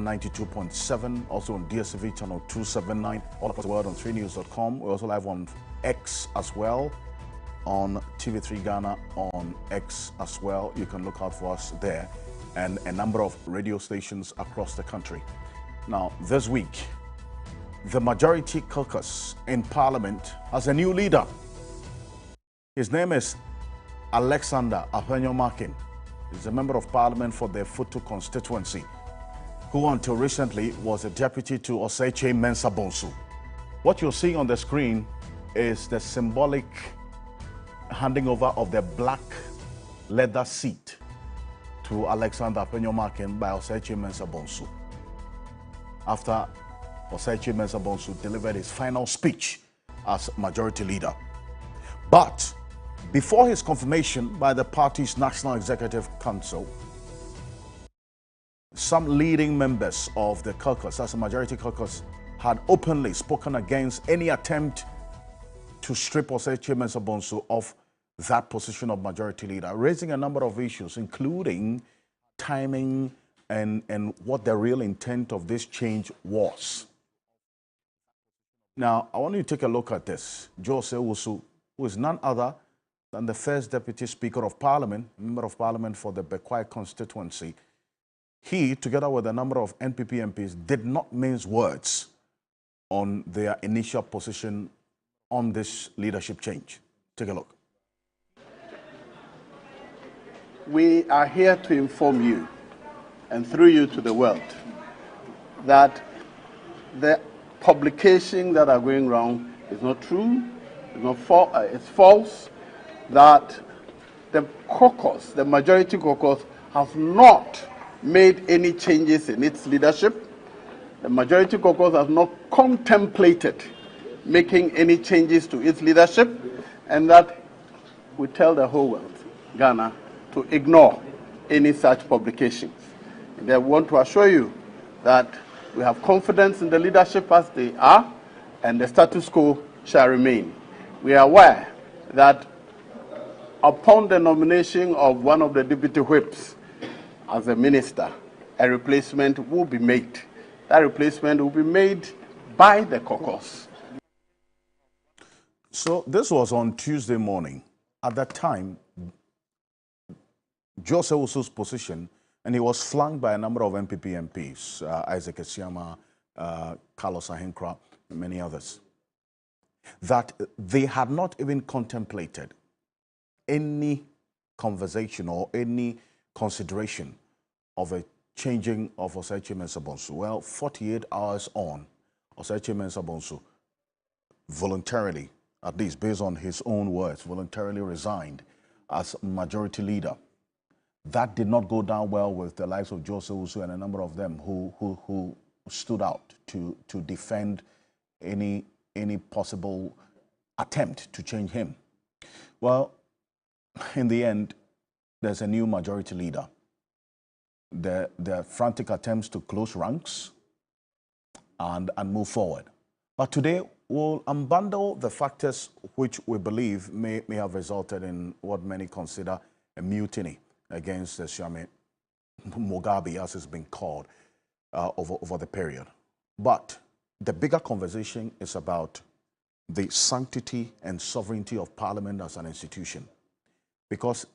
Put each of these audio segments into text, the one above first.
92.7, also on DSTV channel 279, all across the world on 3news.com. We're also live on X as well, on TV3 Ghana on X as well. You can look out for us there, and a number of radio stations across the country. Now, this week, the Majority Caucus in Parliament has a new leader. His name is Alexander Ocansey. He's a member of Parliament for the Futu constituency, who until recently was a deputy to Osei Mensah Bonsu. What you're seeing on the screen is the symbolic handing over of the black leather seat to Alexander Ocansey by Osei Mensah Bonsu, after Osei Mensah Bonsu delivered his final speech as majority leader. But before his confirmation by the party's National Executive Council, some leading members of the caucus, as a majority caucus, had openly spoken against any attempt to strip Osei Mensah Bonsu of that position of majority leader, raising a number of issues, including timing and what the real intent of this change was. Now, I want you to take a look at this. Osei Owusu, who is none other than the first Deputy Speaker of Parliament, Member of Parliament for the Bekwai constituency, he, together with a number of NPP MPs, did not mince words on their initial position on this leadership change. Take a look. We are here to inform you, and through you to the world, that the publications that are going around is not true, it's false, that the caucus, the majority caucus, has not made any changes in its leadership. The majority caucus has not contemplated making any changes to its leadership, and that we tell the whole world, Ghana, to ignore any such publications. And I want to assure you that we have confidence in the leadership as they are, and the status quo shall remain. We are aware that upon the nomination of one of the deputy whips as a minister, a replacement will be made. That replacement will be made by the caucus. So this was on Tuesday morning. At that time, Osei Owusu's position, and he was flanked by a number of NPP MPs, Isaac Esiama, Carlos Ahenkra, and many others, that they had not even contemplated any conversation or any consideration of a changing of Osei Mensah Bonsu. Well, 48 hours on, Osei Mensah Bonsu voluntarily, at least based on his own words, voluntarily resigned as majority leader. That did not go down well with the likes of Osei Owusu and a number of them who stood out to defend any possible attempt to change him. Well, in the end, there's a new majority leader. There are frantic attempts to close ranks and move forward. But today, we'll unbundle the factors which we believe may have resulted in what many consider a mutiny against Siame Mugabe, as it's been called, over the period. But the bigger conversation is about the sanctity and sovereignty of Parliament as an institution. Because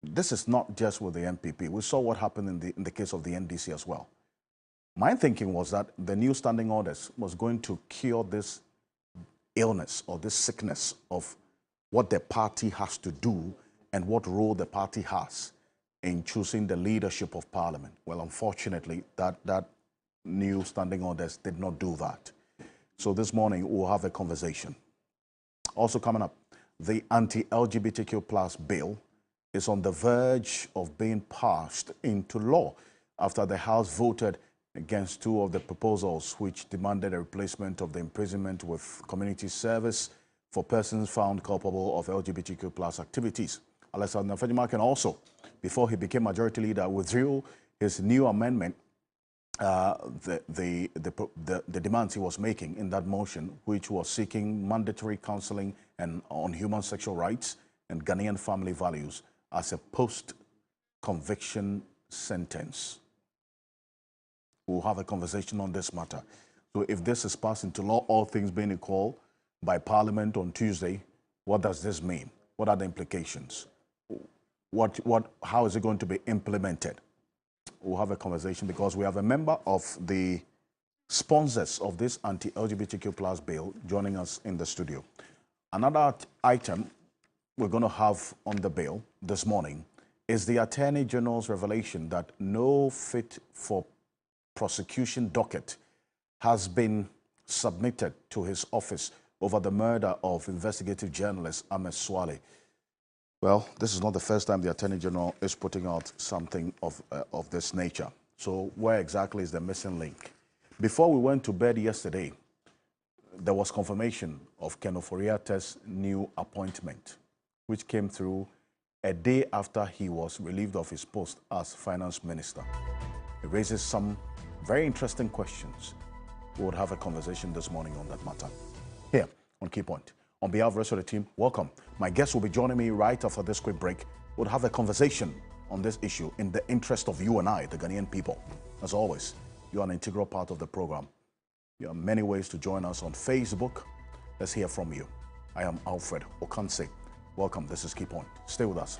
this is not just with the NPP. We saw what happened in the case of the NDC as well. My thinking was that the new standing orders was going to cure this illness or this sickness of what the party has to do and what role the party has in choosing the leadership of Parliament. Well, unfortunately, that new standing orders did not do that. So this morning, we'll have a conversation. Also coming up, the anti-LGBTQ plus bill is on the verge of being passed into law after the House voted against two of the proposals which demanded a replacement of the imprisonment with community service for persons found culpable of LGBTQ plus activities. Alexander Ocansey also, before he became majority leader, withdrew his new amendment, the demands he was making in that motion, which was seeking mandatory counseling and on human sexual rights and Ghanaian family values as a post-conviction sentence. We'll have a conversation on this matter. So if this is passed into law, all things being equal, by Parliament on Tuesday, what does this mean? What are the implications? How is it going to be implemented? We'll have a conversation because we have a member of the sponsors of this anti-LGBTQ plus bill joining us in the studio. Another item we're going to have on the bill this morning is the Attorney General's revelation that no fit for prosecution docket has been submitted to his office over the murder of investigative journalist Ahmed Swale. Well, this is not the first time the Attorney General is putting out something of this nature. So where exactly is the missing link? Before we went to bed yesterday, there was confirmation of Ken Ofori-Attah's new appointment, which came through a day after he was relieved of his post as finance minister. It raises some very interesting questions. We would have a conversation this morning on that matter. Here on Key Point. On behalf of the rest of the team, welcome. My guests will be joining me right after this quick break. We'll have a conversation on this issue in the interest of you and I, the Ghanaian people. As always, you are an integral part of the program. There are many ways to join us on Facebook. Let's hear from you. I am Alfred Ocansey. Welcome. This is Key Point. Stay with us.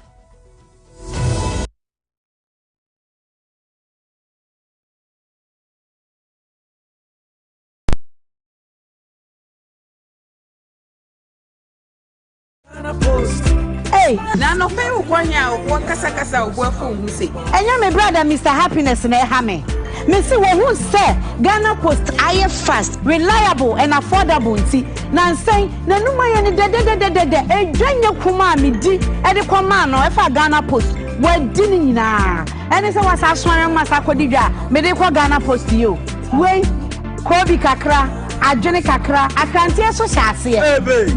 Hey, na no fe ukwanya wo kasa wo fo hu se. Enya me brother Mr. Happiness na ha me. Me see wo hu say Ghana Post aye fast, reliable and affordable nti. Na nsen na numa ye ni de edwanya kuma me di e de kwama no e fa Ghana Post. Wa di ni nyina. Ene se wasa aswan masa kodi dwa me de kwa Ghana Post yo. We Kobi kakra Ajone kakra akantie so shase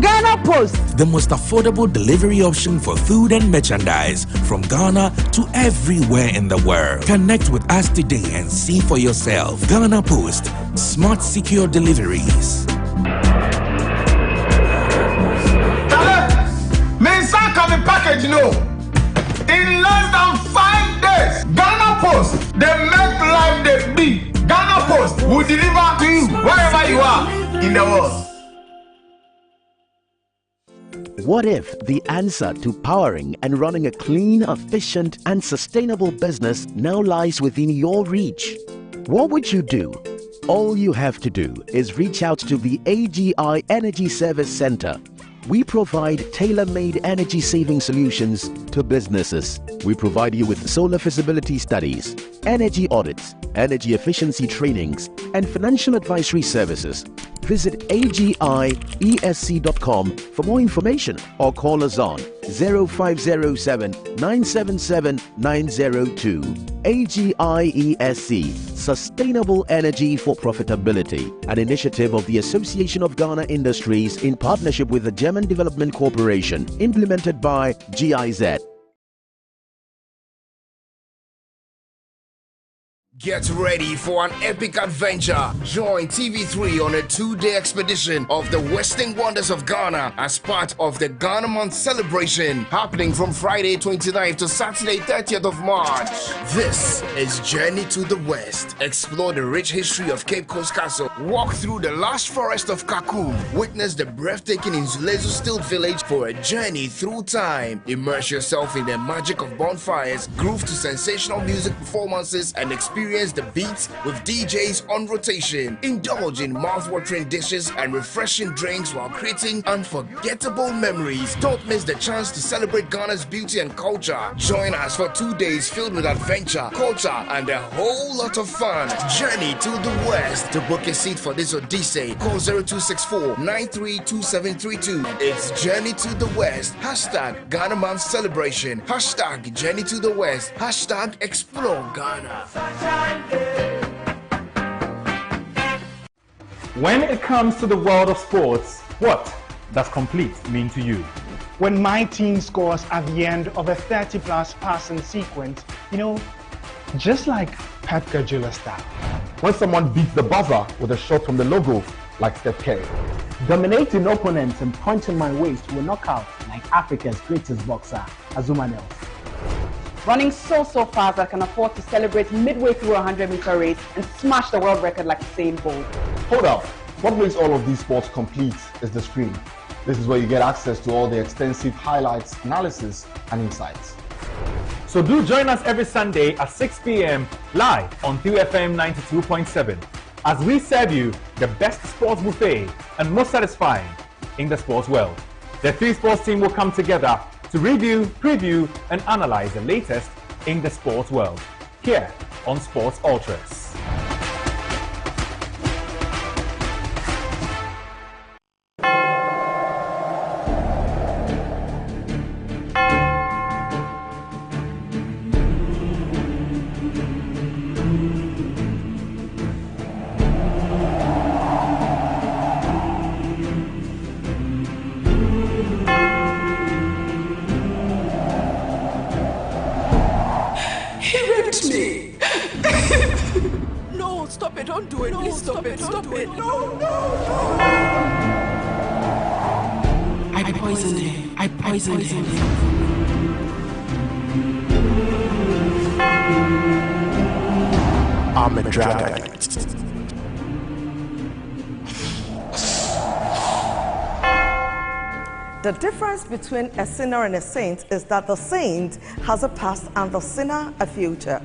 Ghana Post, the most affordable delivery option for food and merchandise from Ghana to everywhere in the world. Connect with us today and see for yourself. Ghana Post, smart secure deliveries. Mensa coming package no. In less than 5 days, Ghana Post, they make life they be. Ghana Post will deliver to you wherever you are in the world. What if the answer to powering and running a clean, efficient, and sustainable business now lies within your reach? What would you do? All you have to do is reach out to the AGI Energy Service Center. We provide tailor-made energy saving solutions to businesses. We provide you with solar feasibility studies, energy audits, energy efficiency trainings, and financial advisory services. Visit agiesc.com for more information or call us on 0507 977 902. AGIESC, Sustainable Energy for Profitability, an initiative of the Association of Ghana Industries in partnership with the German Development Corporation, implemented by GIZ. Get ready for an epic adventure. Join TV3 on a 2-day expedition of the Western Wonders of Ghana as part of the Ghana Month celebration happening from Friday 29th to Saturday 30th of March. This is Journey to the West. Explore the rich history of Cape Coast Castle. Walk through the lush forest of Kakum. Witness the breathtaking Nzulezo Stilt Village for a journey through time. Immerse yourself in the magic of bonfires, groove to sensational music performances, and experience the beats with DJs on rotation. Indulge in mouth-watering dishes and refreshing drinks while creating unforgettable memories. Don't miss the chance to celebrate Ghana's beauty and culture. Join us for 2 days filled with adventure, culture, and a whole lot of fun. Journey to the West. To book a seat for this Odyssey, call 0264 932732. It's Journey to the West. Hashtag Ghana Month Celebration. Hashtag Journey to the West. Hashtag Explore Ghana. When it comes to the world of sports, what does complete mean to you? When my team scores at the end of a 30-plus passing sequence, just like Pep Guardiola style. When someone beats the buzzer with a shot from the logo, like Steph Curry. Dominating opponents and punching my waist to a knockout like Africa's greatest boxer, Azuma Nelson. running so fast that can afford to celebrate midway through a 100-meter race and smash the world record like Usain Bolt. Hold up. What makes all of these sports complete is the screen. This is where you get access to all the extensive highlights, analysis, and insights. So do join us every Sunday at 6 p.m. live on QFM 92.7 as we serve you the best sports buffet and most satisfying in the sports world. The three sports team will come together to review, preview, and analyze the latest in the sports world here on Sports Ultras. I'm a dragon. The difference between a sinner and a saint is that the saint has a past and the sinner a future.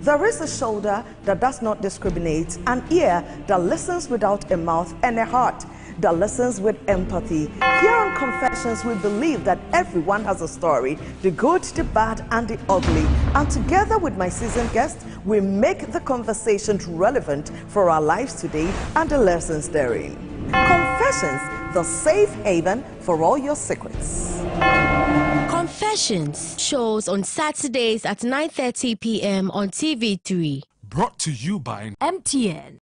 There is a shoulder that does not discriminate, an ear that listens without a mouth, and a heart that listens with empathy. Here on Confessions, we believe that everyone has a story, the good, the bad, and the ugly. And together with my seasoned guest, we make the conversation relevant for our lives today and the lessons therein. Confessions, the safe haven for all your secrets. Confessions shows on Saturdays at 9:30 p.m. on TV3. Brought to you by MTN.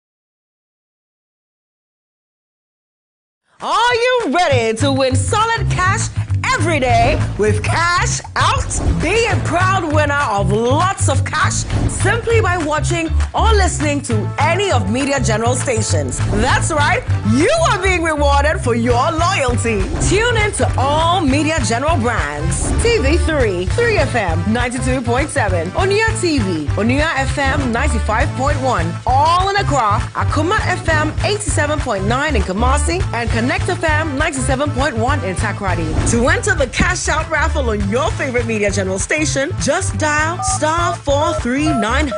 Are you ready to win solid cash every day with Cash Out? Be a proud winner of lots of cash simply by watching or listening to any of Media General stations. That's right, you are being rewarded for your loyalty. Tune in to all Media General brands. TV3, 3FM 92.7, Onia TV, Onia FM 95.1, all in Accra, Akuma FM 87.9 in Kumasi, and Connect FM 97.1 in Takoradi. To enter the Cash Out raffle on your favorite Media General station, just dial *439#.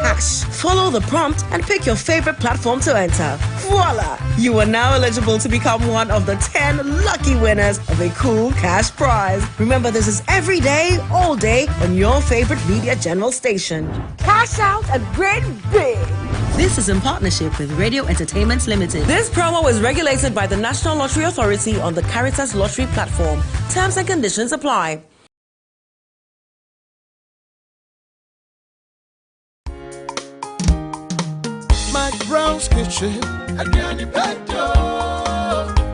Follow the prompt and pick your favorite platform to enter. Voila! You are now eligible to become one of the 10 lucky winners of a cool cash prize. Remember, this is every day, all day on your favorite Media General station. Cash Out and Great Big. This is in partnership with Radio Entertainment Limited. This promo is regulated by the National Lottery Authority on the Caritas Lottery platform. Terms and conditions apply. Mac Brown's Kitchen.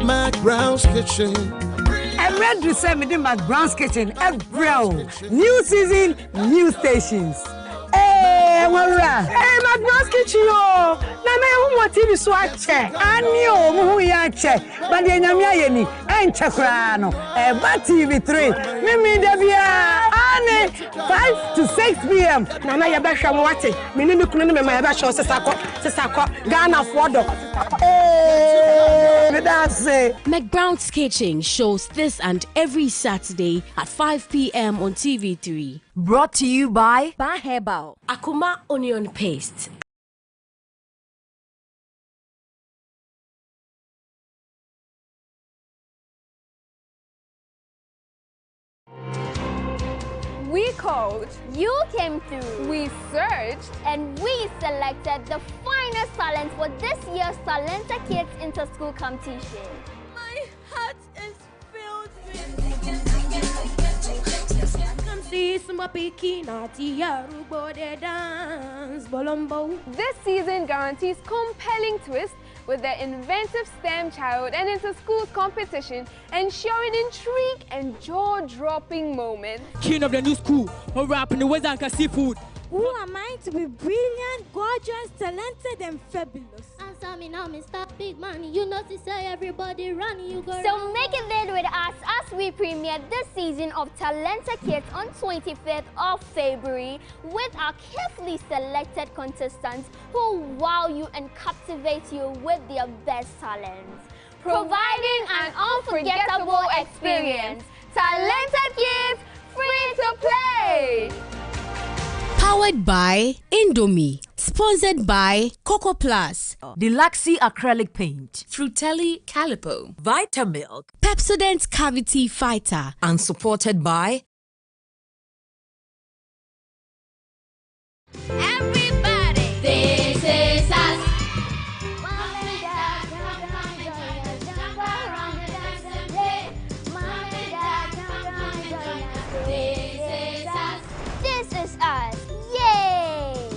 Mac Brown's Kitchen. I'm ready to send me to Mac Brown's Kitchen. New season, new stations. Hey, Mac Brown's Kitchen. Na TV so ache. Ani o mu ya ache. Ba de nyamia ye ni. Enche kra no. Ba TV3. Mimi de bia. Ani 5 to 6 p.m. Na ya be hwa mo wate. Me ni kunu me ma ya be hwa sesakọ. Ghana fodo. Hey, that's it. McBrown's Kitchen shows this and every Saturday at 5 p.m. on TV3. Brought to you by Herbal, Akuma Onion Paste. We called, you came through, we searched, and we selected the finest talent for this year's Talenta Kids Inter-School Competition. My heart is filled with this season guarantees compelling twists with their inventive STEM child and inter-schools competition, ensuring intrigue and jaw-dropping moments. King of the new school, or rap in the West Anchor seafood. Who am I to be brilliant, gorgeous, talented, and fabulous? As a mommy, now me stop big money. You know, to say everybody run, you go. So make it there with us as we premiere this season of Talented Kids on 25th of February with our carefully selected contestants who wow you and captivate you with their best talents, providing an unforgettable experience. Talented Kids, free to play! Powered by Indomie. Sponsored by Coco Plus. Deluxy Acrylic Paint. Frutelli Calipo. Vitamilk. Pepsodent Cavity Fighter. And supported by Everybody, this is us. This is us. Yay!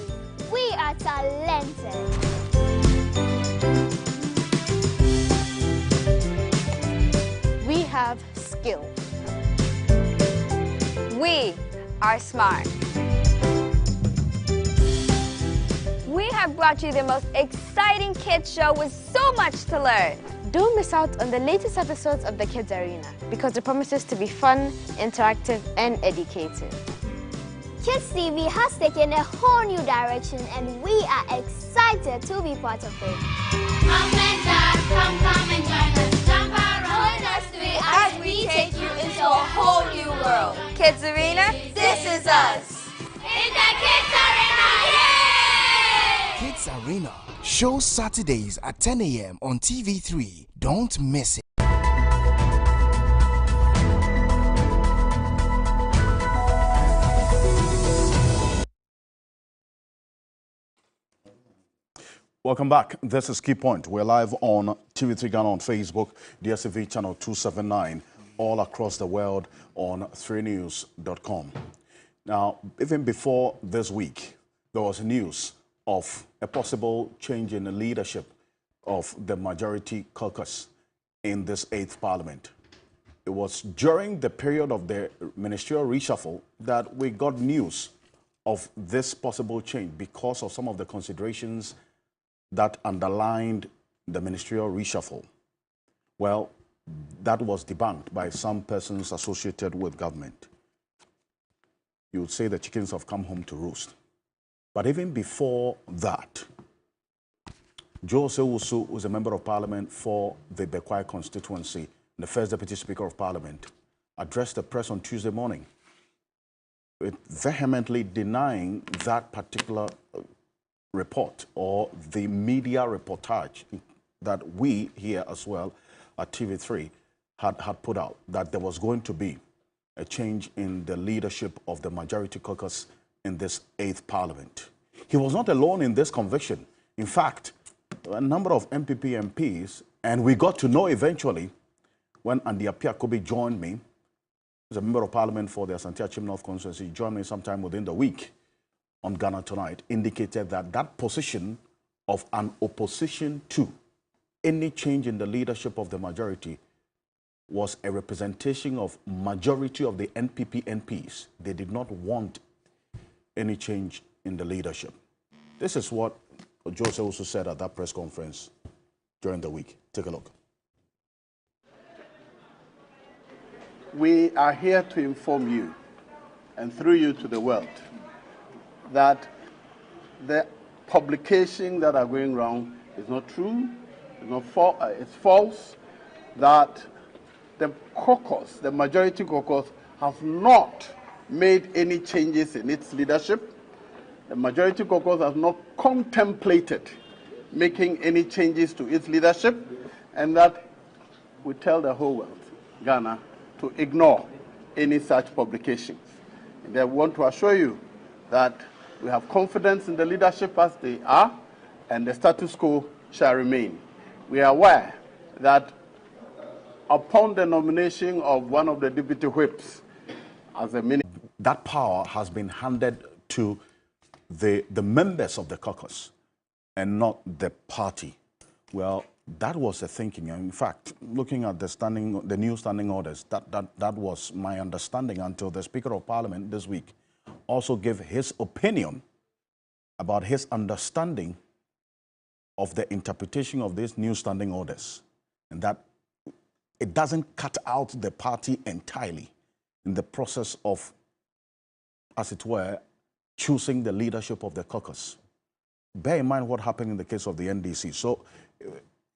We are talented. We have skill. We are smart. We have brought you the most exciting kids show with so much to learn. Don't miss out on the latest episodes of the Kids Arena because it promises to be fun, interactive, and educative. Kids TV has taken a whole new direction and we are excited to be part of it. Come and dance, come and join us. Jump around us as we take you into a whole new world. Kids Arena, this is us. In the Kids Arena, yay! Kids Arena. Show Saturdays at 10 a.m. on TV3. Don't miss it. Welcome back. This is Key Point. We're live on TV3 Ghana on Facebook, DSTV channel 279, all across the world on 3news.com. Now, even before this week, there was news of a possible change in the leadership of the majority caucus in this 8th parliament. It was during the period of the ministerial reshuffle that we got news of this possible change because of some of the considerations that underlined the ministerial reshuffle. Well, that was debunked by some persons associated with government. You would say the chickens have come home to roost. But even before that, Joe Sewusu was a member of parliament for the Bekwai constituency, the first deputy speaker of parliament, addressed the press on Tuesday morning, vehemently denying that particular report or the media reportage that we here as well at TV3 had put out, that there was going to be a change in the leadership of the majority caucus in this 8th parliament. He was not alone in this conviction. In fact, a number of MPP MPs, and we got to know eventually when Andy Apiakobi joined me as a member of parliament for the Asante Achim North constituency, joined me sometime within the week on Ghana Tonight, indicated that that position of an opposition to any change in the leadership of the majority was a representation of majority of the NPP MPs. They did not want any change in the leadership. This is what Jose also said at that press conference during the week. Take a look. We are here to inform you, and through you to the world, that the publication that are going wrong is not true, it's false, that the caucus, the majority caucus, has not made any changes in its leadership. The majority caucus has not contemplated making any changes to its leadership, and that we tell the whole world, Ghana, to ignore any such publications. And I want to assure you that we have confidence in the leadership as they are, and the status quo shall remain. We are aware that upon the nomination of one of the deputy whips as a minister, that power has been handed to the members of the caucus and not the party. Well, that was the thinking. In fact, looking at the new standing orders, that was my understanding until the Speaker of Parliament this week also gave his opinion about his understanding of the interpretation of these new standing orders, and that it doesn't cut out the party entirely in the process of, as it were, choosing the leadership of the caucus. Bear in mind what happened in the case of the NDC. So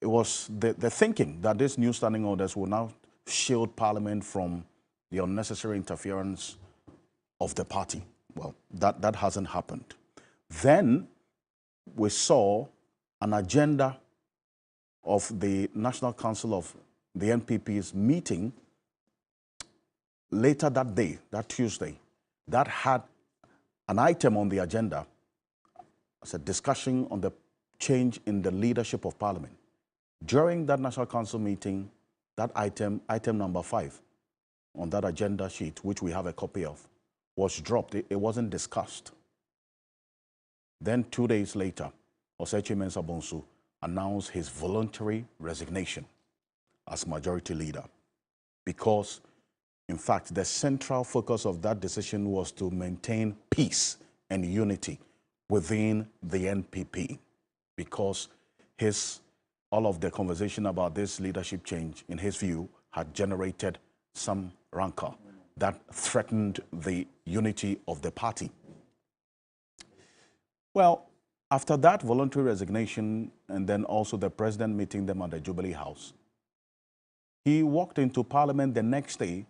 it was the thinking that these new standing orders will now shield Parliament from the unnecessary interference of the party. Well, that hasn't happened. Then we saw an agenda of the National Council of the NPP's meeting later that day, that Tuesday, that had an item on the agenda as a discussion on the change in the leadership of Parliament. During that National Council meeting, that item number 5 on that agenda sheet, which we have a copy of, was dropped. It wasn't discussed. Then 2 days later, Osechi Mensah Bonsu announced his voluntary resignation as majority leader because, in fact, the central focus of that decision was to maintain peace and unity within the NPP because all of the conversation about this leadership change, in his view, had generated some rancor that threatened the unity of the party. Well, after that voluntary resignation and then also the president meeting them at the Jubilee House, he walked into Parliament the next day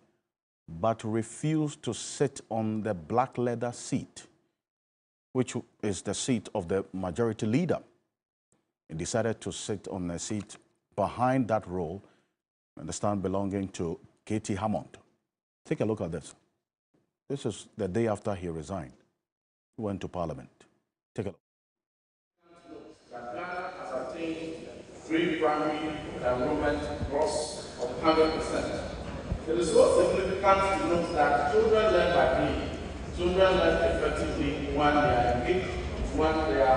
but refused to sit on the black leather seat, which is the seat of the majority leader. He decided to sit on a seat behind that row, understand, belonging to Katie Hammond. Take a look at this. This is the day after he resigned. He went to Parliament. Take a look. That Ghana has attained free primary enrollment gross of 100%. It is so significant to note that children learn by play. Children learn effectively when they are engaged, when there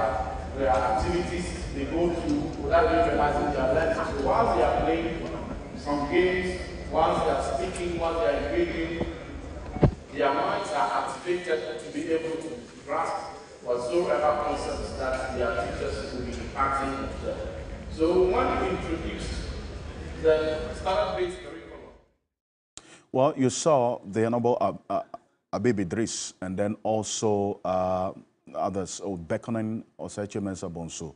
are activities they go through without even realizing they are learning. So while they are playing some games, once they are speaking, once they are engaging, their minds are activated to be able to grasp whatsoever concepts that their teachers will be imparting on them. So when we introduced the standard-based curriculum. Well, you saw the Honorable Abib Idris and then also others beckoning Osechi Mensah Bonsu,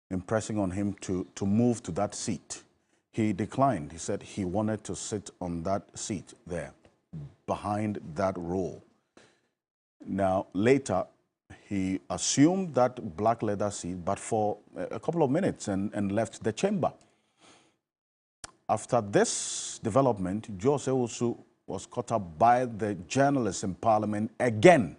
impressing on him to move to that seat. He declined. He said he wanted to sit on that seat there, behind that row. Now, later, he assumed that black leather seat, but for a couple of minutes and left the chamber. After this development, Jose Usu was caught up by the journalists in Parliament again.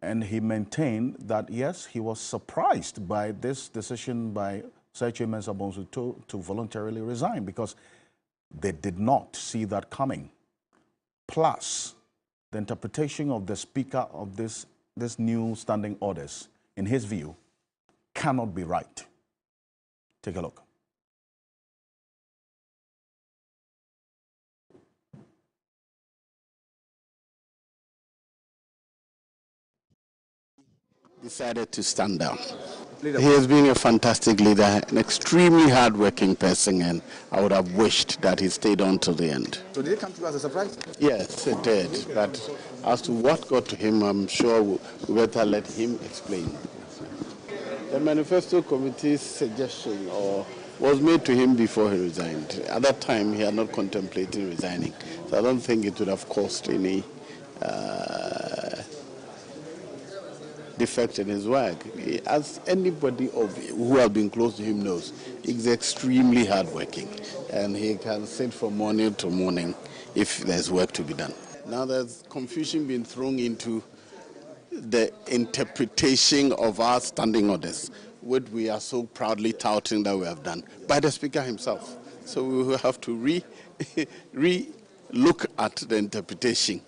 And he maintained that, yes, he was surprised by this decision by Osechi Mensah Bonsu to voluntarily resign because they did not see that coming. Plus, the interpretation of the speaker of this new standing orders, in his view, cannot be right. Take a look. Decided to stand down. He has been a fantastic leader, an extremely hard-working person, and I would have wished that he stayed on till the end. So did it come to you as a surprise? Yes, it did. But as to what got to him, I'm sure we better let him explain. The Manifesto Committee's suggestion was made to him before he resigned. At that time, he had not contemplated resigning. So I don't think it would have caused any defect in his work. As anybody who has been close to him knows, he's extremely hardworking, and he can sit from morning to morning if there's work to be done. Now there's confusion being thrown into the interpretation of our standing orders, which we are so proudly touting that we have done, by the Speaker himself. So we will have to re-look at the interpretation.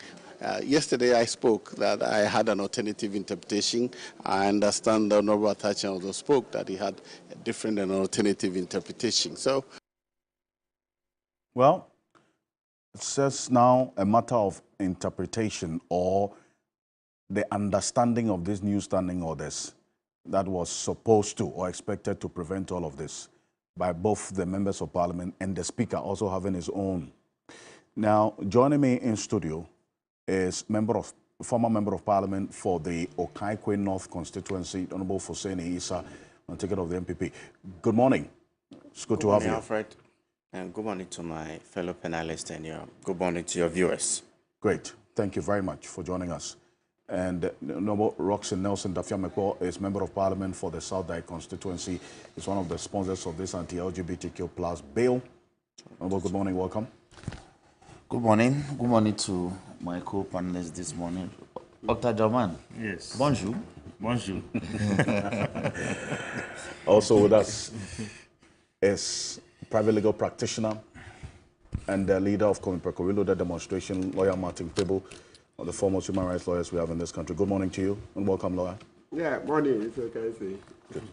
Yesterday I spoke that I had an alternative interpretation. I understand the Honorable Atachi also spoke that he had a different and alternative interpretation. So, well, it's just now a matter of interpretation or the understanding of these new standing orders. that was supposed to or expected to prevent all of this by both the members of parliament and the speaker also having his own. Now, joining me in studio is former member of parliament for the Okaikwe North constituency, Honorable Foseni Isa, on ticket of the MPP. Good morning. It's good to have you. Alfred, and good morning to my fellow panelists and good morning to your viewers. Great. Thank you very much for joining us. And Honorable Roxy Nelson Dafiamekpo is member of parliament for the South Dike constituency. He's one of the sponsors of this anti-LGBTQ plus bill. Honorable, good morning. Welcome. Good morning. Good morning to my co-panelists this morning. Dr. Jaman. Yes. Bonjour. Bonjour. Also with us is private legal practitioner and the leader of Komipeko Reloaded demonstration, lawyer Martin Pebble, one of the foremost human rights lawyers we have in this country. Good morning to you and welcome, lawyer. Yeah, morning. It's okay. Good.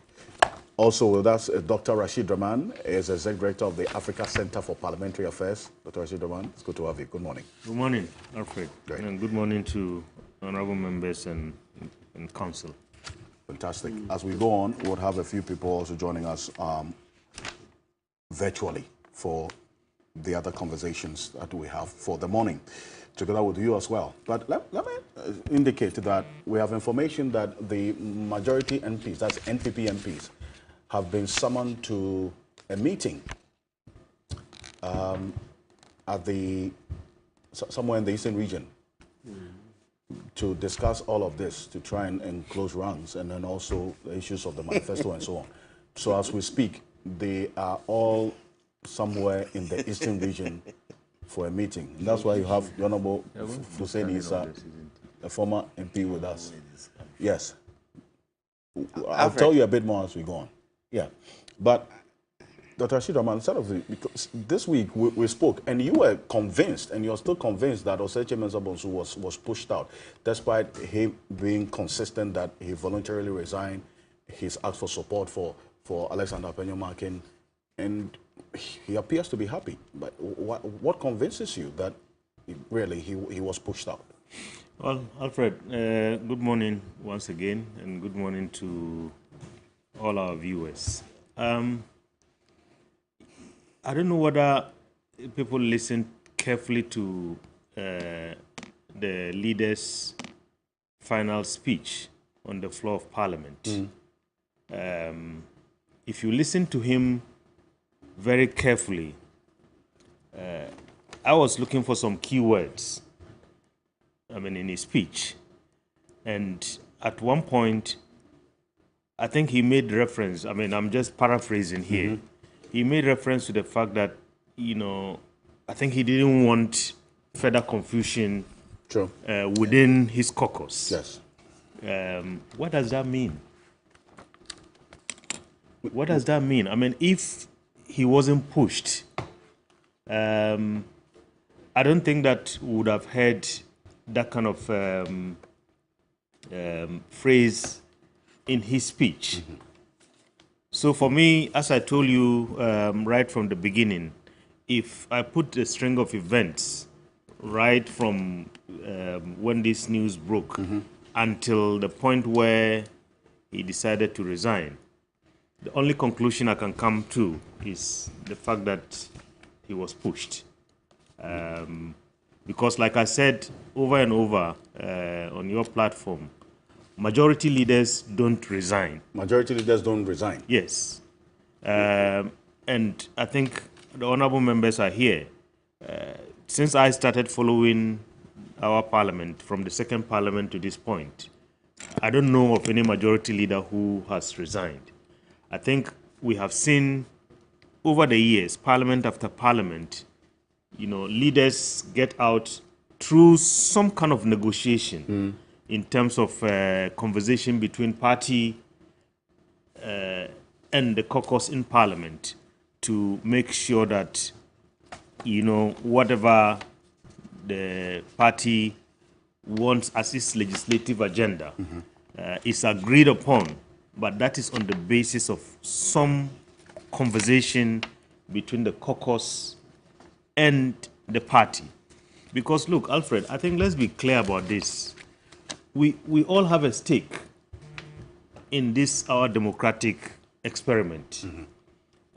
Also with us is Dr. Rashid Rahman, is Executive Director of the Africa Center for Parliamentary Affairs. Dr. Rashid Rahman, it's good to have you. Good morning. Good morning, Alfred. Great. And good morning to honorable members and council. Fantastic. As we go on, we'll have a few people also joining us virtually for the other conversations that we have for the morning, together with you as well. But let me indicate that we have information that the majority MPs, that's NPP MPs, have been summoned to a meeting at somewhere in the eastern region to discuss all of this, to try and close ranks, and then also the issues of the manifesto and so on. So as we speak, they are all somewhere in the eastern region for a meeting. And that's why you have the Honorable Hussein Isa, a former MP with us. Yes. I'll tell you a bit more as we go on. Yeah. But Dr. Rashid Rahman, because this week we spoke, and you were convinced, and you're still convinced that Oseche Mensah-Bonsu was pushed out, despite him being consistent that he voluntarily resigned. He's asked for support for Alexander Penyo-Markin, and he appears to be happy. But what convinces you that really he was pushed out? Well, Alfred, good morning once again, and good morning to all our viewers. I don't know whether people listen carefully to the leader's final speech on the floor of Parliament. If you listen to him very carefully, I was looking for some key words, in his speech. And at one point, I think he made reference, I'm just paraphrasing here. He made reference to the fact that, I think he didn't want further confusion within his caucus. Yes. What does that mean? What does that mean? If he wasn't pushed, I don't think that we would have heard that kind of phrase in his speech. So for me, as I told you right from the beginning, if I put a string of events right from when this news broke until the point where he decided to resign, the only conclusion I can come to is the fact that he was pushed. Because like I said over and over on your platform, majority leaders don't resign. Majority leaders don't resign? Yes. And I think the honorable members are here. Since I started following our parliament, from the second parliament to this point, I don't know of any majority leader who has resigned. I think we have seen over the years, parliament after parliament, leaders get out through some kind of negotiation in terms of conversation between party and the caucus in parliament to make sure that, whatever the party wants as its legislative agenda is agreed upon, but that is on the basis of some conversation between the caucus and the party. Because look, Alfred, I think let's be clear about this. We all have a stake in this our democratic experiment.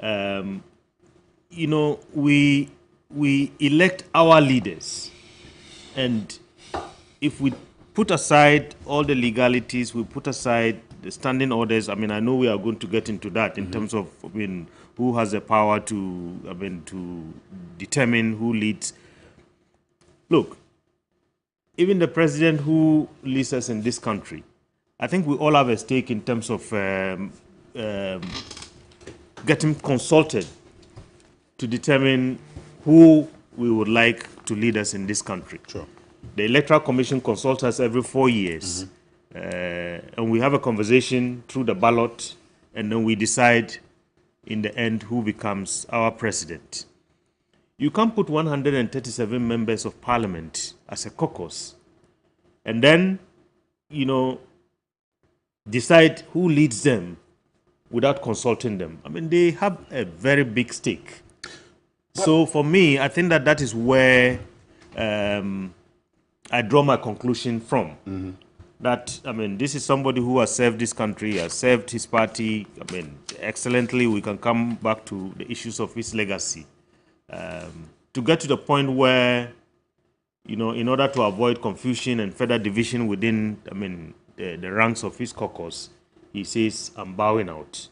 You know, we elect our leaders, and if we put aside all the legalities, we put aside the standing orders. I mean, I know we are going to get into that in terms of, I mean, who has the power to, I mean, to determine who leads. Look, even the president who leads us in this country, I think we all have a stake in terms of getting consulted to determine who we would like to lead us in this country. Sure. The Electoral Commission consults us every 4 years, and we have a conversation through the ballot, and then we decide in the end who becomes our president. You can't put 137 members of parliament as a caucus and then, you know, decide who leads them without consulting them. I mean, they have a very big stake. So for me, I think that that is where I draw my conclusion from. That, I mean, this is somebody who has served this country, has served his party, I mean, excellently. We can come back to the issues of his legacy. To get to the point where, you know, in order to avoid confusion and further division within, I mean, the ranks of his caucus, he says, I'm bowing out.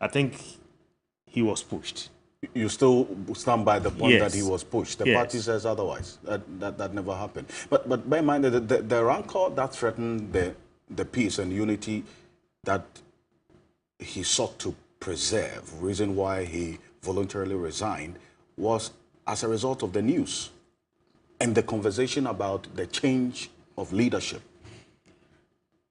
I think he was pushed. You still stand by the point Yes. that he was pushed. The Yes. party says otherwise. That never happened. But bear in mind that the rancor that threatened the peace and unity that he sought to preserve, reason why he voluntarily resigned, was as a result of the news and the conversation about the change of leadership.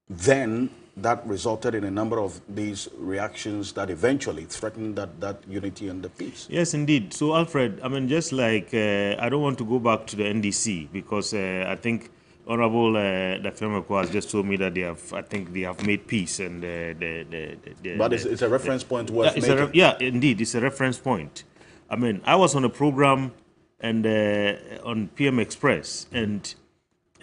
Then that resulted in a number of these reactions that eventually threatened that unity and the peace. Yes, indeed. So, Alfred, I mean, just like, I don't want to go back to the NDC because I think Honorable Dafemeko has just told me that I think they have made peace. And But it's a reference point worth making. Yeah, indeed, it's a reference point. I mean, I was on a program and on PM Express, and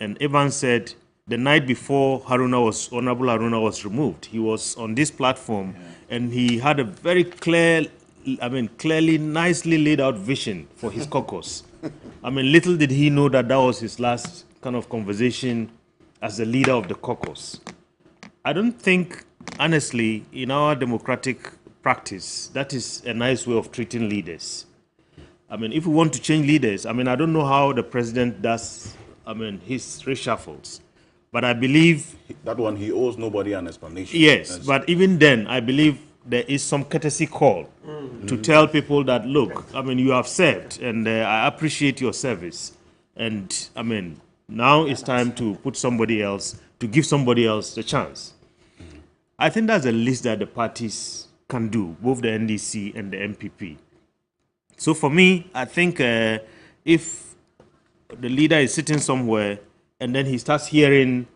Evan said, the night before Honorable Haruna was removed, he was on this platform and he had a very clearly, nicely laid out vision for his caucus. I mean, little did he know that that was his last kind of conversation as the leader of the caucus. I don't think, honestly, in our democratic practice, that is a nice way of treating leaders. I mean, if we want to change leaders, I mean, I don't know how the president does, I mean, his reshuffles. But I believe... That one, he owes nobody an explanation. Yes, but even then, I believe there is some courtesy call to tell people that, look, I mean, you have served, and I appreciate your service. And, I mean, now it's time to put somebody else, to give somebody else the chance. I think that's the least that the parties can do, both the NDC and the MPP. So for me, I think if the leader is sitting somewhere and then he starts hearing,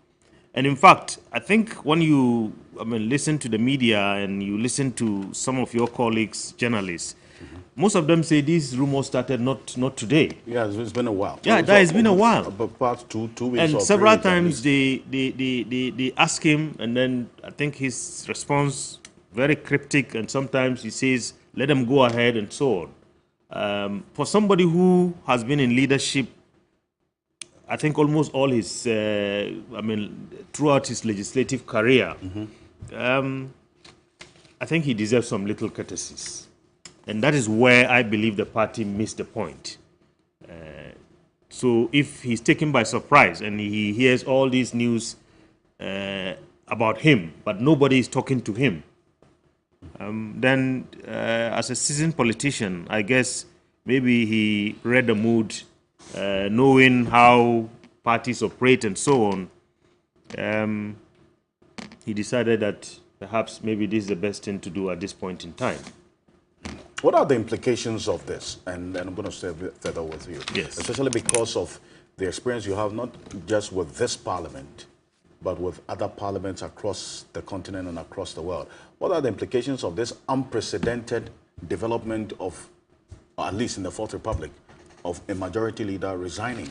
and in fact, I think when you listen to the media and you listen to some of your colleagues, journalists, most of them say these rumors started not today. Yeah, it's been a while. Yeah, that has been a while. About two weeks. And or several 3 weeks, times they ask him, and then I think his response very cryptic, and sometimes he says, "Let them go ahead," and so on. For somebody who has been in leadership, I think almost all his, throughout his legislative career, I think he deserves some little courtesies. And that is where I believe the party missed the point. So if he's taken by surprise and he hears all these news about him, but nobody is talking to him, then as a seasoned politician, I guess maybe he read the mood, knowing how parties operate and so on, he decided that perhaps maybe this is the best thing to do at this point in time. What are the implications of this? And I'm going to stay a bit further with you. Yes. Especially because of the experience you have, not just with this parliament, but with other parliaments across the continent and across the world. What are the implications of this unprecedented development of, or at least in the Fourth Republic, of a majority leader resigning?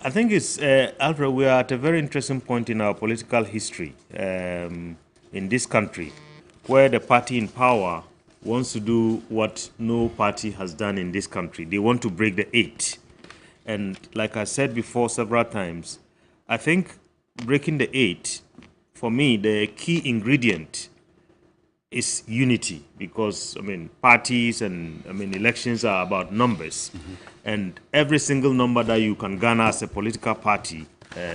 I think it's, Alfred, we are at a very interesting point in our political history in this country, where the party in power wants to do what no party has done in this country. They want to break the 8. And like I said before several times, I think breaking the 8, for me, the key ingredient is unity, because, I mean, parties and, I mean, elections are about numbers. And every single number that you can garner as a political party,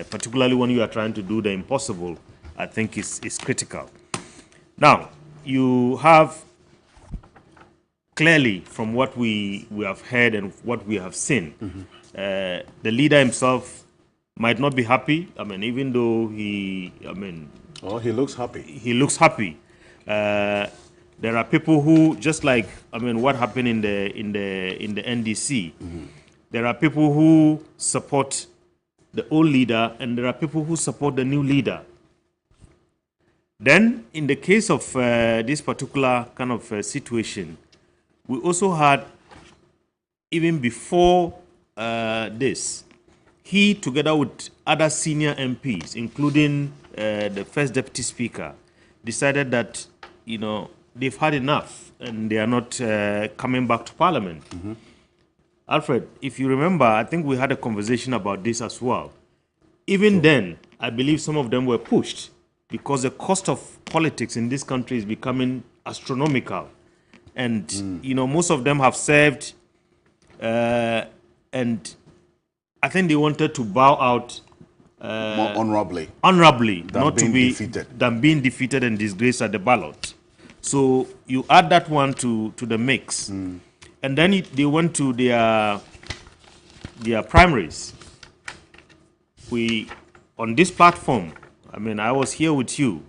particularly when you are trying to do the impossible, I think is critical. Now, you have clearly, from what we have heard and what we have seen, the leader himself might not be happy. I mean, even though he looks happy. He looks happy. There are people who, just like, I mean, what happened in the NDC, there are people who support the old leader and there are people who support the new leader. Then, in the case of this particular kind of situation, we also had, even before this, he, together with other senior MPs, including the first deputy speaker, decided that, you know, they've had enough and they are not coming back to Parliament. Alfred, if you remember, I think we had a conversation about this as well. Even then, I believe some of them were pushed because the cost of politics in this country is becoming astronomical. And, you know, most of them have served and I think they wanted to bow out more honorably. Not to be defeated. Than being defeated and disgraced at the ballot. So you add that one to the mix. And then they went to their primaries. On this platform, I mean, I was here with you,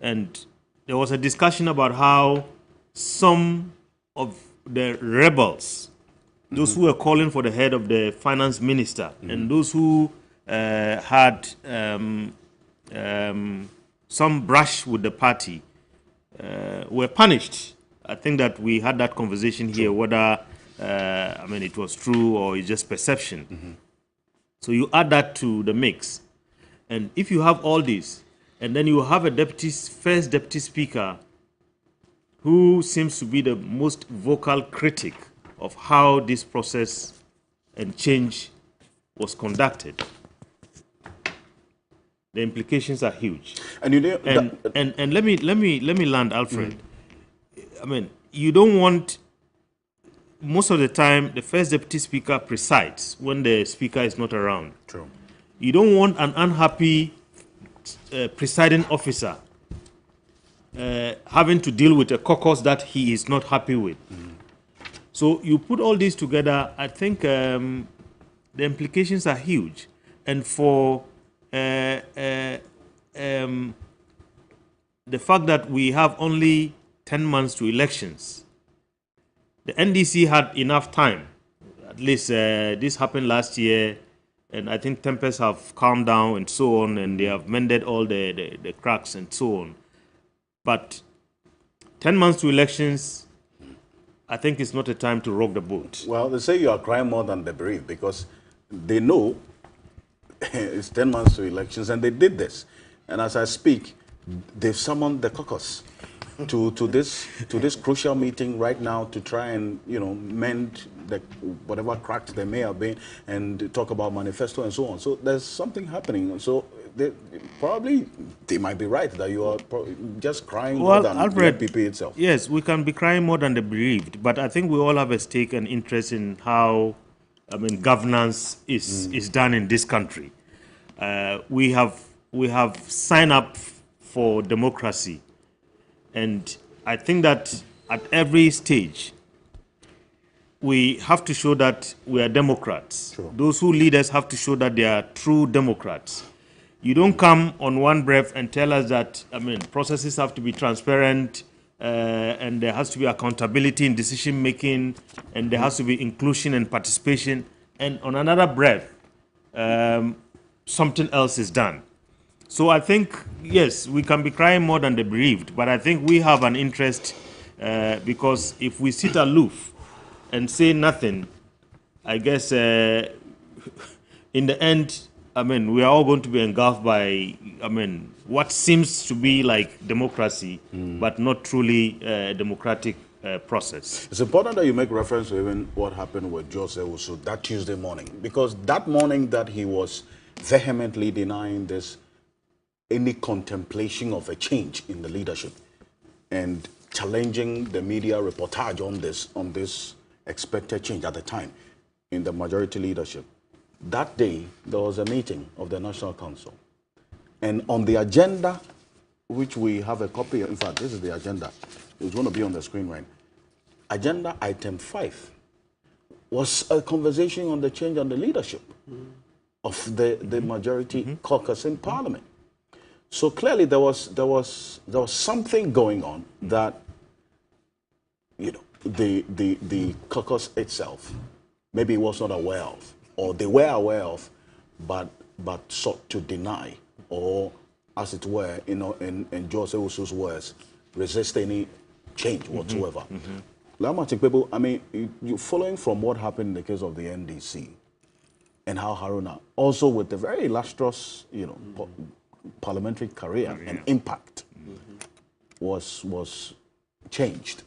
and there was a discussion about how some of the rebels, those who were calling for the head of the finance minister, and those who had some brush with the party, were punished. I think that we had that conversation here, whether I mean, it was true or it's just perception. So you add that to the mix. And if you have all this, and then you have a first deputy speaker who seems to be the most vocal critic of how this process and change was conducted, the implications are huge. And you know, and let me land, Alfred. I mean, you don't want, most of the time, the first deputy speaker presides when the speaker is not around. True. You don't want an unhappy presiding officer having to deal with a caucus that he is not happy with. So you put all these together, I think the implications are huge. And for the fact that we have only 10 months to elections, the NDC had enough time. At least this happened last year, and I think tempers have calmed down and so on, and they have mended all the cracks and so on. But 10 months to elections, I think it's not a time to rock the boat. Well, they say you are crying more than the bereaved, because they know it's 10 months to elections, and they did this. And as I speak, they've summoned the caucus to this crucial meeting right now to try and, you know, mend whatever cracks there may have been and talk about manifesto and so on. So there's something happening. So they might be right that you are just crying more than Alfred, the NPP itself. Yes, we can be crying more than the bereaved, but I think we all have a stake and interest in how, I mean, governance is done in this country. We have signed up for democracy, and I think that at every stage we have to show that we are Democrats. Sure. Those who lead us have to show that they are true Democrats. You don't come on one breath and tell us that, I mean, processes have to be transparent and there has to be accountability in decision making and there has to be inclusion and participation, and on another breath something else is done. So I think, yes, we can be crying more than the bereaved, but I think we have an interest because if we sit aloof and say nothing, I guess it in the end, I mean, we are all going to be engulfed by, I mean, what seems to be like democracy, but not truly a democratic process. It's important that you make reference to even what happened with Joseph Usu that Tuesday morning, because that morning that he was vehemently denying this, any contemplation of a change in the leadership and challenging the media reportage on this expected change at the time in the majority leadership. That day, there was a meeting of the National Council. And on the agenda, which we have a copy of, in fact, this is the agenda. It's going to be on the screen right now. Agenda item 5 was a conversation on the change on the leadership of the majority caucus in Parliament. So clearly there was something going on that, you know, the caucus itself maybe was not aware of, or they were aware of, but sought to deny, or as it were, you know, in Joseph Usu's words, resist any change whatsoever. People, I mean, you following from what happened in the case of the NDC and how Haruna, also with a very illustrious, you know, parliamentary career and impact, was changed.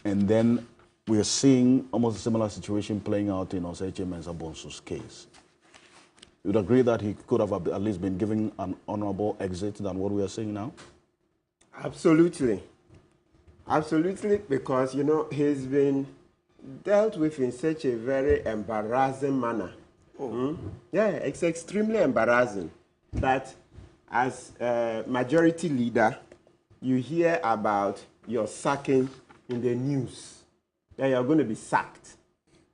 And then we are seeing almost a similar situation playing out in Oseche Mensah Bonsu's case. You would agree that he could have at least been given an honorable exit than what we are seeing now? Absolutely. Absolutely, because, you know, he's been dealt with in such a very embarrassing manner. Yeah, it's extremely embarrassing that as a majority leader, you hear about your sacking in the news. Yeah, you're going to be sacked.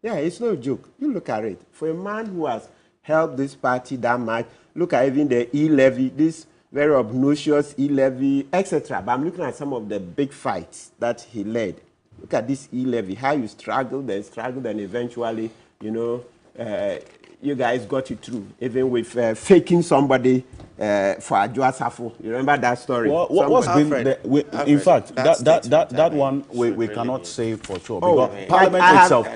Yeah, it's no joke. You look at it. For a man who has helped this party that much, look at even the e-levy, this very obnoxious e-levy, etc. But I'm looking at some of the big fights that he led. Look at this e-levy, how you struggled, and eventually, you know, you guys got it through, even with faking somebody for Adjoa Safo. You remember that story? What's been in fact, that one we cannot say for sure, because Parliament itself,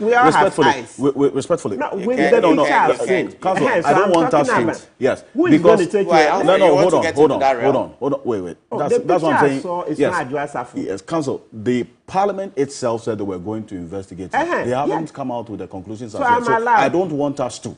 respectfully, Council, I don't want us to. Yes, who is going to take care? No, hold on, wait. That's what I'm saying. Yes, Council, the Parliament itself said they were going to investigate. They haven't come out with the conclusions. So I don't want us to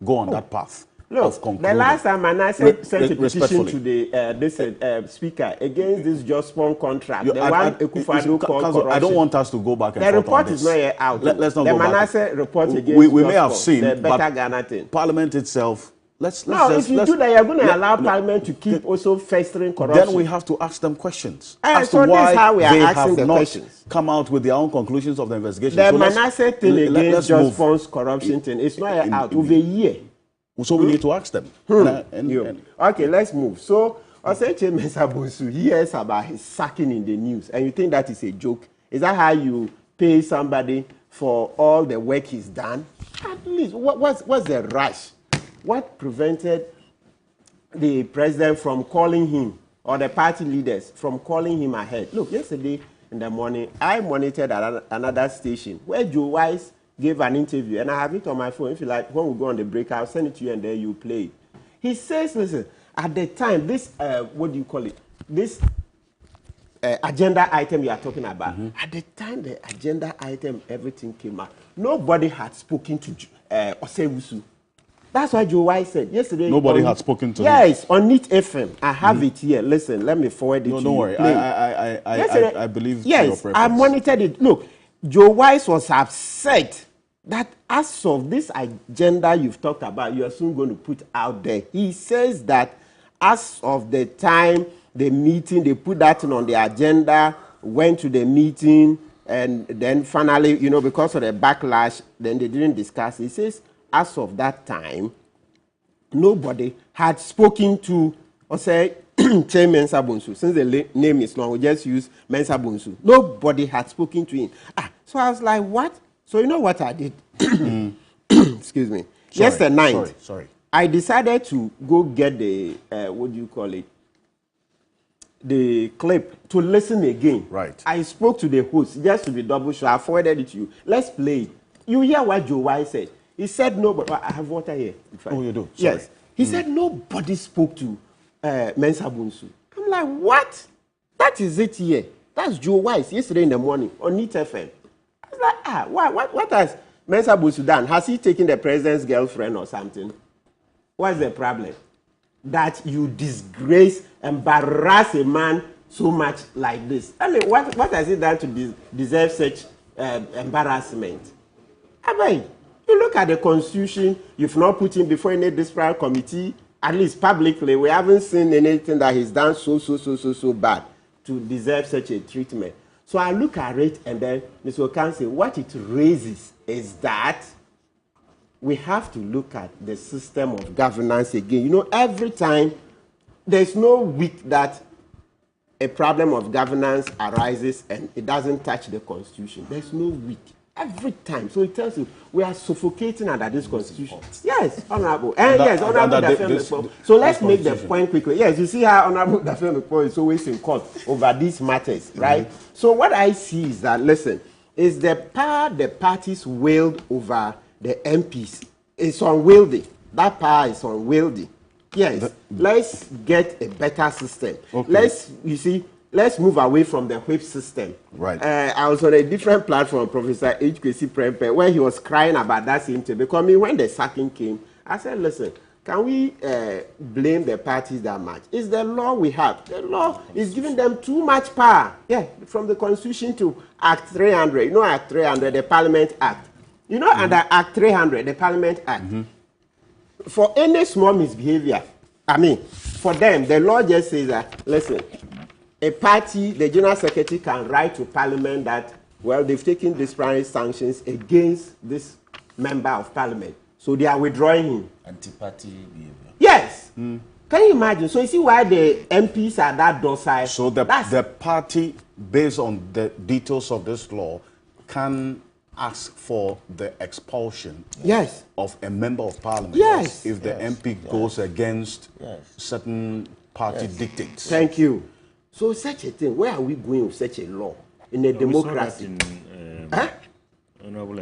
go on that path. Look, the last time I sent a petition to the speaker against this just spawn contract, the one Ekufado called corruption. I don't want us to go back and forth. The report is not yet out. Let's not go back. The Manasseh report against we may have seen, the Better but Ghana thing. Parliament itself. If you do that, you're going to allow Parliament to keep also festering corruption. Then we have to ask them questions as to why how we are they asking have the not questions. Come out with their own conclusions of the investigation. The So Manasseh thing against just funds corruption thing, it's not yet out. Over a year. So we need to ask them. Okay, let's move. So, Oseche Mensah Bonsu hears about his sacking in the news, and you think that is a joke? Is that how you pay somebody for all the work he's done? At least, what's the rush? What prevented the president from calling him, or the party leaders from calling him ahead? Look, yesterday in the morning, I monitored another station where Joe Wise gave an interview, and I have it on my phone. If you like, when we go on the break, I'll send it to you, and then you play it. He says, listen, at the time, this, what do you call it? This agenda item you are talking about, at the time the agenda item, everything came out, nobody had spoken to Osewusu. That's why Joe Wise said yesterday. Nobody had spoken to him. Yes, on NIT FM. I have it here. Listen, let me forward it to you. Don't worry. I believe your preference. I monitored it. Look, Joe Wise was upset that as of this agenda you've talked about, you are soon going to put out there. He says that as of the time the meeting, they put that on the agenda, went to the meeting, and then finally, you know, because of the backlash, then they didn't discuss. He says, as of that time, nobody had spoken to, or say, Che Mensah Bonsu. Since the name is long, we just use Mensah Bonsu. Nobody had spoken to him. So I was like, what? So you know what I did? Excuse me. Yesterday night, I decided to go get the, what do you call it? The clip to listen again. Right. I spoke to the host just to be double sure. I forwarded it to you. Let's play it. You hear what Joe Wise said. He said nobody. I have water here. Oh, you do? Yes. Sorry. He said nobody spoke to Mensa Bunsu. I'm like, what? That is it here. That's Joe Wise yesterday in the morning on NIT FM. I was like, what has Mensa Bunsu done? Has he taken the president's girlfriend or something? What's the problem? That you disgrace, embarrass a man so much like this. I mean, what has he done to deserve such embarrassment? I mean, you look at the Constitution, you've not put him before any disciplinary committee, at least publicly, we haven't seen anything that he's done so bad to deserve such a treatment. So I look at it and then, Mr. Ocansey, what it raises is that we have to look at the system of governance again. You know, every time, there's no week that a problem of governance arises and it doesn't touch the Constitution. There's no week. Every time. So it tells you we are suffocating under this Constitution. Yes, Honorable. And yes, Honorable Dafemi. So let's make the point quickly. Yes, you see how Honorable Dafemi is always in court over these matters, right? So what I see is that, listen, is the power the parties wield over the MPs is unwieldy. That power is unwieldy. Yes, let's get a better system. Okay. Let's move away from the whip system. Right. I was on a different platform, Professor H.K.C. Prempe, where he was crying about that same thing. Because when the sacking came, I said, listen, can we blame the parties that much? It's the law we have. The law is giving them too much power. Yeah, from the Constitution to Act 300. You know Act 300, the Parliament Act. You know, under Act 300, the Parliament Act, for any small misbehavior, I mean, for them, the law just says that, listen, a party, the General Secretary can write to Parliament that, well, they've taken disciplinary sanctions against this member of Parliament. So they are withdrawing him. Anti-party behavior. Yes. Can you imagine? So you see why the MPs are that docile? So the party, based on the details of this law, can ask for the expulsion of a member of Parliament if the MP goes against certain party dictates. Thank you. So such a thing, where are we going with such a law in a democracy? No,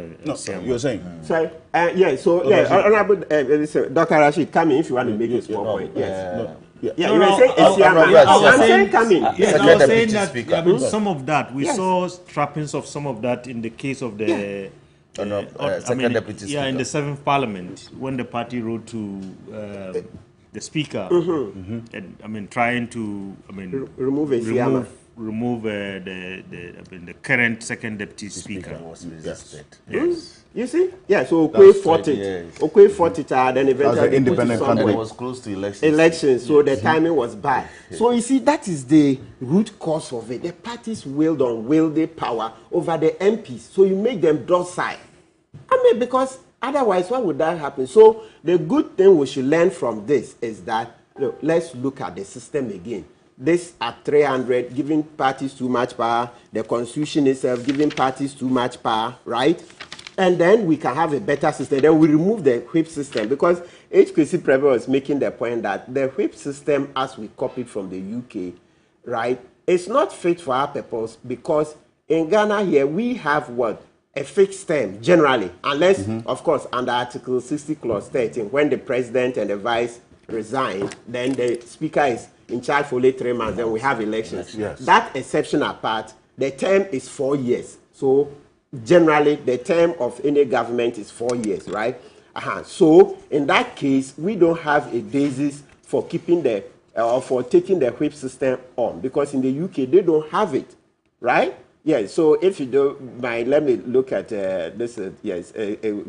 you're saying? Sorry. Honorable Dr. Rashid, come in if you want to make a small point. Yes. You were saying I'm saying come in. Yes, I was saying that some of that, we saw trappings of some of that in the case of the second deputy speaker. In the 7th Parliament, when the party wrote to the speaker, and I mean, trying to, remove the current second deputy speaker. Yes. You see? Yeah, so Okwe fought it. Okwe fought it, then eventually independent candidate. It was close to elections, so the timing was bad. So you see, that is the root cause of it. The parties wield unwieldy power over the MPs, so you make them docile. I mean, because otherwise, what would that happen? So the good thing we should learn from this is that, let's look at the system again. This Act 300 giving parties too much power, the Constitution itself giving parties too much power, right? And then we can have a better system. Then we remove the whip system, because HKC Prevor was making the point that the whip system, as we copied from the UK, right, it's not fit for our purpose, because in Ghana here we have what? A fixed term, generally, unless, of course, under Article 60, Clause 13, when the president and the vice resign, then the speaker is in charge for only 3 months, then we have elections. Yes. That exception apart, the term is 4 years. So generally, the term of any government is 4 years, right? So in that case, we don't have a basis for keeping for taking the whip system on, because in the UK they don't have it, right? Yeah. So if you don't mind, let me look at this. A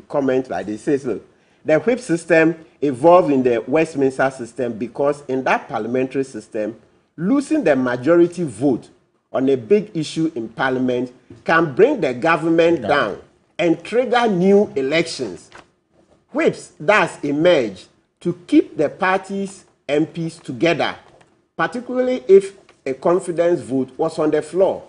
comment like this. It says, look, the whip system evolved in the Westminster system because in that parliamentary system, losing the majority vote on a big issue in Parliament can bring the government down and trigger new elections. Whips thus emerged to keep the party's MPs together, particularly if a confidence vote was on the floor.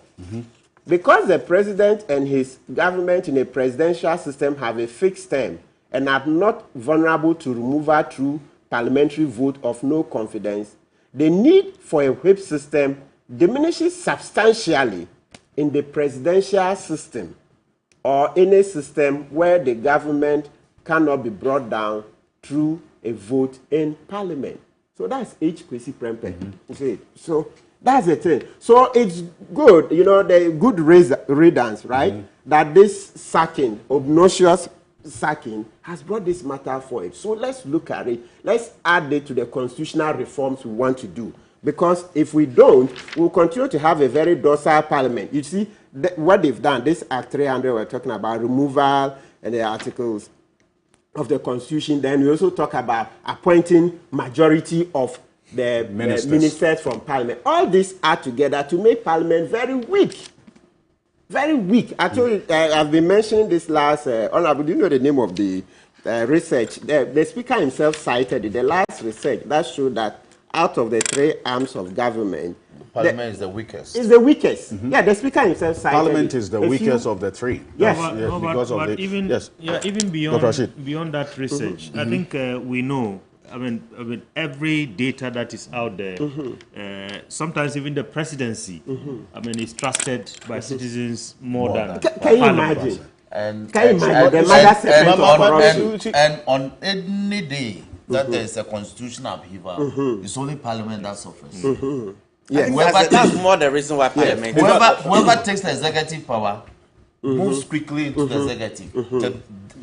Because the president and his government in a presidential system have a fixed term and are not vulnerable to removal through parliamentary vote of no confidence, the need for a whip system diminishes substantially in the presidential system or any system where the government cannot be brought down through a vote in Parliament. So that's H. Kwesi Prempeh. You see, so that's the thing. So it's good, you know, the good riddance, right? That this sacking, obnoxious sacking, has brought this matter forward. So let's look at it. Let's add it to the constitutional reforms we want to do. Because if we don't, we'll continue to have a very docile Parliament. You see, what they've done, this Act 300 we're talking about, removal and the articles of the Constitution. Then we also talk about appointing majority of the ministers from Parliament. All these add together to make Parliament very weak. Very weak. I told you, I've been mentioning this last, Honorable, do you know the name of the research? The Speaker himself cited it, the last research that showed that out of the three arms of government, Parliament is the weakest. Is the weakest. Yeah, the Speaker himself cited Parliament is the weakest of the three. Yes. But even beyond that research, I think we know. I mean, every data that is out there, sometimes even the presidency, I mean, is trusted by citizens more than. Can you imagine? And on any day that there is a constitutional upheaval, it's only Parliament that suffers. Yes. That's more the reason why Parliament. Whoever takes the executive power moves quickly into the executive. The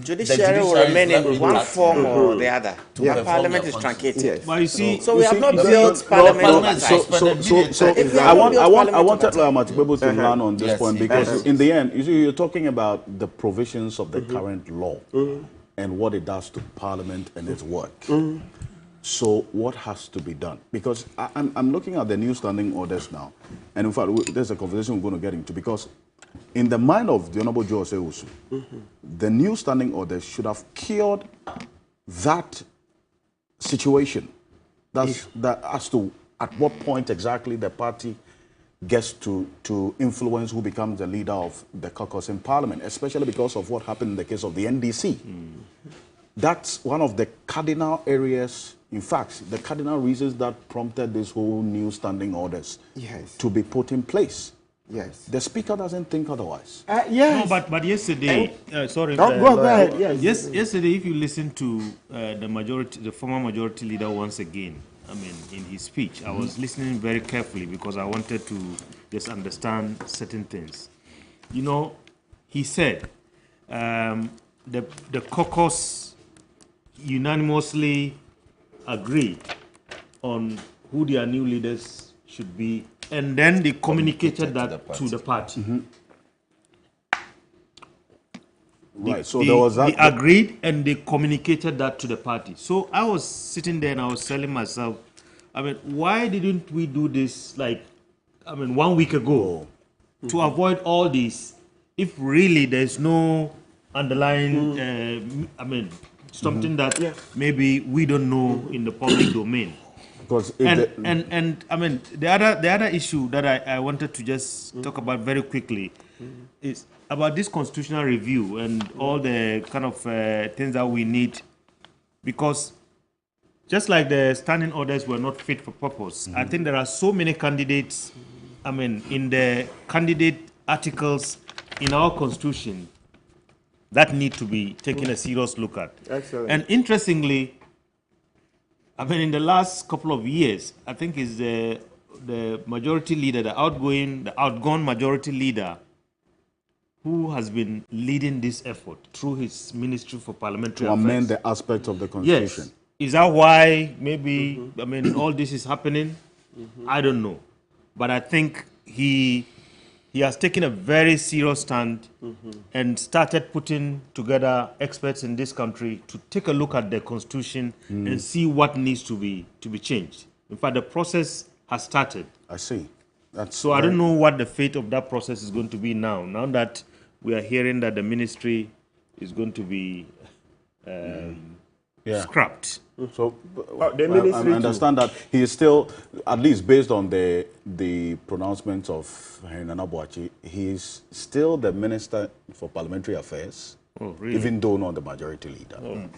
judiciary will remain in one form or the other. Parliament is truncated. But you see, so we have not built Parliament. I wanted Matibebo to land on this point because in the end, you see, you're talking about the provisions of the current law and what it does to Parliament and its work. So what has to be done? Because I'm looking at the new standing orders now, and in fact, there's a conversation we're going to get into, because in the mind of the Honorable Joe Osei-Usu, the new standing orders should have cured that situation. That's as to at what point exactly the party gets to influence who becomes the leader of the caucus in Parliament, especially because of what happened in the case of the NDC. That's one of the cardinal areas, in fact, the cardinal reasons that prompted this whole new standing orders to be put in place. Yes. The Speaker doesn't think otherwise. Yes. No, but yesterday, sorry. Go ahead. Yes. Yesterday, if you listen to the former majority leader once again, I mean, in his speech, I was listening very carefully because I wanted to just understand certain things. You know, he said the caucus unanimously agreed on who their new leaders should be, and then they communicated that to the party. Right, so there was that. They agreed and they communicated that to the party. So I was sitting there and I was telling myself, I mean, why didn't we do this, like, I mean, 1 week ago to avoid all this if really there's no underlying, I mean, something that maybe we don't know in the public domain. Because and I mean, the other issue that I wanted to just talk about very quickly is about this constitutional review and all the kind of things that we need, because just like the standing orders were not fit for purpose, I think there are so many candidates, I mean, in the candidate articles in our constitution that need to be taken a serious look at. Excellent. And interestingly, I mean, in the last couple of years, I think is the majority leader, the outgone majority leader, who has been leading this effort through his Ministry for Parliamentary Affairs. To amend the aspect of the Constitution. Yes. Is that why maybe, I mean, all this is happening? I don't know. But I think he has taken a very serious stand and started putting together experts in this country to take a look at the Constitution and see what needs to be changed. In fact, the process has started. I see. So I don't know what the fate of that process is going to be now. Now that we are hearing that the ministry is going to be scrapped. So the ministry I understand that he is still, at least based on the pronouncements of Nana Boachi, he is still the Minister for Parliamentary Affairs, even though not the majority leader.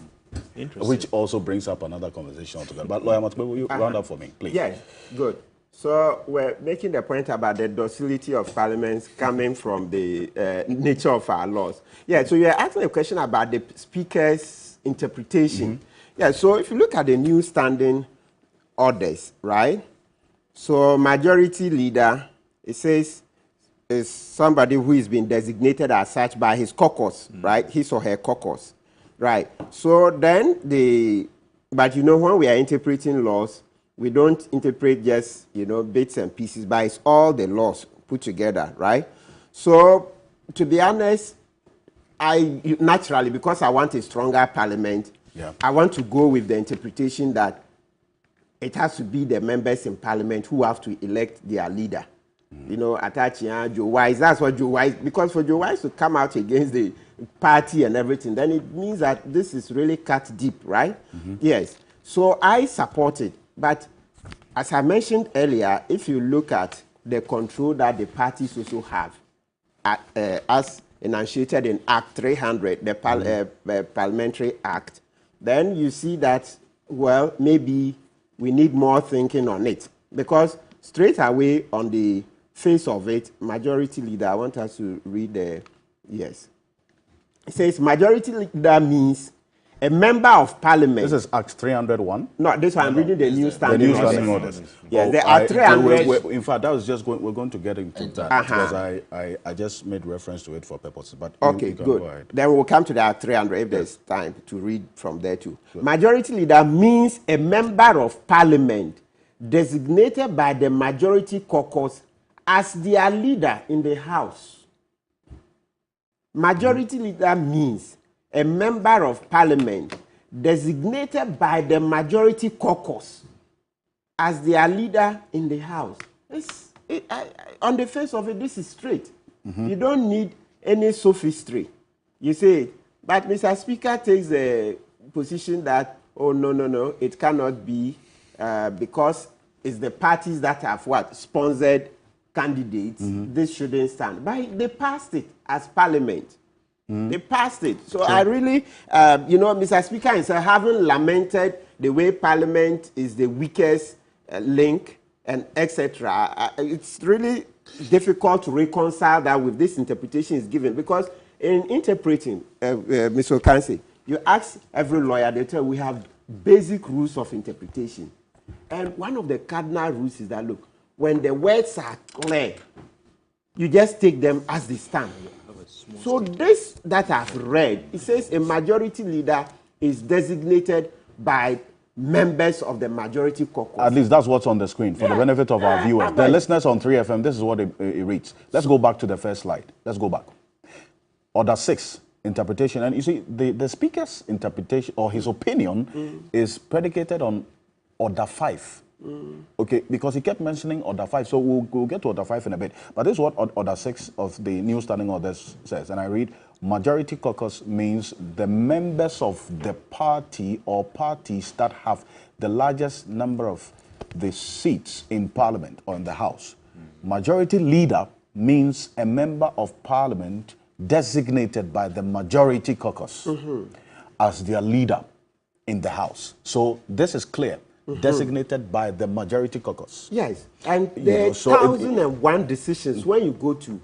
Interesting. Which also brings up another conversation altogether. But Lawyer Matube, will you round up for me, please? Yes, good. So we're making the point about the docility of parliaments coming from the nature of our laws. Yeah, so you're asking a question about the Speaker's interpretation. Yeah, so if you look at the new standing orders, right? So majority leader, it says, is somebody who is been designated as such by his caucus, right? His or her caucus, right? So then but you know, when we are interpreting laws, we don't interpret just, you know, bits and pieces, but it's all the laws put together, right? So to be honest, naturally, because I want a stronger parliament, I want to go with the interpretation that it has to be the members in parliament who have to elect their leader. You know, Atachia, Joe Wise, that's what Joe Wise, because for Joe Wise to come out against the party and everything, then it means that this is really cut deep, right? Yes. So I support it. But as I mentioned earlier, if you look at the control that the parties also have, as enunciated in Act 300, the Parliamentary Act, then you see that, well, maybe we need more thinking on it. Because straight away on the face of it, majority leader, I want us to read the, yes. It says majority leader means a member of parliament. This is Act 301? No, this one I'm reading the new standing orders. The new standing orders. Yes, there are 300. In fact, that was just we're going to get into that because I just made reference to it for purposes. But okay, you can good. Go ahead. Then we'll come to the Act 300 if there's time to read from there too. Sure. Majority leader means a member of parliament designated by the majority caucus as their leader in the House. Majority leader means a member of parliament designated by the majority caucus as their leader in the House. On the face of it, this is straight. You don't need any sophistry. You say, but Mr. Speaker takes the position that, oh, no, it cannot be because it's the parties that have sponsored candidates. This shouldn't stand. But they passed it as parliament. They passed it. So I really, you know, Mr. Speaker, instead of having lamented the way parliament is the weakest link and etc., it's really difficult to reconcile that with this interpretation is given. Because in interpreting, Mr. Ocansey, you ask every lawyer, they tell we have basic rules of interpretation. And one of the cardinal rules is that, look, when the words are clear, you just take them as they stand. So this that I've read, it says a majority leader is designated by members of the majority caucus. At least that's what's on the screen for the benefit of our viewers. The listeners on 3FM, this is what it reads. Let's go back to the first slide. Let's go back. Order 6, interpretation. And you see, the speaker's interpretation or his opinion is predicated on Order 5. Okay, because he kept mentioning Order 5, so we'll get to Order 5 in a bit. But this is what Order 6 of the new standing orders says, and I read, majority caucus means the members of the party or parties that have the largest number of the seats in Parliament or in the House. Majority leader means a member of Parliament designated by the majority caucus as their leader in the House. So this is clear. Designated by the majority caucus. Yes, and the 1,001 decisions, when you go to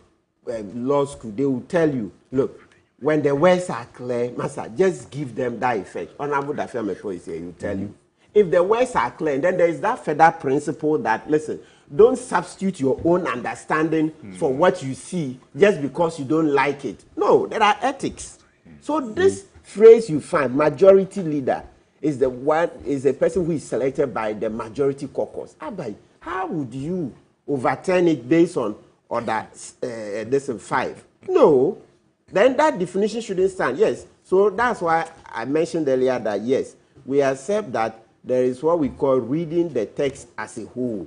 law school, they will tell you, look, when the words are clear, master, just give them that effect. Honorable Dafiamepo is here, he will tell you. If the words are clear, then there is that further principle that, listen, don't substitute your own understanding for what you see just because you don't like it. No, there are ethics. So this phrase you find, majority leader, is the person who is selected by the majority caucus. How would you overturn it based on Order 5? No, then that definition shouldn't stand. Yes, so that's why I mentioned earlier that yes, we accept that there is what we call reading the text as a whole,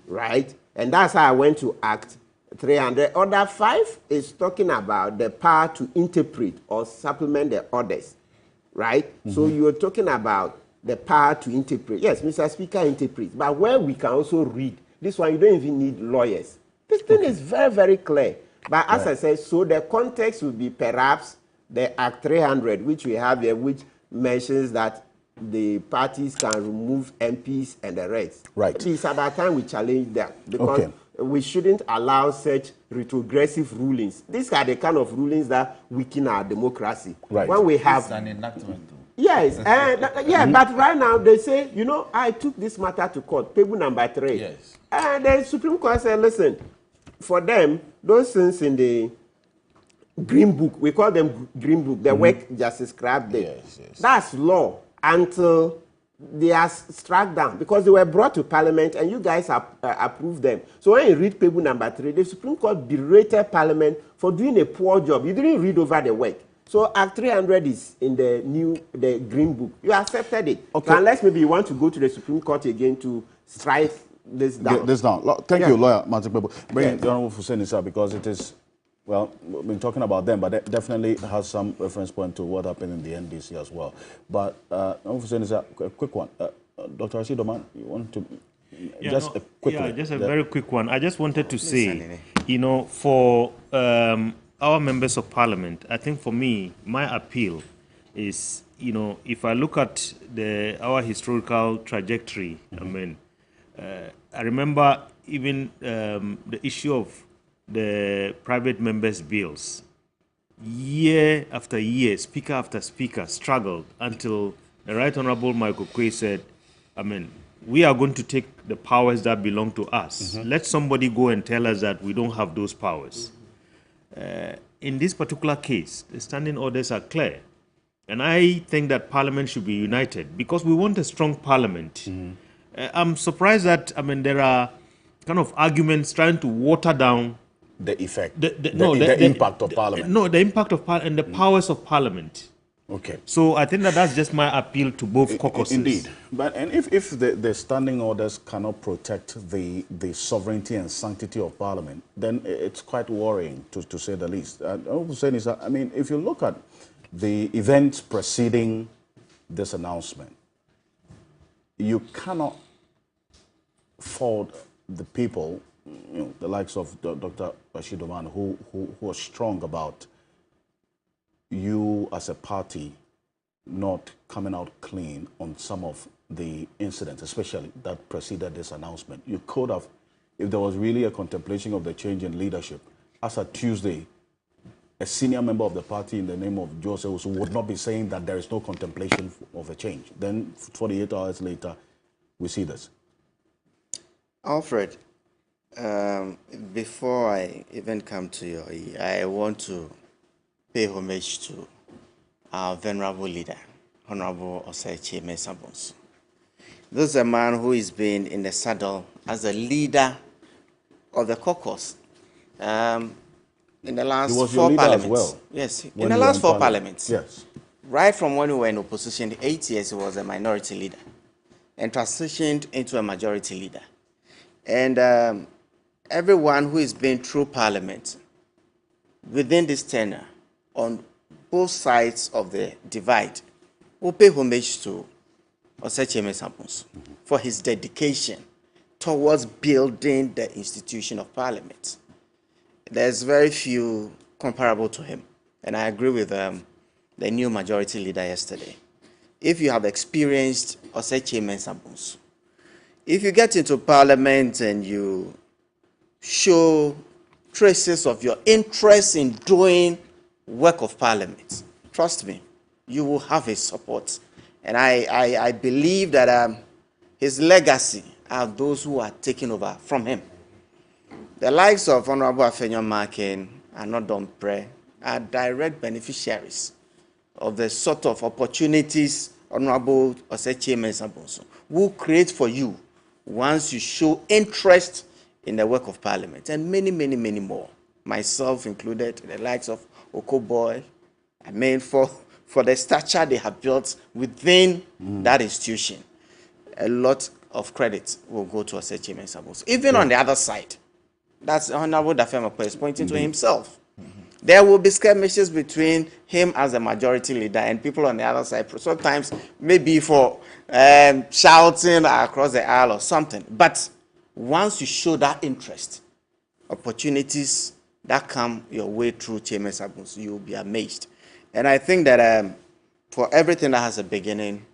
right? And that's how I went to Act 300. Order 5 is talking about the power to interpret or supplement the orders. Right? So you're talking about the power to interpret. Yes, Mr. Speaker interprets, but where we can also read, this one you don't even need lawyers. This thing is very, very clear. But as I said, so the context will be perhaps the Act 300, which we have here, which mentions that the parties can remove MPs and the rest. Right. It's about time we challenge that because we shouldn't allow such retrogressive rulings. These are the kind of rulings that weaken our democracy. Right. When we have it's an enactment. Yes, but right now they say, you know, I took this matter to court, table number 3. Yes. And the Supreme Court said, listen, for them, those things in the Green Book, we call them Green Book, the work Justice Crab did. Yes. That's law until they are struck down because they were brought to Parliament and you guys approved them. So when you read table number 3, the Supreme Court berated Parliament for doing a poor job. You didn't read over the work. So Act 300 is in the Green Book. You accepted it. Okay. So unless maybe you want to go to the Supreme Court again to strike this down. Thank you, Lawyer Martin Bebo. Bring the Honorable Hussein Issa because it is, well, we've been talking about them, but it definitely has some reference point to what happened in the NDC as well. But Honorable Hussein Issa, a quick one. Dr. Rashid Oman, you want to... just a very quick one. I just wanted to say, you know, for... our members of parliament, I think for me, my appeal is, you know, if I look at our historical trajectory, I mean, I remember even the issue of the private members' bills. Year after year, speaker after speaker struggled until the Right Honorable Michael Quay said, I mean, we are going to take the powers that belong to us. Let somebody go and tell us that we don't have those powers. In this particular case, the standing orders are clear. And I think that Parliament should be united because we want a strong Parliament. I'm surprised that, I mean, there are kind of arguments trying to water down the effect, the impact of Parliament. No, the impact of Parliament and the powers of Parliament. Okay. So I think that's just my appeal to both caucuses. Indeed. But and if the standing orders cannot protect the sovereignty and sanctity of Parliament, then it's quite worrying, to say the least. And all I'm saying is that, I mean, if you look at the events preceding this announcement, you cannot fault the people, you know, the likes of Dr. Rashid Oman, who are strong about you as a party not coming out clean on some of the incidents, especially that preceded this announcement. You could have, if there was really a contemplation of the change in leadership, as of Tuesday, a senior member of the party in the name of Joseph would not be saying that there is no contemplation of a change. Then 48 hours later, we see this. Alfred, before I even come to you, I want to pay homage to our venerable leader, Honorable Osei Mensah. This is a man who has been in the saddle as a leader of the caucus in the last 4 parliaments. Well, yes, in the last 4 parliaments. Yes. Right from when we were in opposition, 8 years he was a minority leader and transitioned into a majority leader. And everyone who has been through parliament within this tenure on both sides of the divide will pay homage to Osei Mensah for his dedication towards building the institution of parliament. There's very few comparable to him, and I agree with the new majority leader yesterday. If you have experienced Osei Mensah, if you get into parliament and you show traces of your interest in doing work of parliament, trust me, you will have his support. And I believe that his legacy are those who are taking over from him. The likes of Honorable Afenyo Makin and Odom Pre are direct beneficiaries of the sort of opportunities Honorable Osei Mensah will create for you once you show interest in the work of parliament, and many, many, many more, myself included, the likes of Okoboy. I mean, for the stature they have built within that institution, a lot of credit will go to Osei Mensah. Even on the other side, that's Honorable Dafema is pointing to himself. There will be skirmishes between him as a majority leader and people on the other side, sometimes maybe for shouting across the aisle or something. But once you show that interest, opportunities that come your way through Mensah, you will be amazed. And I think that for everything that has a beginning,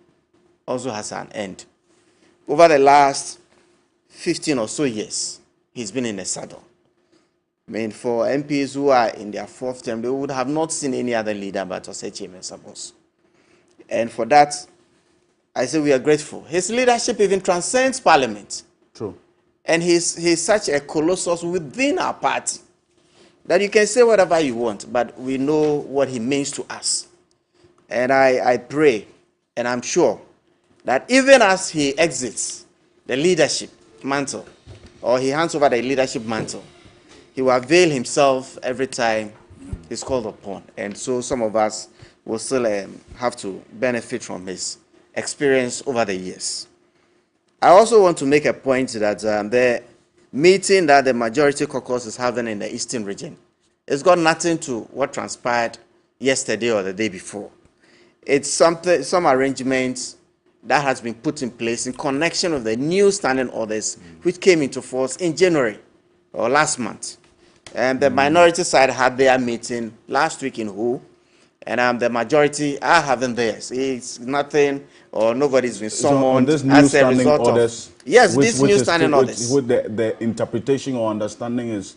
also has an end. Over the last 15 or so years, he's been in the saddle. I mean, for MPs who are in their 4th term, they would have not seen any other leader but Osei Mensah. And for that, I say we are grateful. His leadership even transcends parliament. True. And he's such a colossus within our party that you can say whatever you want, but we know what he means to us. And I pray, and I'm sure, that even as he exits the leadership mantle, or he hands over the leadership mantle, he will avail himself every time he's called upon. And so some of us will still have to benefit from his experience over the years. I also want to make a point that the meeting that the majority caucus is having in the Eastern region, it's got nothing to what transpired yesterday or the day before. It's some arrangements that has been put in place in connection with the new standing orders which came into force in January or last month. And the minority side had their meeting last week in Ho, and the majority are having theirs. It's nothing, or nobody's been summoned this new as a standing result orders, of. Yes, these new standing orders. With the interpretation or understanding is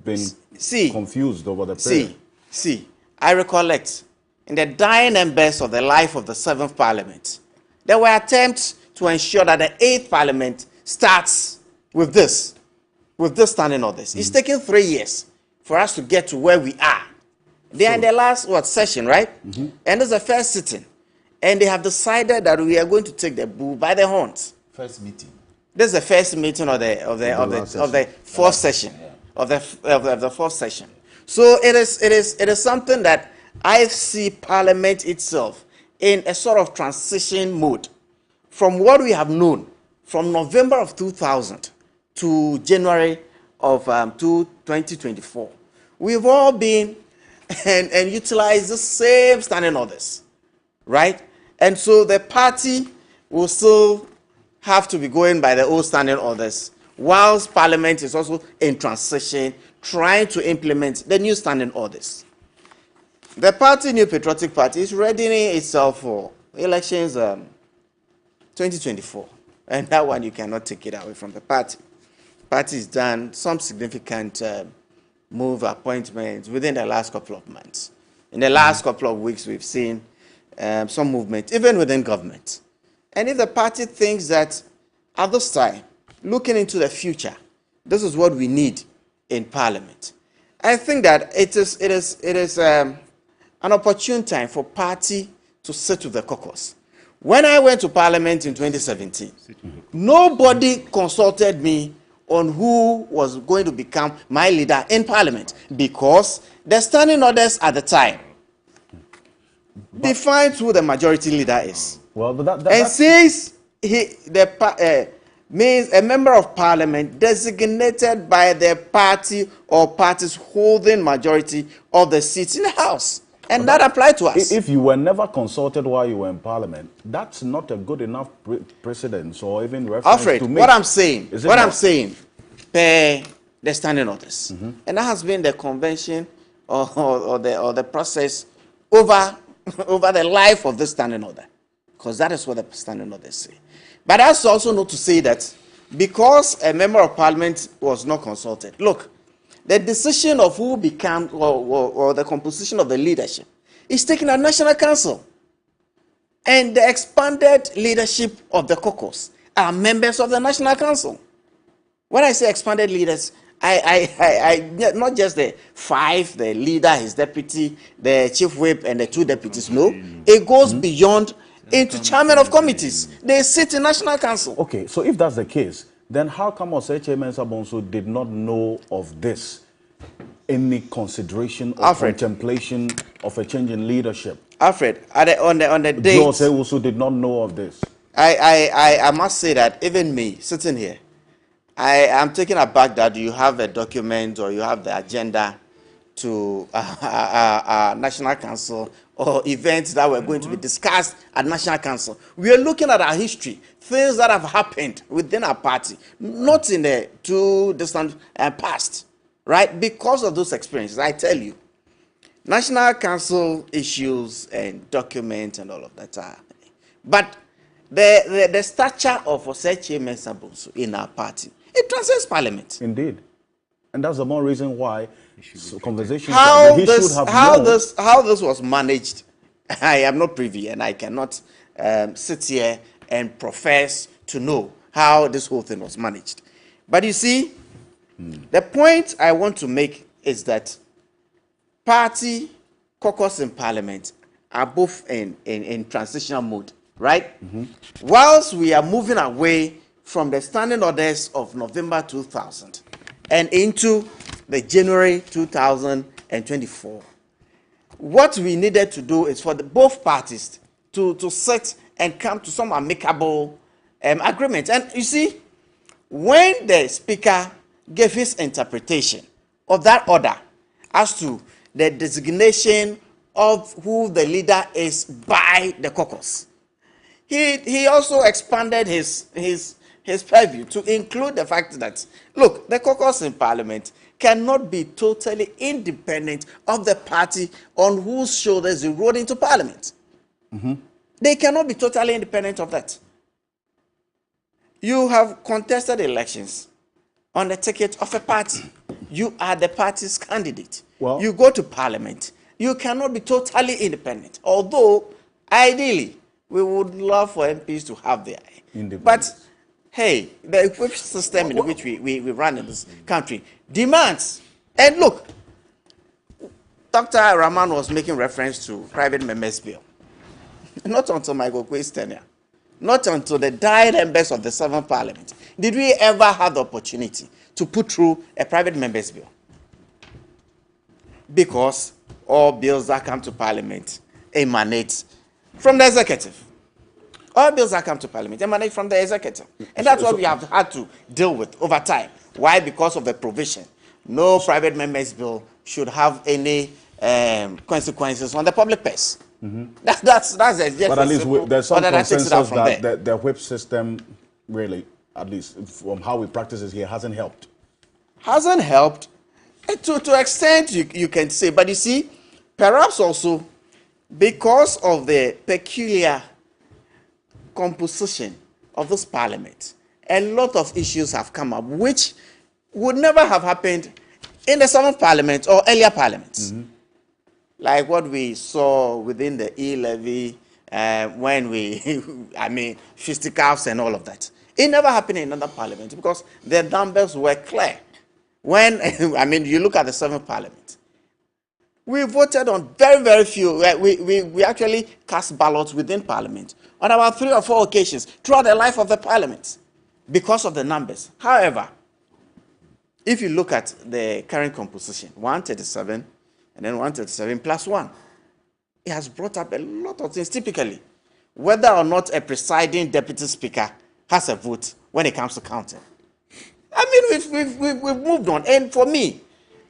been confused over the period. See, I recollect in the dying embers of the life of the 7th Parliament, there were attempts to ensure that the 8th Parliament starts with this standing orders. It's taken 3 years for us to get to where we are. They are in the last session, right? And this is the first sitting, and they have decided that we are going to take the bull by the horns. First meeting. This is the first meeting of the fourth session, of the fourth session. So it is something that I see Parliament itself in a sort of transition mode from what we have known from November of 2000 to January of 2024. We've all been and utilized the same standing orders, right? And so the party will still have to be going by the old standing orders, whilst Parliament is also in transition, trying to implement the new standing orders. The party, New Patriotic Party, is readying itself for elections 2024. And that one, you cannot take it away from the party. The party has done some significant move appointments within the last couple of months. In the last couple of weeks, we've seen some movement, even within government. And if the party thinks that at this time, looking into the future, this is what we need in Parliament, I think that it is an opportune time for party to sit with the caucus. When I went to Parliament in 2017, nobody consulted me on who was going to become my leader in Parliament, because the standing orders at the time defines who the majority leader is. Well, but and since means a member of Parliament designated by the party or parties holding majority of the seats in the House. And that applied to us. If you were never consulted while you were in Parliament, that's not a good enough precedence or even reference Alfred, to make. what I'm saying, per the standing orders, and that has been the convention or the process over the life of the standing order, because that is what the standing orders say. But that's also not to say that because a member of Parliament was not consulted. Look, the decision of who becomes or the composition of the leadership is taken at National Council. And the expanded leadership of the caucus are members of the National Council. When I say expanded leaders, I not just the 5, the leader, his deputy, the chief whip, and the 2 deputies. No, it goes beyond into chairman of committees. They sit in National Council. Okay, so if that's the case, then how come Oseche Mensah Bonsu did not know of this? Any consideration or contemplation of a change in leadership? Alfred, on the date, Jose also did not know of this. I must say that even me sitting here, I am taken aback that you have a document or you have the agenda to National Council or events that were going to be discussed at National Council. We are looking at our history, things that have happened within our party, not in the too distant past, right? Because of those experiences, I tell you, National Council issues and documents and all of that are. But the stature of Oseche Mensah Bonsu in our party, it transcends Parliament. Indeed. And that's the more reason why conversations how this was managed I am not privy, and I cannot sit here and profess to know how this whole thing was managed. But you see, the point I want to make is that party, caucus, and parliament are both in transitional mode, right? Whilst we are moving away from the standing orders of November 2000 and into the January 2024, what we needed to do is for both parties to sit and come to some amicable agreement. And you see, when the speaker gave his interpretation of that order as to the designation of who the leader is by the caucus, he also expanded his purview to include the fact that, look, the caucus in parliament cannot be totally independent of the party on whose shoulders you rode into parliament. They cannot be totally independent of that. You have contested elections on the ticket of a party. You are the party's candidate. Well, you go to parliament. You cannot be totally independent. Although, ideally, we would love for MPs to have their independence. But, hey, the whip system in which we run in this country demands. And look, Dr. Rahman was making reference to private members' bill. Not until Michael Quay's tenure, not until the died members of the 7th Parliament, did we ever have the opportunity to put through a private members' bill. Because all bills that come to Parliament emanate from the executive. All bills that come to Parliament emanate from the executive. And that's what we have had to deal with over time. Why? Because of the provision. No private members' bill should have any consequences on the public purse. That's just but at least there's some consensus that the whip system really, at least from how we practice it here, hasn't helped. Hasn't helped to extent you can say. But you see, perhaps also because of the peculiar composition of this parliament, a lot of issues have come up which would never have happened in the 7th Parliament or earlier parliaments. Like what we saw within the E-levy, when we, fisticuffs and all of that. It never happened in another parliament because the numbers were clear. When, you look at the 7th Parliament, we voted on very, very few. We actually cast ballots within Parliament on about 3 or 4 occasions throughout the life of the Parliament because of the numbers. However, if you look at the current composition, 137, and then 137 plus 1. It has brought up a lot of things. Typically, whether or not a presiding deputy speaker has a vote when it comes to counting. We've moved on. And for me,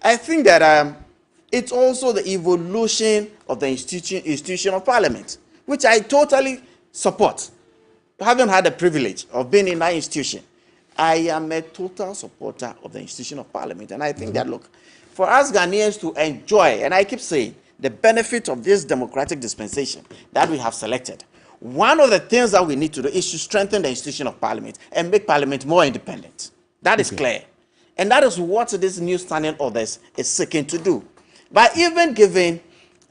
I think that it's also the evolution of the institution of parliament, which I totally support. Having had the privilege of being in that institution, I am a total supporter of the institution of parliament. And I think that, look, for us Ghanaians to enjoy, and I keep saying, the benefit of this democratic dispensation that we have selected, one of the things that we need to do is to strengthen the institution of parliament and make parliament more independent. That is clear. And that is what this new standing orders is seeking to do. By even giving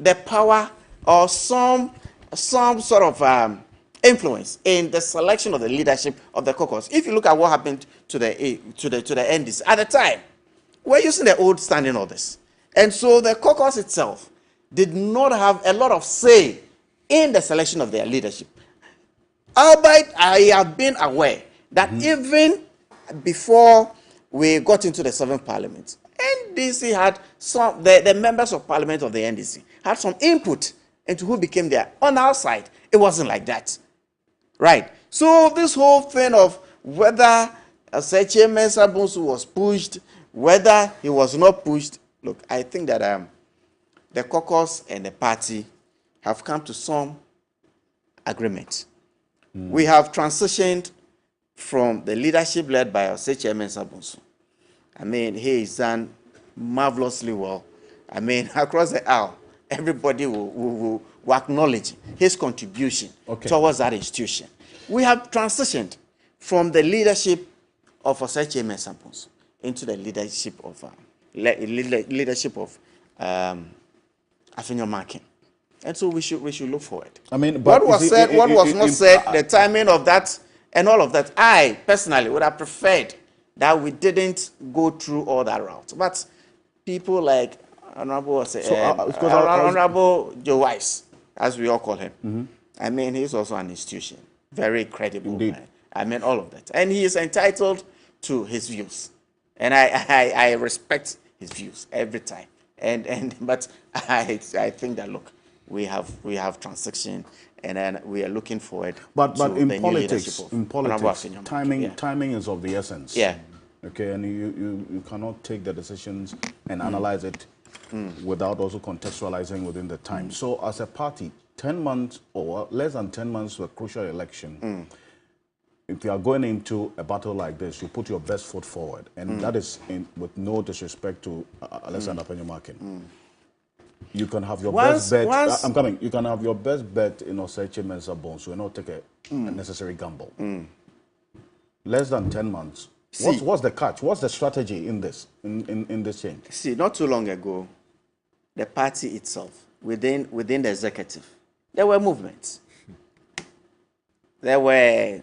the power or some sort of influence in the selection of the leadership of the caucus. If you look at what happened to the NDC at the time, we're using the old standing orders. And so the caucus itself did not have a lot of say in the selection of their leadership. Albeit I have been aware that even before we got into the 7th Parliament, NDC had some, the members of Parliament of the NDC had some input into who became there. On our side, it wasn't like that. Right? So this whole thing of whether Seche Mensah Bonsu was pushed, whether he was not pushed, look, I think that the caucus and the party have come to some agreement. We have transitioned from the leadership led by Seche Mensah Bonsu. He has done marvelously well. Across the aisle, everybody will acknowledge his contribution towards that institution. We have transitioned from the leadership of Seche Mensah Bonsu into the leadership of Afenyo Makin. And so we should look forward. I mean, what was said, what was not said, the timing of that, and all of that, I personally would have preferred that we didn't go through all that route. But people like Honorable Joe Wise, as we all call him, I mean, he's also an institution, very credible. Indeed. Man. I mean, all of that, and he is entitled to his views, and I respect his views every time. But I think that look, we have transaction, and then we are looking forward. But to in the politics, new leadership of timing is of the essence. Yeah. Okay, and you cannot take the decisions and analyze it without also contextualizing within the time. So as a party, 10 months or less than 10 months to a crucial election, if you are going into a battle like this, you put your best foot forward, and that is with no disrespect to Alexander Penyumakin. You can have your best bet. I'm coming. You can have your best bet in Osechi Mensah Bones. So you not take a necessary gamble. Less than 10 months. What's the catch? What's the strategy in this in this change? See, not too long ago, the party itself, within the executive, there were movements. There were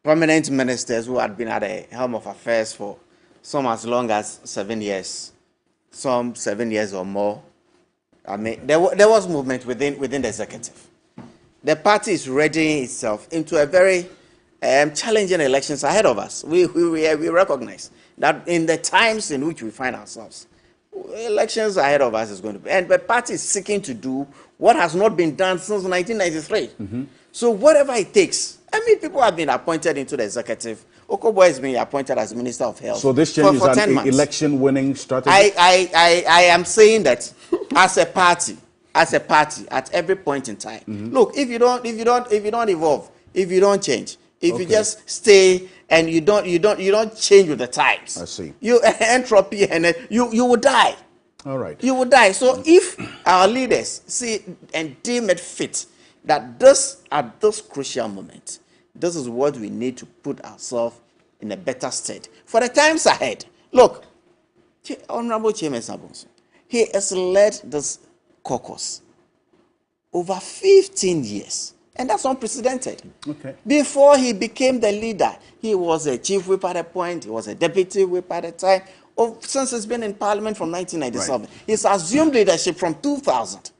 prominent ministers who had been at the helm of affairs for some as long as 7 years, some 7 years or more. I mean, there was movement within the executive. The party is readying itself into a very challenging elections ahead of us. We recognize that in the times in which we find ourselves, elections ahead of us is going to be, and the party is seeking to do what has not been done since 1993. So whatever it takes. I mean, people have been appointed into the executive. Okobo has been appointed as Minister of Health. So this change for is 10 an months. election-winning strategy. I am saying that as a party, at every point in time. Look, if you don't evolve, if you don't change, if you just stay and you don't change with the times, I see. You entropy and you will die. All right. You will die. So if our leaders see and deem it fit that at this crucial moment, this is what we need to put ourselves in a better state for the times ahead. Look, Honorable Chairman Sabonso, he has led this caucus over 15 years, and that's unprecedented. Okay. Before he became the leader, he was a chief whip at a point, he was a deputy whip at a time. Since he's been in Parliament from 1997, right. He's assumed leadership from 2000.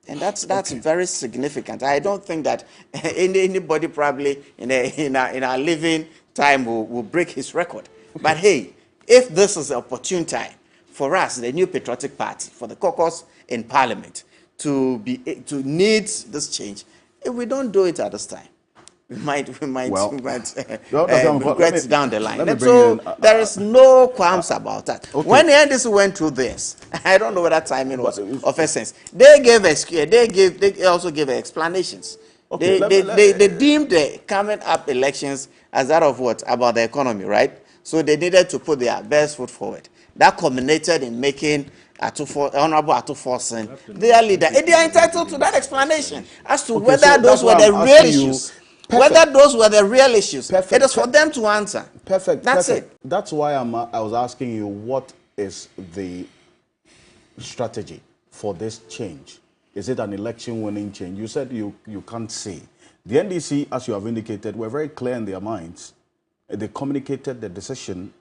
And that's very significant. I don't think that anybody probably in our living time will break his record. Okay. But hey, if this is an opportune time for us, the New Patriotic Party, for the caucus in Parliament, to need this change, if we don't do it at this time, we might regret down the line. And so there is no qualms about that. Okay. When the NDC went through this, I don't know whether timing was of essence. They also gave explanations. Okay. They deemed the coming up elections as that of what? About the economy, right? So they needed to put their best foot forward. That culminated in making Honorable Atuforsen their leader. And they are entitled to that explanation as to whether those were the real issues. Whether those were the real issues. Perfect. It is for them to answer. Perfect. That's it. That's why I was asking you, what is the strategy for this change? Is it an election-winning change? You said you can't say. The NDC, as you have indicated, were very clear in their minds. They communicated the decision,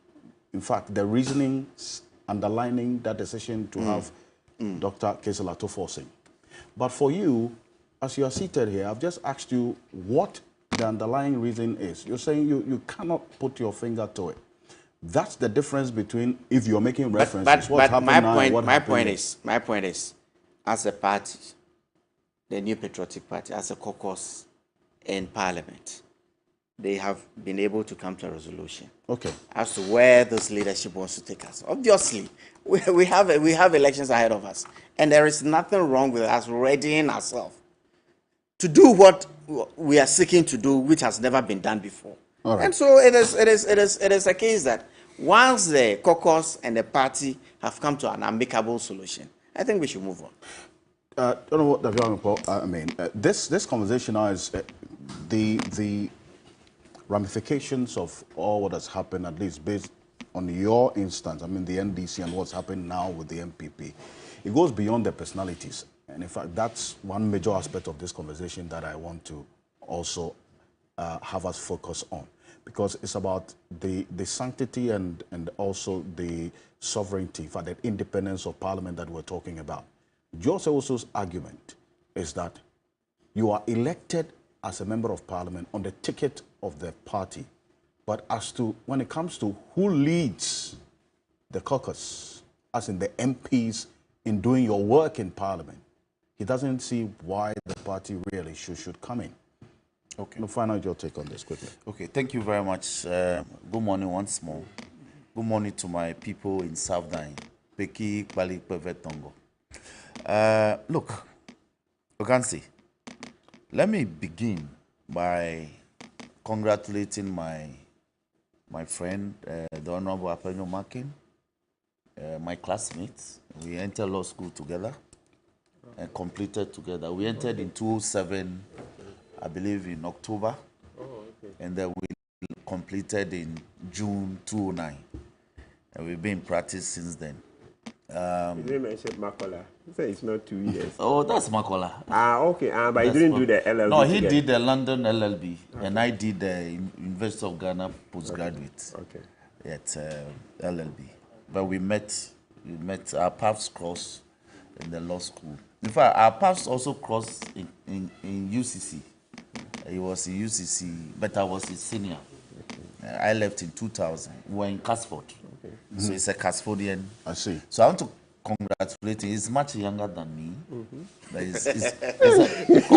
in fact, the reasoning underlining that decision to have Dr. Kesela Atuforsen. But for you, as you are seated here, I've just asked you what the underlying reason is. You're saying you cannot put your finger to it. That's the difference between, if you're making references, what's happening now and what happened. My point is, as a party, the New Patriotic Party, as a caucus in Parliament, they have been able to come to a resolution. Okay. As to where this leadership wants to take us. Obviously, we have elections ahead of us, and there is nothing wrong with us readying ourselves to do what we are seeking to do, which has never been done before. All right. And so it is a case that once the caucus and the party have come to an amicable solution, I think we should move on. I don't know what this conversation now is the ramifications of all what has happened, at least based on your instance, the NDC and what's happened now with the MPP. It goes beyond the personalities. And in fact, that's one major aspect of this conversation that I want to also have us focus on, because it's about the sanctity and also the sovereignty, for the independence of Parliament that we're talking about. Jose Oso's argument is that you are elected as a member of Parliament on the ticket of the party, but as to when it comes to who leads the caucus, as in the MPs, in doing your work in Parliament, he doesn't see why the party really should come in. Okay. We'll find out your take on this quickly. Okay, thank you very much. Good morning once more. Good morning to my people in South Dine. Peki Kwali Pevetongo. Look, Ocansey, let me begin by congratulating my friend, the Honorable Alfred Ocansey, my classmates. We entered law school together and completed together. We entered in 2007, I believe in October, and then we completed in June 2009. And we've been in practice since then. You didn't mention Makola. He said it's not 2 years. Oh, that's Makola. Okay. But he didn't do the LLB. No, he did the London LLB, and I did the University of Ghana postgraduate at LLB. But we met our paths crossed in the law school. In fact, our paths also crossed in UCC. He was in UCC, but I was his senior. I left in 2000. We were in Casford. So he's a Casfordian. I see. So I want to congratulate him. He's much younger than me. But oh,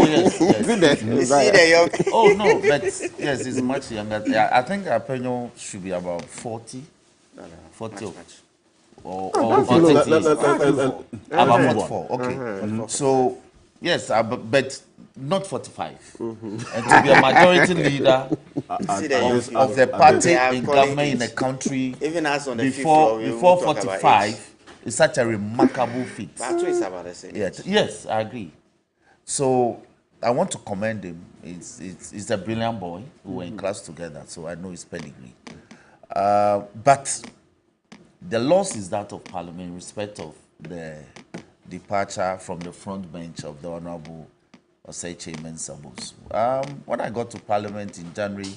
yes. You see the young. Oh, no, but yes, he's much younger. Yeah, I think Apenyo should be about 40. 40 or 30. About 44. Okay. So, yes, but not 45. And to be a majority leader of the party in government in a country even as on the before 45 is such a remarkable feat. That's what it's about the same. Yes, I agree. So I want to commend him. He's a brilliant boy. We were in class together, so I know his pedigree. But the loss is that of Parliament in respect of the departure from the front bench of the Honorable Osei Chairman Sabos. When I got to Parliament in January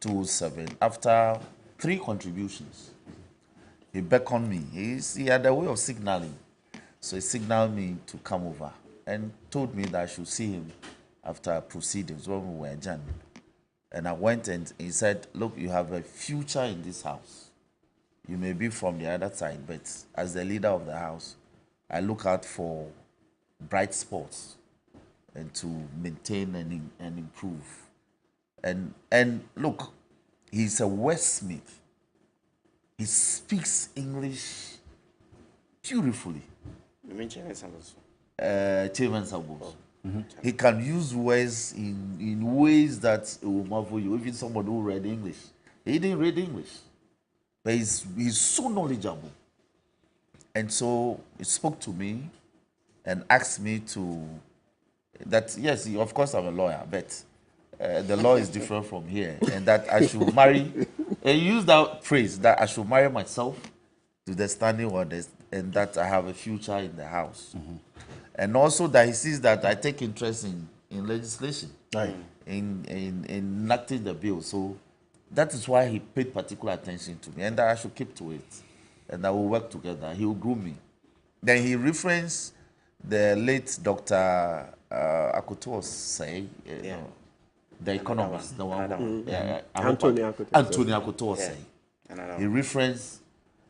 2007, after 3 contributions, he beckoned me. He had a way of signaling. So he signaled me to come over and told me that I should see him after proceedings when we were adjourned. And I went and he said, look, you have a future in this house. You may be from the other side, but as the leader of the house, I look out for bright spots and to maintain and improve. And look, he's a Westsmith. He speaks English beautifully. You mean Chairman Sabos? Chairman Sabos. He can use words in ways that will marvel you. Even somebody who read English. He didn't read English. But he's so knowledgeable. And so he spoke to me and asked me to, that yes, of course I'm a lawyer, but the law is different from here. And that I should marry, he used that phrase, that I should marry myself to the standing orders and that I have a future in the house. And also that he sees that I take interest in legislation, in enacting the bill. So that is why he paid particular attention to me and that I should keep to it. And that we'll work together. He will groom me. Then he referenced the late Dr. Akoto Osei, the economist, the one, Anthony Akoto Osei. He referenced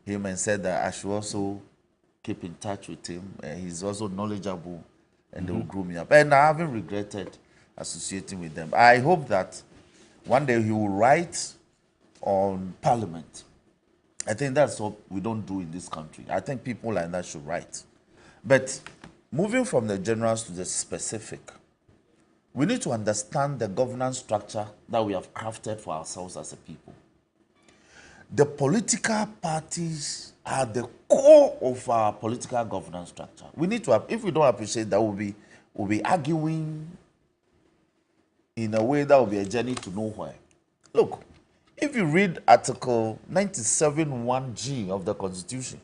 him and said that I should also keep in touch with him. He's also knowledgeable and they will groom me up. And I haven't regretted associating with them. I hope that one day he will write on Parliament. I think that's what we don't do in this country. I think people like that should write. But moving from the generals to the specific, we need to understand the governance structure that we have crafted for ourselves as a people. The political parties are the core of our political governance structure. We need to, if we don't appreciate that, we'll be arguing in a way that will be a journey to nowhere. Look, if you read Article 97(1)(g) of the Constitution,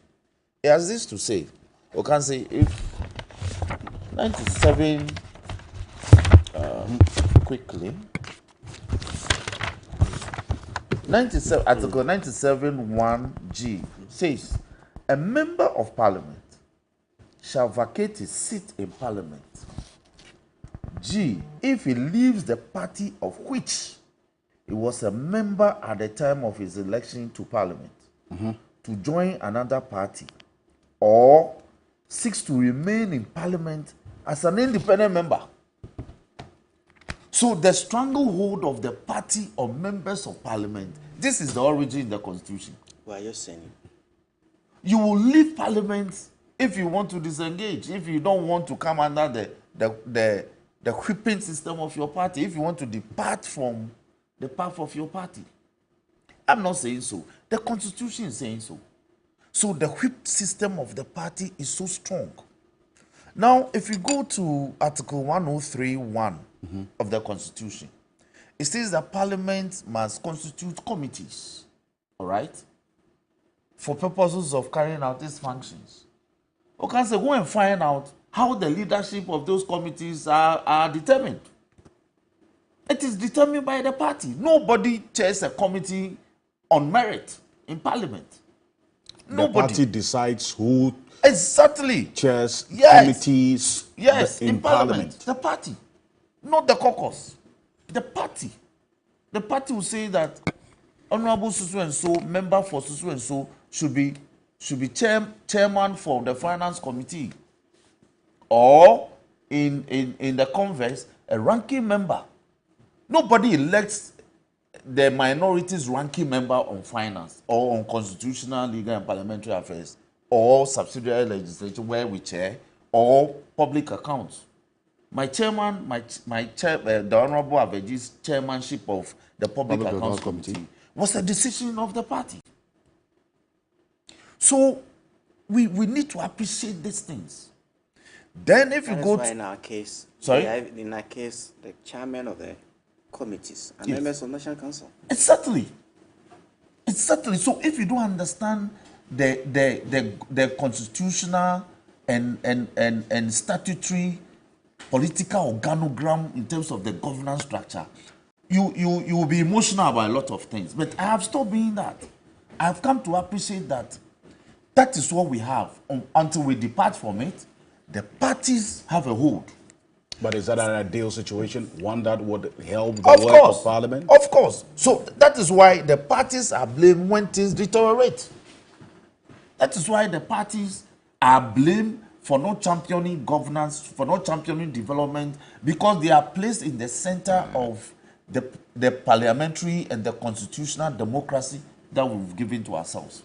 it has this to say, Ocansey, if 97, quickly. 97, Article 97 1G says, a member of parliament shall vacate his seat in parliament. G, if he leaves the party of which he was a member at the time of his election to parliament to join another party, or seeks to remain in parliament as an independent member. So the stranglehold of the party or members of parliament, this is the origin in the constitution. What are you saying? You will leave parliament if you want to disengage, if you don't want to come under the whipping system of your party, if you want to depart from the path of your party. I'm not saying so. The constitution is saying so. So the whip system of the party is so strong. Now, if you go to Article 103(1) of the Constitution, it says that Parliament must constitute committees, all right, for purposes of carrying out its functions. Okay, so go and find out how the leadership of those committees are determined. It is determined by the party. Nobody chairs a committee on merit in Parliament. The party decides who exactly chairs committees in Parliament. The party, not the caucus. The party. The party will say that Honorable so and so, member for so and so, should be chairman for the finance committee, or in the converse, a ranking member. Nobody elects the minorities ranking member on finance or on constitutional, legal and parliamentary affairs or subsidiary legislation where we chair, or public accounts. My chairman, the Honorable Aveji's chairmanship of the Public Accounts Committee was a decision of the party. So we need to appreciate these things. Then if you go to... in our case, sorry? In our case, the chairman of the committees and members of National Council. Exactly. Exactly. So if you don't understand the constitutional and statutory political organogram in terms of the governance structure, you will be emotional about a lot of things. But I have stopped being that. I have come to appreciate that that is what we have. Until we depart from it, the parties have a hold. But is that an ideal situation? One that would help the work of Parliament? Of course. So that is why the parties are blamed when things deteriorate. That is why the parties are blamed for not championing governance, for not championing development, because they are placed in the center of the parliamentary and the constitutional democracy that we've given to ourselves.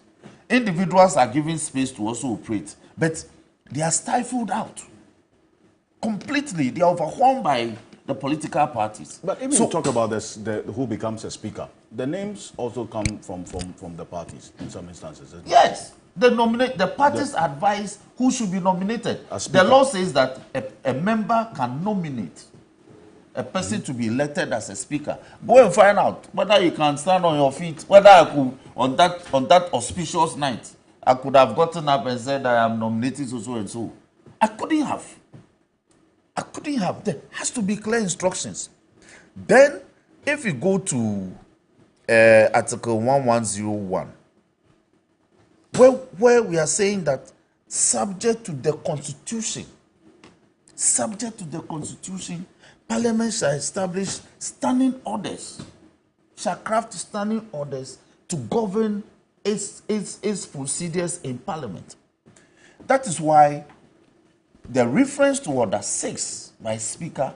Individuals are given space to also operate, but they are stifled out. Completely, they are overwhelmed by the political parties. But even you talk about this, who becomes a speaker, the names also come from the parties in some instances. Yes, the parties advise who should be nominated. The law says that a member can nominate a person to be elected as a speaker. Go and find out whether you can stand on your feet, whether I could, on that auspicious night, I could have gotten up and said I am nominating so and so. I couldn't have. There has to be clear instructions. Then, if you go to Article 1101, where we are saying that subject to the Constitution, Parliament shall establish standing orders, shall craft standing orders to govern its procedures in Parliament. That is why the reference to Order 6 by Speaker,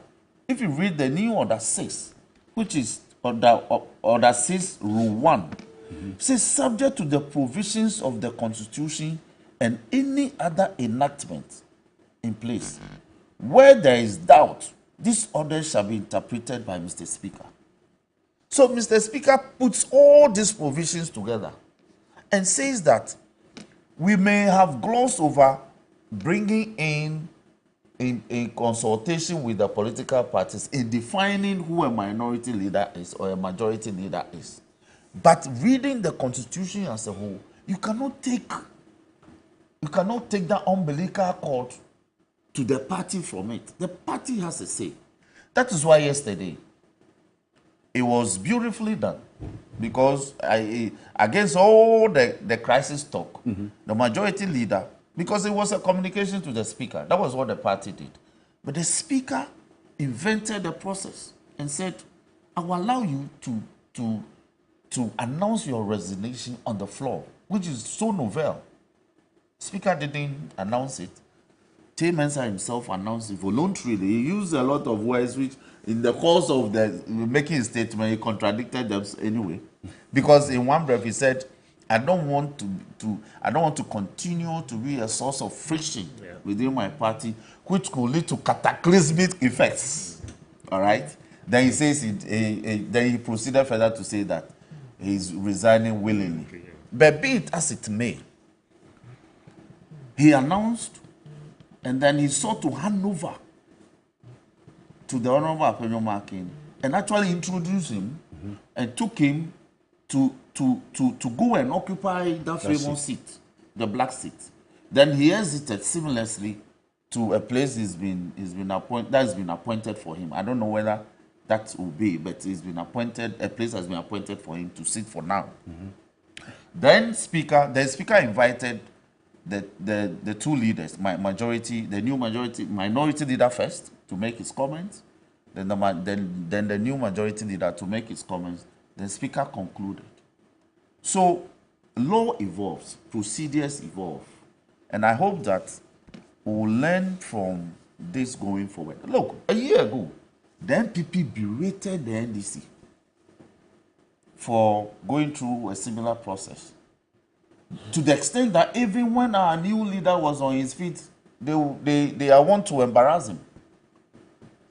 if you read the new Order 6, which is Order 6, Rule 1, says subject to the provisions of the Constitution and any other enactment in place. Where there is doubt, this order shall be interpreted by Mr. Speaker. So Mr. Speaker puts all these provisions together and says that we may have glossed over bringing in consultation with the political parties in defining who a minority leader is or a majority leader is. But reading the Constitution as a whole, you cannot take that umbilical cord to the party from it. The party has a say. That is why yesterday, it was beautifully done, because against all the crisis talk, the majority leader, because it was a communication to the speaker, that was what the party did. But the speaker invented the process and said, I will allow you to announce your resignation on the floor, which is so novel. Speaker didn't announce it. Tay Mensah himself announced it voluntarily. He used a lot of words which, in the course of the making a statement, he contradicted them anyway. Because in one breath he said, I don't want to continue to be a source of friction within my party, which could lead to cataclysmic effects. All right. Then he says, then he proceeded further to say that he's resigning willingly. But be it as it may, he announced, and then he sought to hand over to the Honorable Alfred Ocansey and actually introduce him and took him to go and occupy that famous seat, the black seat. Then he exited seamlessly to a place that's been appointed for him. I don't know whether that will be, but he's been appointed, a place has been appointed for him to sit for now. Then the speaker invited the two leaders, the new minority leader first to make his comments, then the new majority leader to make his comments. The speaker concluded. So law evolves, procedures evolve, and I hope that we'll learn from this going forward. Look, a year ago, the NPP berated the NDC for going through a similar process, to the extent that even when our new leader was on his feet, they want to embarrass him.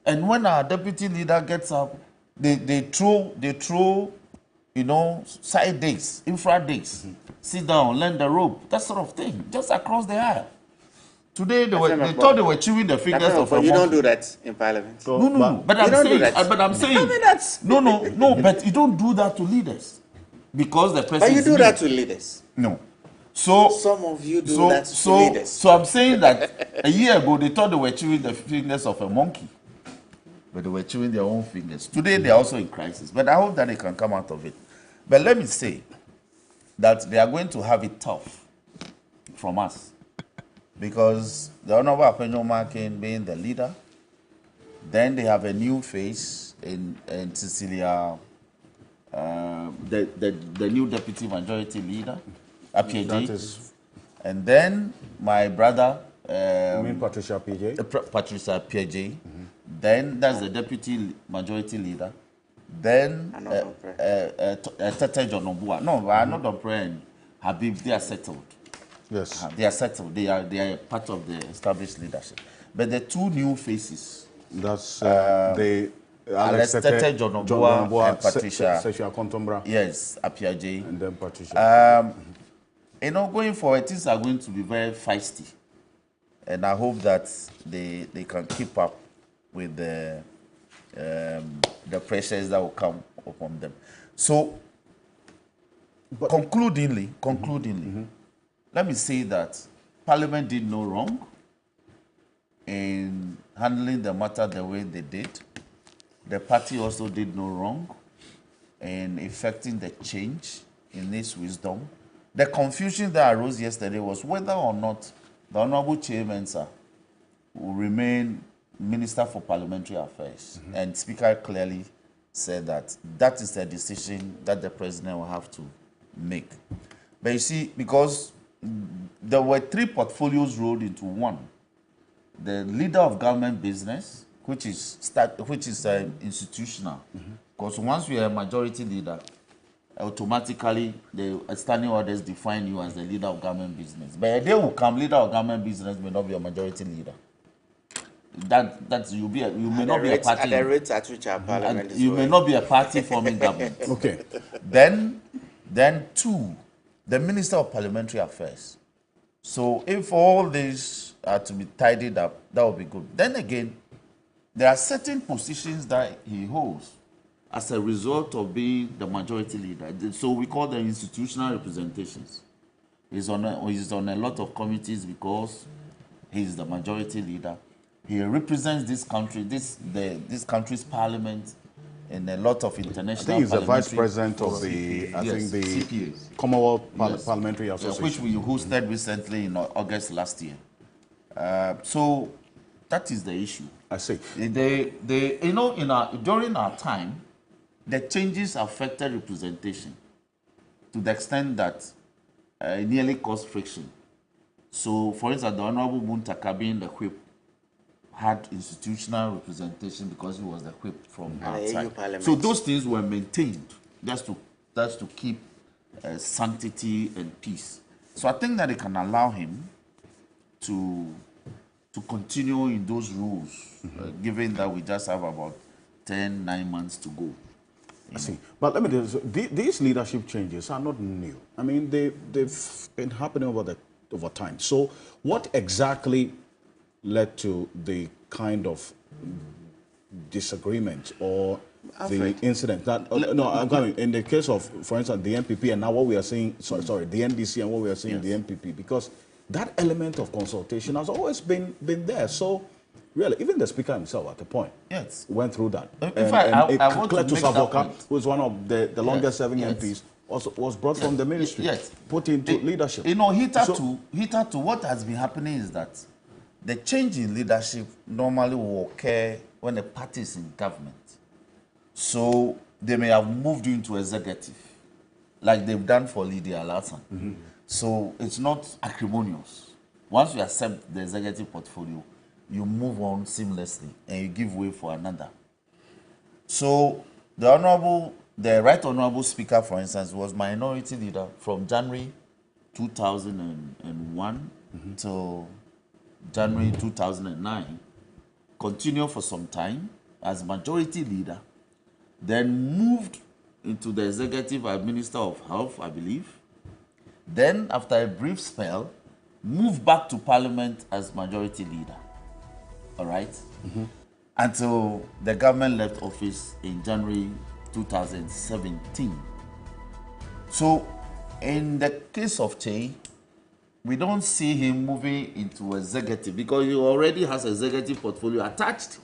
And when our deputy leader gets up, they throw, side days, infra days, sit down, learn the rope, that sort of thing, just across the aisle. Today they thought they were chewing the fingers of a monkey. You don't do that in Parliament. No. But I'm saying, no. But you don't do that to leaders, because the person. But you do that to leaders. No. So some of you do that to leaders. So I'm saying that a year ago they thought they were chewing the fingers of a monkey, but they were chewing their own fingers. Today they are also in crisis, but I hope that they can come out of it. But let me say that they are going to have it tough from us, because the Honorable Alfred Ocansey being the leader, then they have a new face in Cecilia, the new deputy majority leader, Apieji, and then my brother, you mean Patricia Apieji? Patricia Apieji. Then that's the deputy majority leader. Then Tete John Obua. No, I'm not on prayer. Habib, they are settled. Yes, they are settled. They are part of the established leadership. But the two new faces. That's the Tete John Obua and Patricia. Yes, Apieji. And then Patricia. Going forward, things are going to be very feisty, and I hope that they can keep up with the pressures that will come upon them. So, concludingly, let me say that Parliament did no wrong in handling the matter the way they did. The party also did no wrong in effecting the change in its wisdom. The confusion that arose yesterday was whether or not the Honorable Tay Mensah will remain Minister for Parliamentary Affairs. And Speaker clearly said that that is a decision that the President will have to make. But you see, because there were three portfolios rolled into one. The leader of government business, which is institutional. Because once you are a majority leader, automatically the standing orders define you as the leader of government business. But a day will come, leader of government business may not be a majority leader. You may not be a party. At the rate at which our Parliament is you may not be a party forming government. Okay. Then two, the Minister of Parliamentary Affairs. So if all these are to be tidied up, that would be good. Then again, there are certain positions that he holds as a result of being the majority leader. So we call them institutional representations. He's on a lot of committees because he's the majority leader. He represents this country, this country's parliament, and a lot of international. I think he's the vice president of the CPAs. Commonwealth Parliamentary Association, which we hosted recently in August last year. So that is the issue. I see. During our time, the changes affected representation to the extent that it nearly caused friction. So, for instance, the Honorable Muntaka being the whip had institutional representation because he was the whip from outside. So those things were maintained just to keep sanctity and peace. So I think that it can allow him to continue in those rules, given that we just have about 9 months to go. I see. But let me do this. These leadership changes are not new. I mean, they've been happening over time. So what exactly led to the kind of disagreement or the incident that in the case of, for instance, the MPP and now what we are seeing, the NDC and what we are seeing in the MPP, because that element of consultation has always been there. So really, even the speaker himself at the point went through that. In fact, I want to make that point. Who is one of the longest serving MPs, was brought from the ministry, put into leadership. Hitherto, what has been happening is that the change in leadership normally will occur when the party is in government. So they may have moved into executive, like they've done for Lydia Alasan. So it's not acrimonious. Once you accept the executive portfolio, you move on seamlessly and you give way for another. So the Right Honorable Speaker, for instance, was minority leader from January 2001 till January 2009, continued for some time as majority leader, then moved into the executive as Minister of Health, I believe. Then, after a brief spell, moved back to Parliament as majority leader. All right? Until the government left office in January 2017. So, in the case of Che, we don't see him moving into executive because he already has executive portfolio attached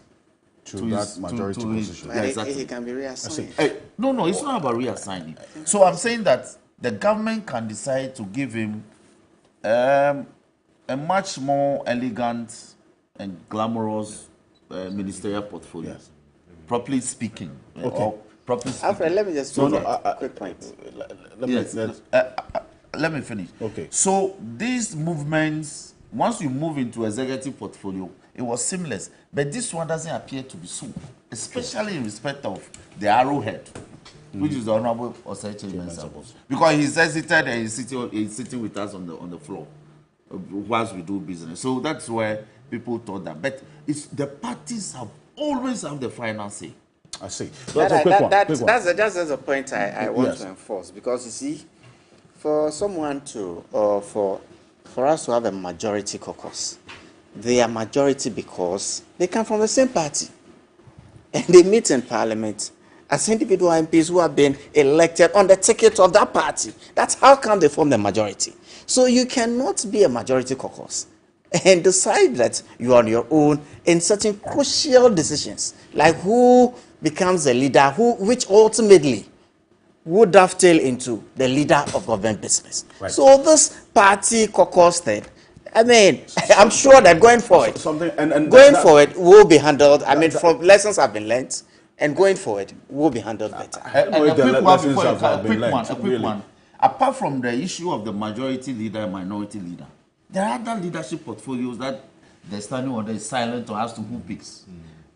to that majority position. Exactly. He can be reassigned. No, it's not about reassigning. So I'm saying that the government can decide to give him a much more elegant and glamorous ministerial portfolio, properly speaking. Alfred, let me just make a quick point. Let me finish. Okay. So these movements, once you move into executive portfolio, it was seamless. But this one doesn't appear to be so, especially in respect of the arrowhead, which is the Honorable Oseche Mensah. Because he's hesitant and he's sitting with us on the floor whilst we do business. So that's where people thought that. But the parties have always have the final say. I see. That's a quick one. That's a point I want to enforce, because you see, for someone to, for us to have a majority caucus, they are majority because they come from the same party. And they meet in Parliament as individual MPs who have been elected on the ticket of that party. That's how come they form the majority. So you cannot be a majority caucus and decide that you are on your own in certain crucial decisions, like who becomes the leader, which ultimately would dovetail into the leader of government business. Right. So this party caucus thing, I mean, I'm sure that going forward, forward will be handled. I mean, from lessons have been learned, and going forward will be handled better. A quick one. Apart from the issue of the majority leader and minority leader, there are other leadership portfolios that the standing order is silent or as to who picks.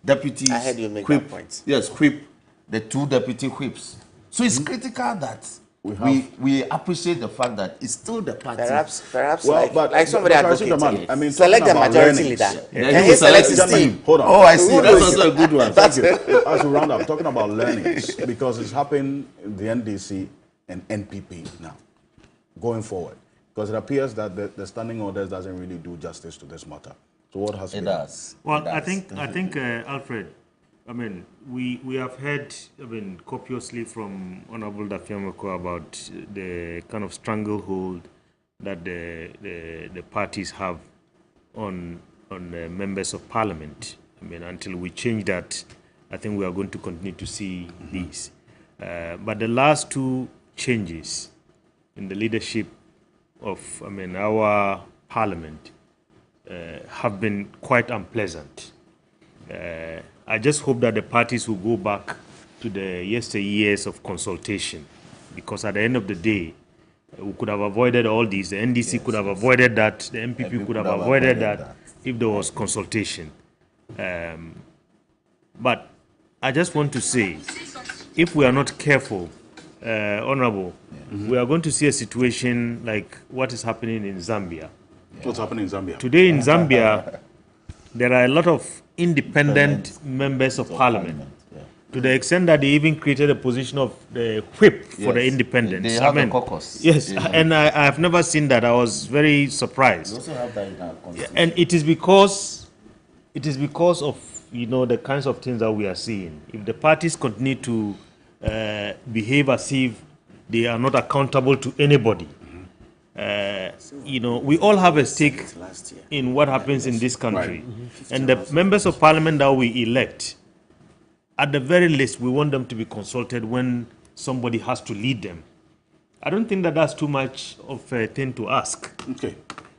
Deputies, I heard you make that point. Yes, whip, the 2 deputy whips. So it's critical that we appreciate the fact that it's still the party. Perhaps like somebody advocated. I mean, select the majority leader. And he selects his team. Hold on. Oh, I see. That's also a good one. Thank you. As we round up, talking about learnings, because it's happened in the NDC and NPP now, going forward. Because it appears that the standing orders doesn't really do justice to this matter. So what has it does? Well, I think Alfred, I mean, we have heard, copiously from Honorable Dafiamako about the kind of stranglehold that the parties have on members of parliament. I mean, until we change that, I think we are going to continue to see these. But the last two changes in the leadership of, our parliament have been quite unpleasant. I just hope that the parties will go back to the yesteryears of consultation, because at the end of the day, we could have avoided all these. The NDC could have avoided that. The MPP could have avoided that if there was consultation. But I just want to say, if we are not careful, Honorable, we are going to see a situation like what is happening in Zambia. What's happening in Zambia? Today in Zambia, there are a lot of independent members of parliament, to the extent that they even created a position of the whip for the independents. They have a caucus. Yes, and I have never seen that. I was very surprised. We also have that in our constitution. And it is because of the kinds of things that we are seeing. If the parties continue to behave as if they are not accountable to anybody, we all have a stake in what happens in this country. And the members of parliament that we elect, at the very least, we want them to be consulted when somebody has to lead them. I don't think that that's too much of a thing to ask. Okay.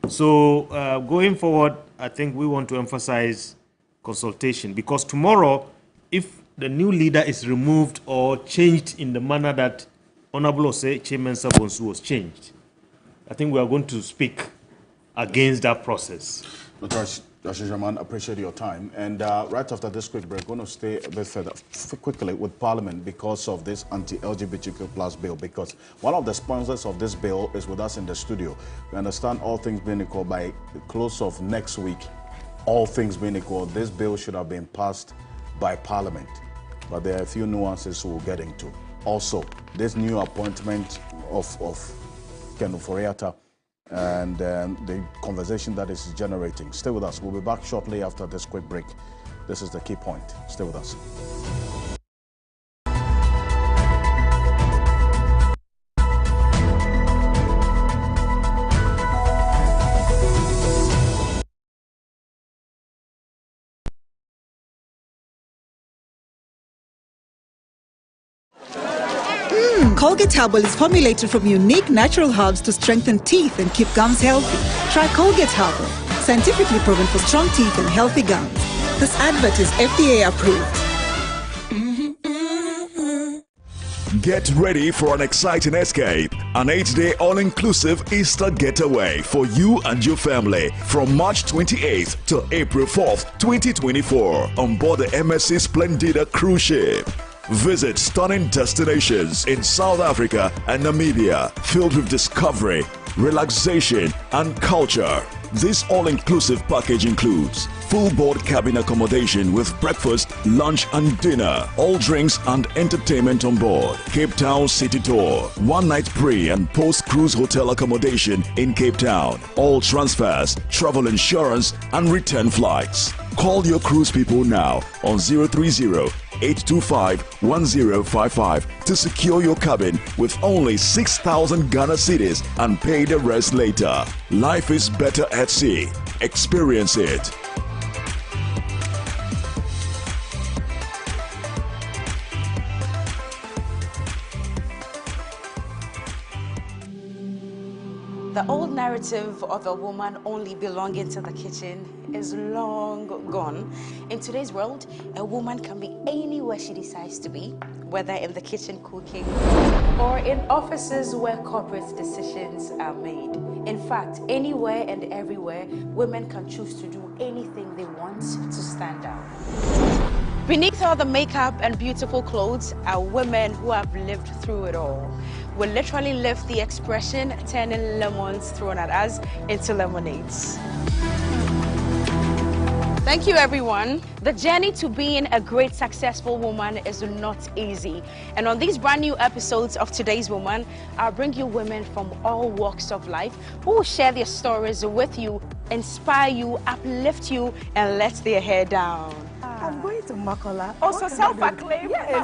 So going forward, I think we want to emphasize consultation, because tomorrow, if the new leader is removed or changed in the manner that Honorable Chairman Sabonsu was changed, I think we are going to speak against that process. Dr. Ashijaman, appreciate your time. And right after this quick break, we're going to stay a bit further quickly with Parliament because of this anti-LGBTQ plus bill, because one of the sponsors of this bill is with us in the studio. We understand, all things being equal, by the close of next week, all things being equal, this bill should have been passed by Parliament. But there are a few nuances we'll get into. Also, this new appointment of Ken Oforiatta and the conversation that is generating. Stay with us. We'll be back shortly after this quick break. This is the key point. Stay with us. Colgate Herbal is formulated from unique natural herbs to strengthen teeth and keep gums healthy. Try Colgate Herbal, scientifically proven for strong teeth and healthy gums. This advert is FDA approved. Get ready for an exciting escape. An 8-day all-inclusive Easter getaway for you and your family from March 28th to April 4th, 2024 on board the MSC Splendida cruise ship. Visit stunning destinations in South Africa and Namibia filled with discovery, relaxation, and culture. This all-inclusive package includes full board cabin accommodation with breakfast, lunch, and dinner, all drinks and entertainment on board. Cape Town City Tour, one-night pre- and post-cruise hotel accommodation in Cape Town, all transfers, travel insurance, and return flights. Call your cruise people now on 030-825-1055 to secure your cabin with only 6,000 Ghana cedis and pay the rest later. Life is better at sea. Experience it. The old narrative of a woman only belonging to the kitchen is long gone. In today's world, a woman can be anywhere she decides to be, whether in the kitchen cooking or in offices where corporate decisions are made. In fact, anywhere and everywhere, women can choose to do anything they want to stand out. Beneath all the makeup and beautiful clothes are women who have lived through it all. We literally live the expression, turning lemons thrown at us into lemonades. Thank you, everyone. The journey to being a great, successful woman is not easy. And on these brand new episodes of Today's Woman, I'll bring you women from all walks of life who will share their stories with you, inspire you, uplift you, and let their hair down. I'm going to Makola. Also self-acclaimed. Yeah,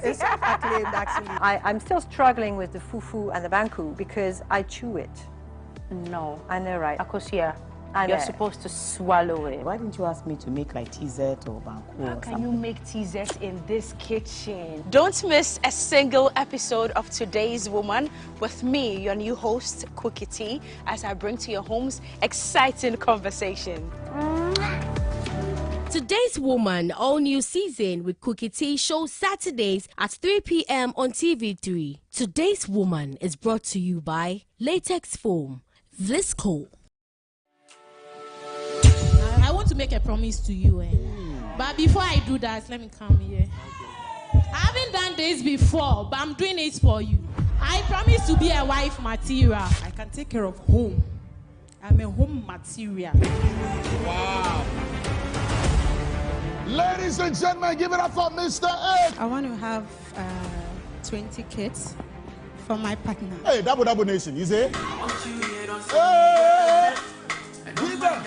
it's self-acclaimed actually. I'm still struggling with the fufu and the banku because I chew it. No. I know, right? Akosia, You're supposed to swallow it. Why didn't you ask me to make like TZ or Banku? How can you make TZ in this kitchen? Don't miss a single episode of Today's Woman with me, your new host, Cookie T, as I bring to your homes exciting conversation. Today's Woman, all new season with Cookie T, shows Saturdays at 3 p.m. on TV3. Today's Woman is brought to you by Latex Foam, Vlisco. I want to make a promise to you, but before I do that, let me come here. I haven't done this before, but I'm doing it for you. I promise to be a wife material. I can take care of home. I'm a home material. Wow. Ladies and gentlemen, give it up for Mr. Ed. I want to have 20 kids for my partner. Hey, double nation, you say? Hey! Give them!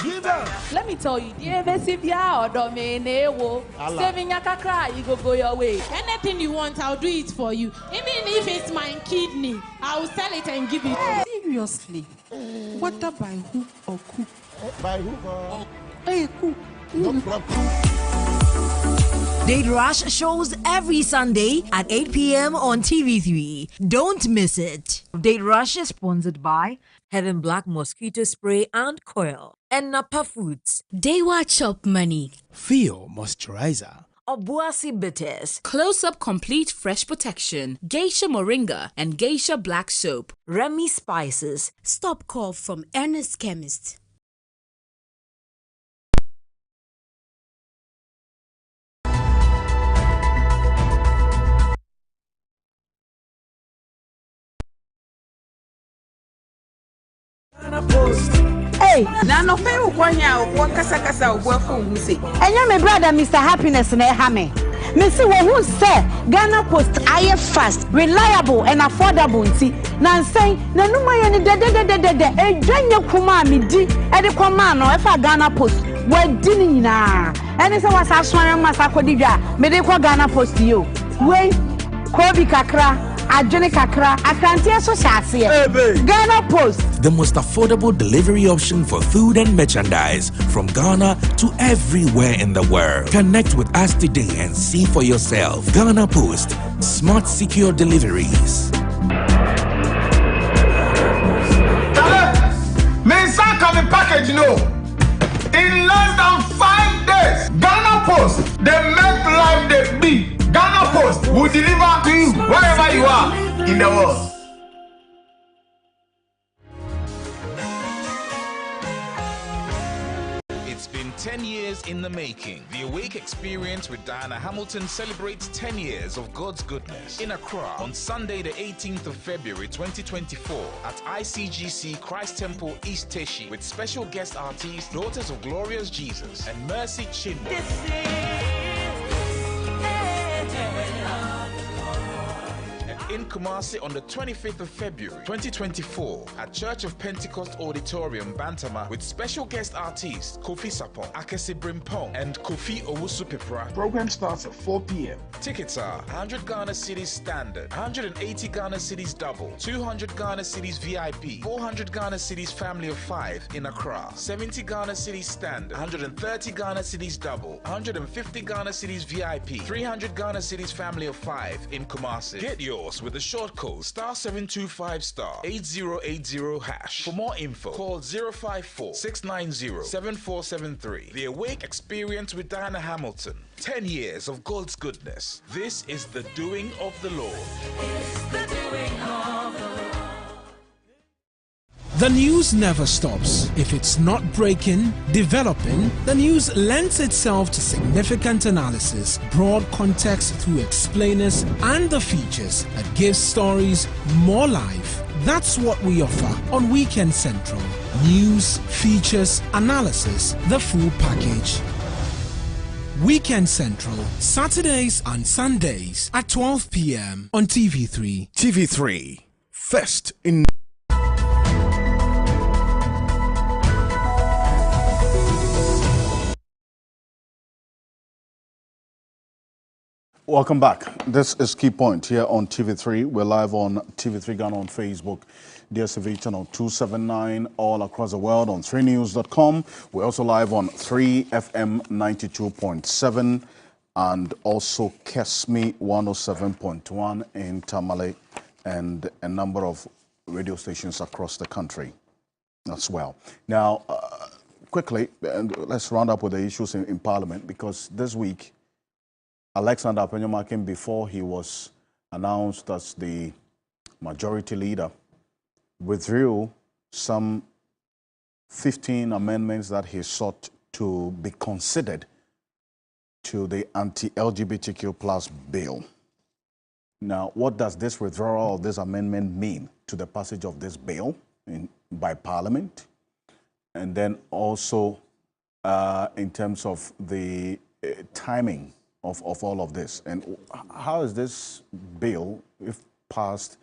Give them! Let me tell you, saving your kakra, you go your way. Anything you want, I'll do it for you. Even if it's my kidney, I'll sell it and give it to you. Seriously? Whether by hook or cook? By hook or... Hey, cook. Date Rush shows every Sunday at 8 p.m. on TV3. Don't miss it. Date Rush is sponsored by Heaven Black Mosquito Spray and Coil and Napa Foods. Dewa Chop Money. Feel Moisturizer. Obuasi Bitters. Close-Up Complete Fresh Protection. Geisha Moringa and Geisha Black Soap. Remy Spices. Stop Cough from Ernest Chemist. Hey, now no fair one kasa phone say. Enya me brother Mr. Happiness na ha me. Me see who say Ghana Post aye fast, reliable and affordable nti. Na nsen na numa ye ni de edwanye kuma me di. E de kwama no e fa Ghana Post. Wa di ni nyina. Ene se wasa swan masakodi dwa. Me de kwa Ghana Post yo. Wei Kobi kakra Ajene kakra, akantie so shase. Ghana Post. The most affordable delivery option for food and merchandise from Ghana to everywhere in the world. Connect with us today and see for yourself. Ghana Post. Smart, secure deliveries. Mensa coming package, no. In less than 5 days, Ghana Post, they make life they be. Ghana Post will deliver to you wherever you are in the world. It's been 10 years in the making. The Awake Experience with Diana Hamilton celebrates 10 years of God's goodness in Accra on Sunday, the 18th of February 2024 at ICGC Christ Temple East Teshi with special guest artists, Daughters of Glorious Jesus and Mercy Chinwo. In Kumasi on the 25th of February 2024 at Church of Pentecost Auditorium, Bantama, with special guest artists Kofi Sapon, Akesi Brimpong, and Kofi Owusu Pepra. Program starts at 4 p.m. Tickets are 100 Ghana Cedis Standard, 180 Ghana Cedis Double, 200 Ghana Cedis VIP, 400 Ghana Cedis Family of 5 in Accra, 70 Ghana Cedis Standard, 130 Ghana Cedis Double, 150 Ghana Cedis VIP, 300 Ghana Cedis Family of 5 in Kumasi. Get yours with the short code *725*8080#. For more info, call 054-690-7473. The Awake Experience with Diana Hamilton. 10 years of God's goodness. This is the doing of the Lord. It's the doing of the Lord. The news never stops. If it's not breaking, developing, the news lends itself to significant analysis, broad context through explainers, and the features that give stories more life. That's what we offer on Weekend Central. News, features, analysis, the full package. Weekend Central, Saturdays and Sundays at 12 p.m. on TV3. TV3, first in... Welcome back. This is Key Point here on TV3. We're live on TV3 Ghana on Facebook, DSTV channel 279 all across the world on 3news.com. We're also live on 3FM 92.7 and also Kesmi 107.1 in Tamale and a number of radio stations across the country as well. Now, quickly, let's round up with the issues in Parliament, because this week, Alexander Apenyomakin, before he was announced as the majority leader, withdrew some 15 amendments that he sought to be considered to the anti-LGBTQ plus bill. Now, what does this withdrawal of this amendment mean to the passage of this bill by Parliament? And then also in terms of the timing of all of this, and how is this bill, if passed,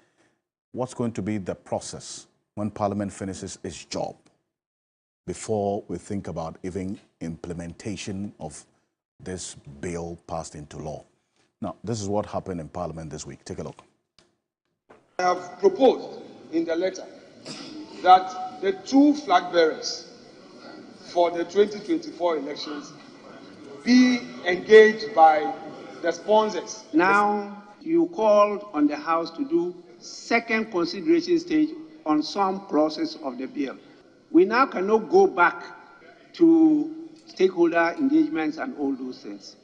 what's going to be the process when Parliament finishes its job before we think about even implementation of this bill passed into law? Now, this is what happened in Parliament this week. Take a look. I have proposed in the letter that the two flag bearers for the 2024 elections be engaged by the sponsors. Now, you called on the House to do second consideration stage on some clauses of the bill. We now cannot go back to stakeholder engagements and all those things.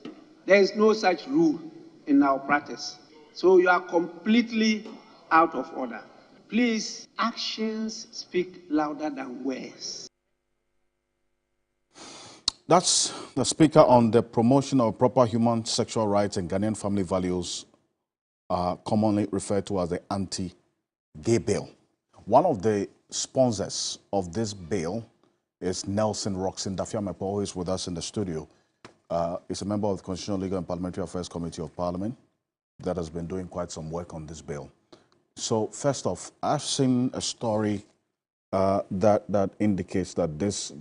There is no such rule in our practice. So you are completely out of order. Please, actions speak louder than words. That's the Speaker on the promotion of proper human sexual rights and Ghanaian family values, commonly referred to as the anti-gay bill. One of the sponsors of this bill is Nelson Roxon Dafiamepo, who is with us in the studio. He's a member of the Constitutional, Legal and Parliamentary Affairs Committee of Parliament that has been doing quite some work on this bill. So first off, I've seen a story that indicates that this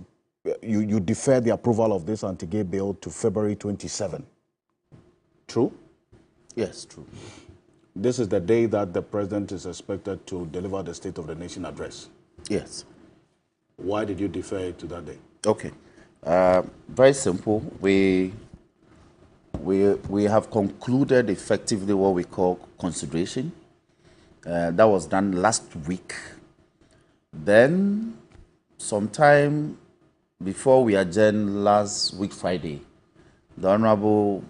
you defer the approval of this anti-gay bill to February 27. True? Yes, true. This is the day that the president is expected to deliver the State of the Nation address. Yes. Why did you defer it to that day? Okay. Very simple. We have concluded effectively what we call consideration. That was done last week. Then, sometime before we adjourned last week Friday, the Honorable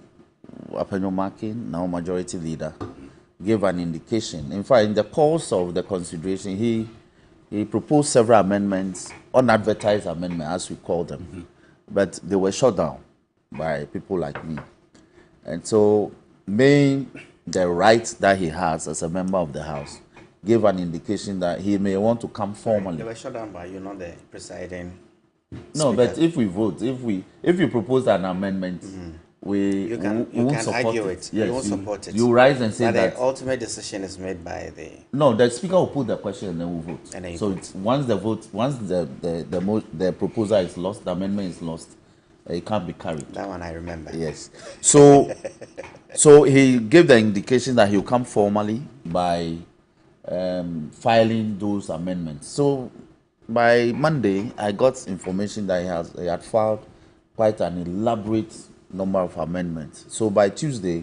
Apenyomakin, now majority leader, gave an indication. In fact, in the course of the consideration, he proposed several amendments, unadvertised amendments, as we call them, but they were shut down by people like me. And so, the right that he has as a member of the House, gave an indication that he may want to come formally. They were shut down by you, not the presiding. No, but if we vote, if you propose an amendment, we won't support argue it. Yes, you won't support it. You rise and say but that the ultimate decision is made by the. No, the speaker will put the question and then we'll vote. And then so it's, once the proposal is lost, the amendment is lost, it can't be carried. That one I remember. Yes. So, so he gave the indication that he'll come formally by filing those amendments. So by Monday, I got information that he had filed quite an elaborate number of amendments. So by Tuesday,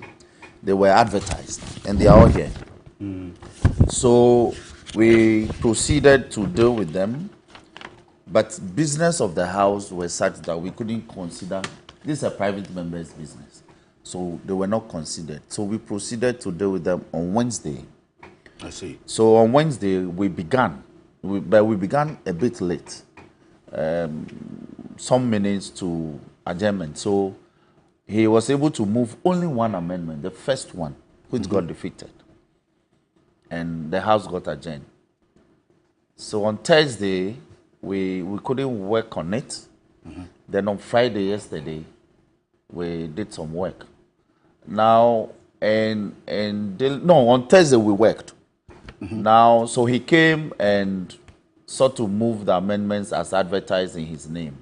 they were advertised and they are all here. So we proceeded to deal with them, but business of the House was such that we couldn't consider this is a private member's business. So they were not considered. So we proceeded to deal with them on Wednesday. I see. So on Wednesday, we began, but we began a bit late, some minutes to adjournment. So he was able to move only one amendment, the first one, which got defeated. And the House got adjourned. So on Thursday, we couldn't work on it. Then on Friday, yesterday, we did some work. Now, on Thursday we worked. Now, so he came and sought to move the amendments as advertised in his name.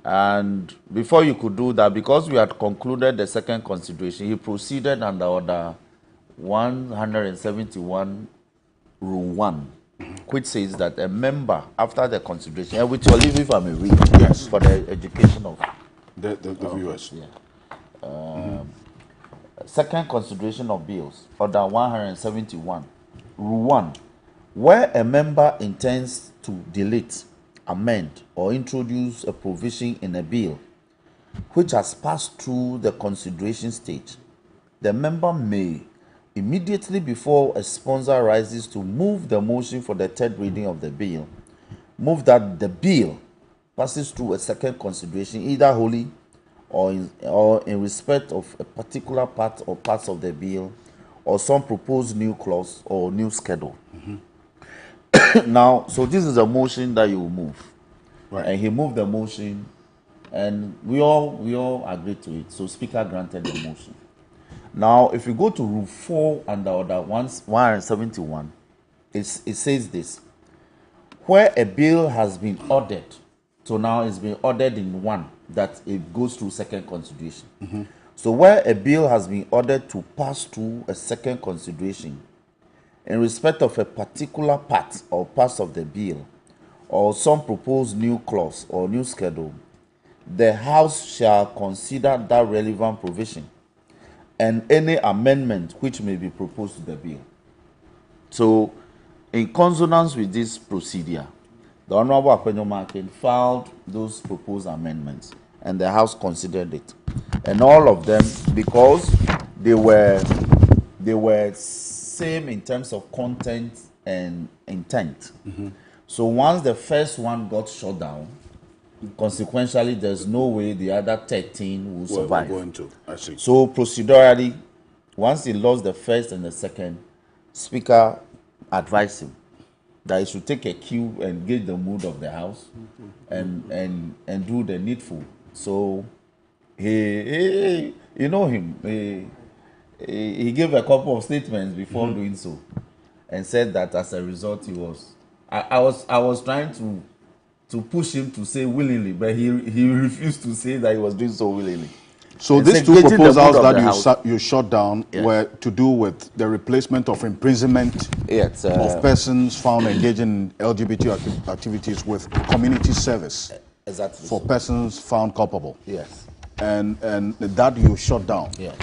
And before you could do that, because we had concluded the second consideration, he proceeded under order 171 rule 1, which says that a member after the consideration, and with your leave if I may read, yes, for the education of the viewers. Yeah. Second consideration of bills, order 171 rule 1, where a member intends to delete, amend, or introduce a provision in a bill which has passed through the consideration stage, the member may, immediately before a sponsor rises to move the motion for the third reading of the bill, move that the bill passes through a second consideration, either wholly or in respect of a particular part or parts of the bill, or some proposed new clause or new schedule. Now, so this is a motion that you will move. Right. And he moved the motion, and we all agreed to it. So Speaker granted the motion. Now, if you go to Rule 4 under Order 171, it says this: where a bill has been ordered, so now it's been ordered in one, that it goes through second consideration. So where a bill has been ordered to pass through a second consideration in respect of a particular part or parts of the bill, or some proposed new clause or new schedule, the House shall consider that relevant provision and any amendment which may be proposed to the bill. So, in consonance with this procedure, the Honorable Akpenyoma filed those proposed amendments, and the House considered it. And all of them, because they were same in terms of content and intent. So once the first one got shut down, consequentially, there's no way the other 13 will survive. Going to. I see. So procedurally, once he lost the first and the second, Speaker advised him that he should take a cue and gauge the mood of the House and do the needful. So he you know him, he gave a couple of statements before doing so, and said that as a result he was. I was trying to push him to say willingly, but he refused to say that he was doing so willingly. So these two proposals that you shot down were to do with the replacement of imprisonment of persons found engaging in LGBT activities with community service for persons found culpable. Yes. And that you shot down. Yes.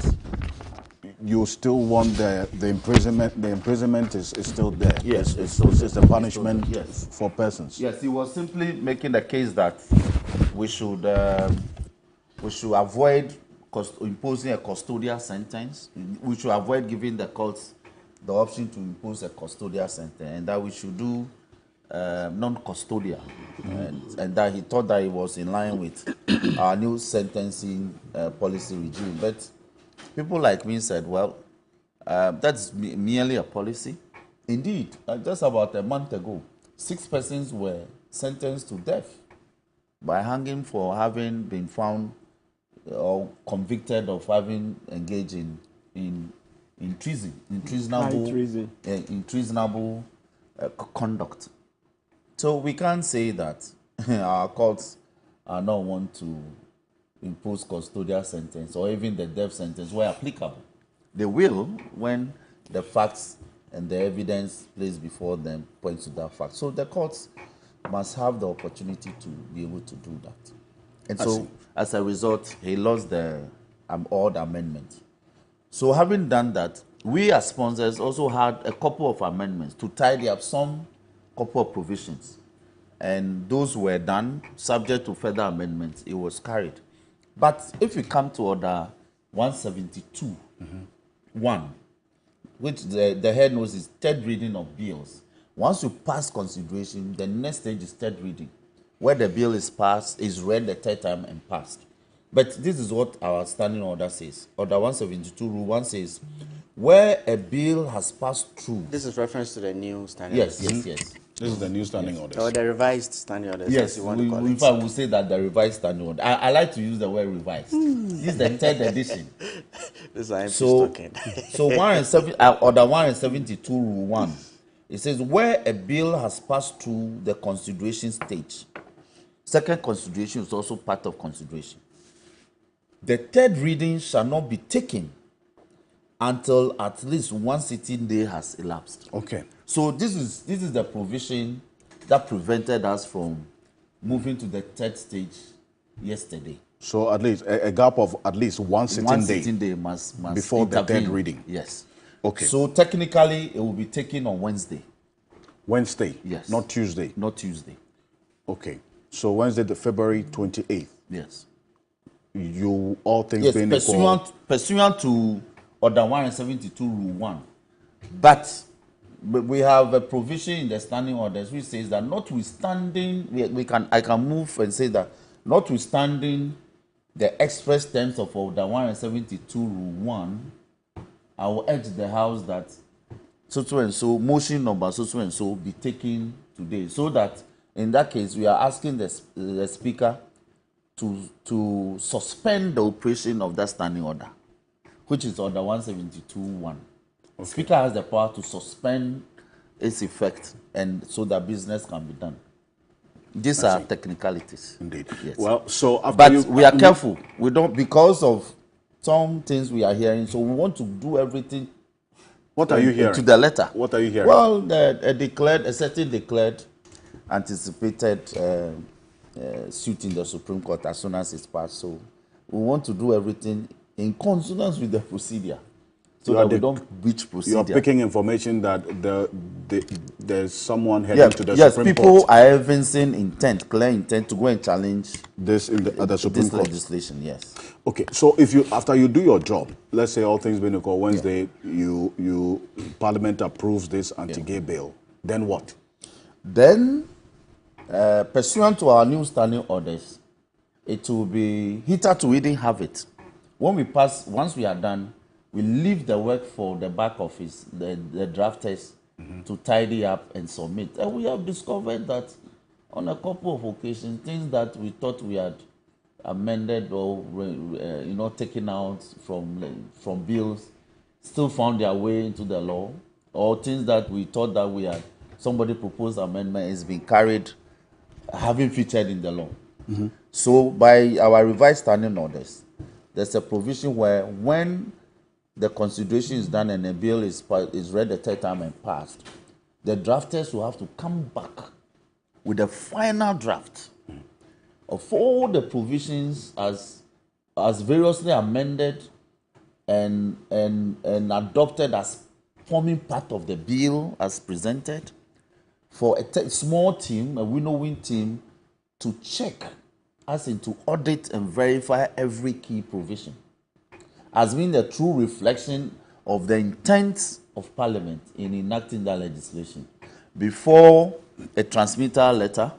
You still want the imprisonment? The imprisonment is still there. Yes, it's the punishment for persons. Yes, he was simply making the case that we should avoid imposing a custodial sentence. We should avoid giving the courts the option to impose a custodial sentence, and that we should do non-custodial, and that he thought that it was in line with our new sentencing policy regime. But people like me said, well, that's merely a policy. Indeed, just about a month ago, 6 persons were sentenced to death by hanging for having been found or convicted of having engaged in treasonable conduct. So we can't say that our courts are not want to impose custodial sentence or even the death sentence where applicable. They will when the facts and the evidence placed before them points to that fact. So the courts must have the opportunity to be able to do that. And so as a result, he lost the odd amendment. So having done that, we as sponsors also had a couple of amendments to tidy up some couple of provisions. And those were done subject to further amendments. It was carried. But if we come to Order 172, 1, which the head knows is third reading of bills. Once you pass consideration, the next stage is third reading, where the bill is passed, is read the third time and passed. But this is what our standing order says. Order 172, Rule 1 says, where a bill has passed through. This is reference to the new standing order. Yes. This is the new standing order. Or the revised standing order. Yes, in fact, we'll say that the revised standing order. I like to use the word revised. This is the third edition. This is talking. So Order 172, Rule 1, it says, where a bill has passed through the consideration stage, Second consideration is also part of consideration. The third reading shall not be taken until at least one sitting day has elapsed. Okay. So this is the provision that prevented us from moving to the third stage yesterday. So at least a gap of at least one sitting day must before intervene. the third reading. Yes. Okay. So technically, it will be taken on Wednesday. Wednesday. Yes. Not Tuesday. Not Tuesday. Okay. So Wednesday, the February 28th. Yes. You all things yes, being pursuant to Order 172 Rule 1. But we have a provision in the standing orders which says that notwithstanding, I can move and say that notwithstanding the express terms of Order 172 Rule 1, I will urge the House that so and so, motion number so and so be taken today, so that in that case we are asking the Speaker to suspend the operation of that standing order, which is Order 172(1). The Speaker has the power to suspend its effect, and so that business can be done. These are technicalities. Indeed. Yes. Well, so but we are careful. We don't, because of some things we are hearing. So we want to do everything. What are you hearing? To the letter. What are you hearing? Well, a certain declared anticipated suit in the Supreme Court as soon as it's passed. So we want to do everything in consonance with the procedure, so that we don't breach procedure. You are picking information that there's someone heading to the Supreme Court. Yes, people are evincing clear intent to go and challenge this at the Supreme Court. Legislation. Yes. Okay, so if after you do your job, let's say all things being equal, Wednesday, Parliament approves this anti-gay bill, then what? Then, pursuant to our new standing orders, it will be hitherto we didn't have it. When we pass, once we are done, we leave the work for the back office, the drafters, to tidy up and submit. And we have discovered that on a couple of occasions, things that we thought we had amended or taken out from bills still found their way into the law, or things that we thought that we had somebody proposed amendment is being carried, having featured in the law. So by our revised standing orders, there's a provision where when the consideration is done and a bill is read the third time and passed, the drafters will have to come back with a final draft of all the provisions as variously amended and adopted as forming part of the bill as presented, for a small team, a winnowing team, to check, as in to audit and verify every key provision, as being the true reflection of the intent of Parliament in enacting that legislation, before a transmittal letter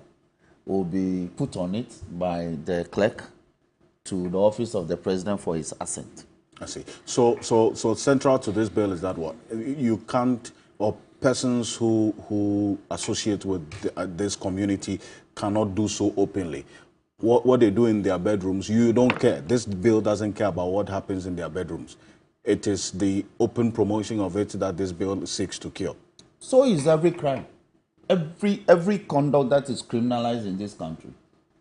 will be put on it by the clerk to the office of the President for his assent. I see. So central to this bill is that what? You can't, or persons who associate with this community cannot do so openly. What they do in their bedrooms, you don't care. This bill doesn't care about what happens in their bedrooms. It is the open promotion of it that this bill seeks to kill. So is every crime. Every conduct that is criminalized in this country.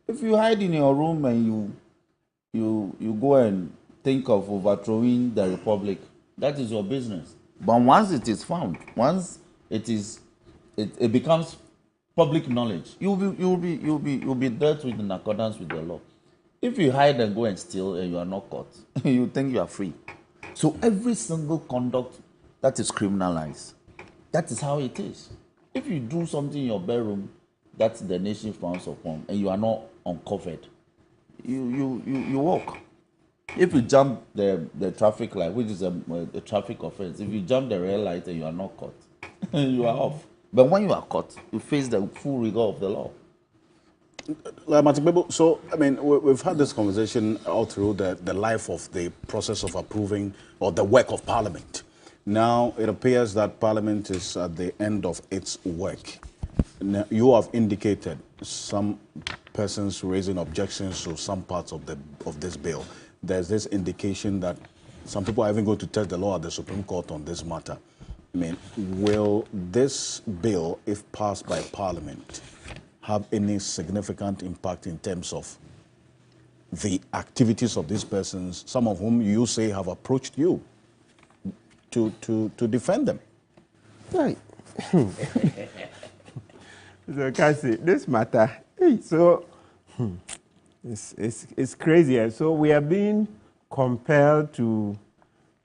If you hide in your room and you go and think of overthrowing the republic, that is your business. But once it is found, once it becomes public knowledge, you'll be dealt with in accordance with the law. If you hide and go and steal and you are not caught, you think you are free. So every single conduct that is criminalized, that is how it is. If you do something in your bedroom that the nation frowns upon and you are not uncovered, you walk. If you jump the traffic light, which is a traffic offense, if you jump the red light and you are not caught, you are off. But when you are caught, you face the full rigor of the law. So, I mean, we've had this conversation all through the life of the process of approving or the work of Parliament. Now, it appears that Parliament is at the end of its work. Now, you have indicated some persons raising objections to some parts of this bill. There's this indication that some people are even going to test the law at the Supreme Court on this matter. I mean, will this bill, if passed by Parliament, have any significant impact in terms of the activities of these persons, some of whom you say have approached you to defend them? Right. So, Cassie, this matter, it's crazy. And so we are being compelled to,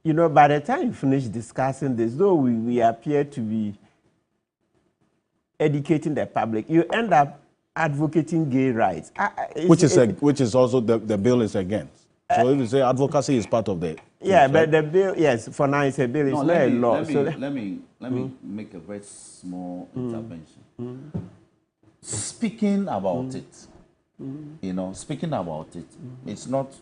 by the time you finish discussing this, though we appear to be educating the public, you end up advocating gay rights. Which is also the bill is against. So if you say advocacy is part of the... Yeah, but the bill, yes, for now it's a bill, it's not a law. Let me make a very small intervention. Speaking about it, speaking about it, it's not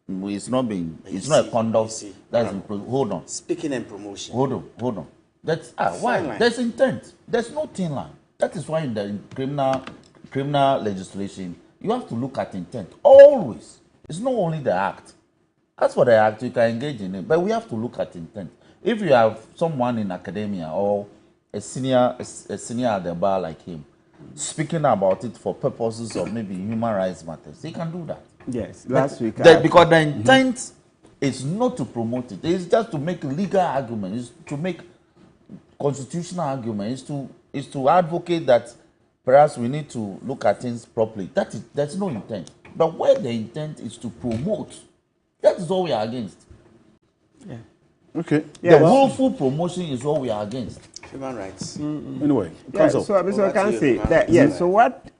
a conduct that's hold on. Speaking and promotion. Hold on. That's why there's intent. There's no thin line. That is why in the criminal legislation you have to look at intent always. It's not only the act. As for the act, you can engage in it, but we have to look at intent. If you have someone in academia or a senior at the bar like him, speaking about it for purposes of maybe human rights matters, he can do that. Yes, last week. Because the intent is not to promote it. It's just to make legal arguments, to make constitutional arguments, is to advocate that perhaps we need to look at things properly. That's no intent. But where the intent is to promote, that is what we are against. Yeah. Okay. The willful promotion is what we are against. Human rights. Anyway, so Mr. Ocansey, so what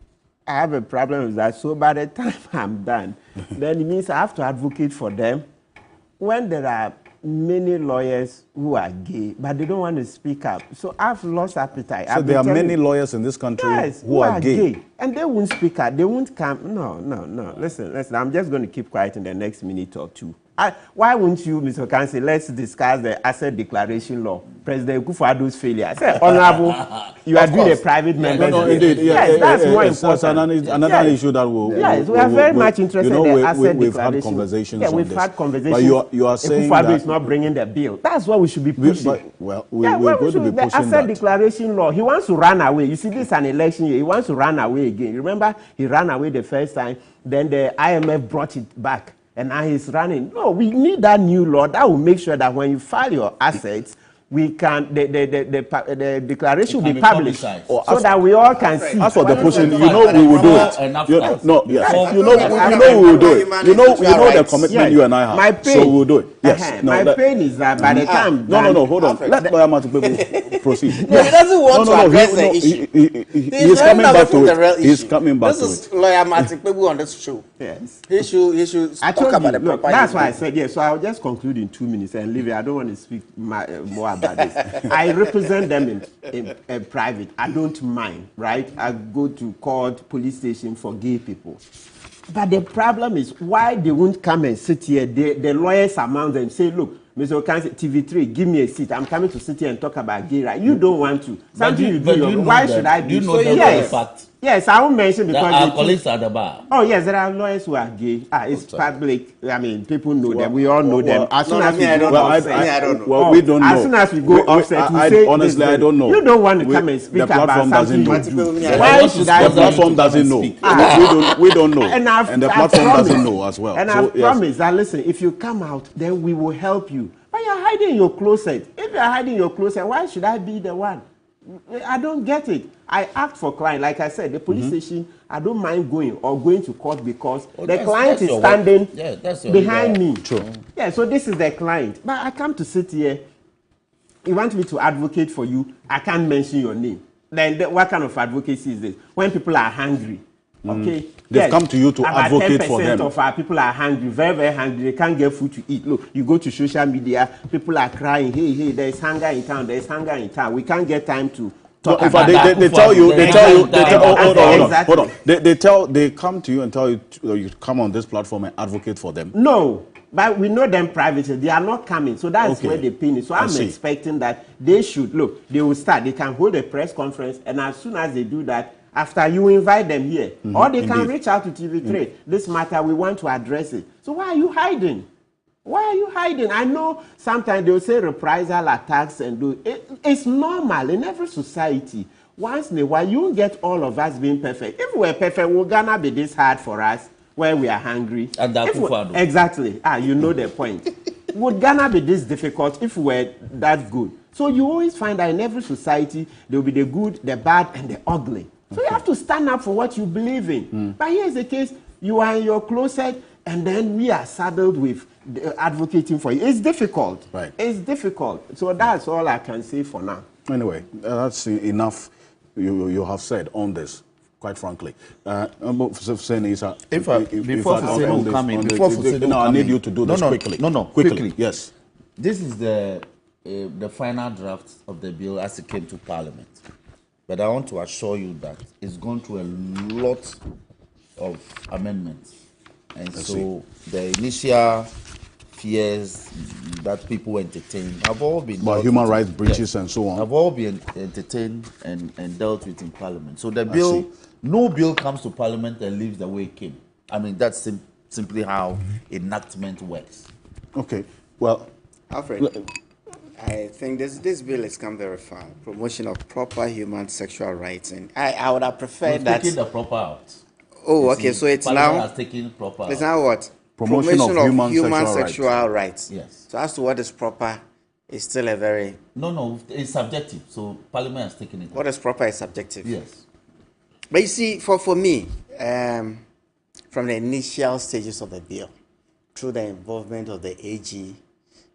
I have a problem with that. So by the time I'm done, then it means I have to advocate for them when there are many lawyers who are gay, but they don't want to speak up. So I've lost appetite. So there are many lawyers in this country who are gay. And they won't speak out. They won't come. No. Listen, I'm just going to keep quiet in the next minute or two. Why won't you, Mr. Ocansey, let's discuss the asset declaration law, President Kufuor's failure? I said, Honorable, you are doing a private member. No, indeed. Yes, that's more important. That's another issue that we'll... Yes, we are very much interested in the asset we've declaration. had conversations on this. We've had conversations. But you are saying Kufuor is not bringing the bill. That's what we should be pushing. We're going to be pushing the asset declaration law. He wants to run away. You see, this is an election year. He wants to run away again. Remember, he ran away the first time. Then the IMF brought it back. And now he's running. No, we need that new law that will make sure that when you file your assets, we can the declaration will be published so that we all can see. As for the pushing, we will do it. We will do it. You know the commitment you and I have. So we will do it. Yes. My pain is that by the time. No, hold on. Let Lawyer Matipebo proceed. No, he doesn't want to address the issue. He's coming back to it. He's coming back to it. This is Lawyer Matipebo on this show. Yes. He should talk about the proper. That's why I said yes. So I'll just conclude in 2 minutes and leave it. I don't want to speak more about this. I represent them in private. I don't mind, right? I go to court, police station for gay people. But the problem is why they won't come and sit here. The lawyers among them say, look, Mr. Ocansey, TV3, give me a seat. I'm coming to sit here and talk about gay rights. You don't want to. Something you do. Why should I do? So yes. Yes, I won't mention because our colleagues at the bar. Oh yes, there are lawyers who are gay. It's public. I mean, people know them. We all know them. As soon as we go offset, I don't know. Well, we don't know. As soon as we go offset, we say honestly, I don't know. You don't want to come and speak about something you do. Why should I? The platform doesn't know. We don't know, and the platform doesn't know as well. And I promise that listen, if you come out, then we will help you. But you're hiding in your closet. If you're hiding in your closet, why should I be the one? I don't get it. I act for client. Like I said, the police station, I don't mind going to court because the client is standing behind me. True. Yeah, so this is the client. But I come to sit here. You want me to advocate for you, I can't mention your name. Then what kind of advocacy is this? When people are hungry, okay? They've come to you to advocate for them. About 10% of our people are hungry, very, very hungry. They can't get food to eat. Look, you go to social media, people are crying, hey, there's hunger in town, there's hunger in town. We can't get time to talk about that. Hold on. They come to you and tell you you come on this platform and advocate for them. No, but we know them privately. They are not coming. So that's where the pain is. So I'm expecting that they should, look, they will start. They can hold a press conference, and as soon as they do that, after you invite them here, or they can reach out to TV3. This matter, we want to address it. So why are you hiding? Why are you hiding? I know sometimes they will say reprisal attacks and do. It's normal in every society. once in a while, you won't get all of us being perfect. If we're perfect, will Ghana be this hard for us where we are hungry? And exactly. You know the point. Would Ghana be this difficult if we were that good? So you always find that in every society, there will be the good, the bad, and the ugly. So you have to stand up for what you believe in. But here's the case, you are in your closet, and then we are saddled with advocating for you. It's difficult. Right. It's difficult. So that's all I can say for now. Anyway, that's enough you have said on this, quite frankly. Before I need you to do this quickly. Quickly. Yes. This is the final draft of the bill as it came to Parliament. But I want to assure you that it's gone through a lot of amendments. And so the initial fears that people entertained have all been... About human rights breaches and so on. Have all been entertained and dealt with in Parliament. So the bill, no bill comes to Parliament and leaves the way it came. I mean, that's simply how enactment works. Okay, well... Alfred, I think this bill has come very far. Promotion of proper human sexual rights. And I would have preferred that... Taking the proper out. Oh, okay, so it's now... Has taken proper it's now what? Promotion of human sexual rights. Yes. So as to what is proper is still a very... No, it's subjective. So Parliament has taken it. What is proper is subjective. Yes. But you see, for me, from the initial stages of the bill, through the involvement of the AG,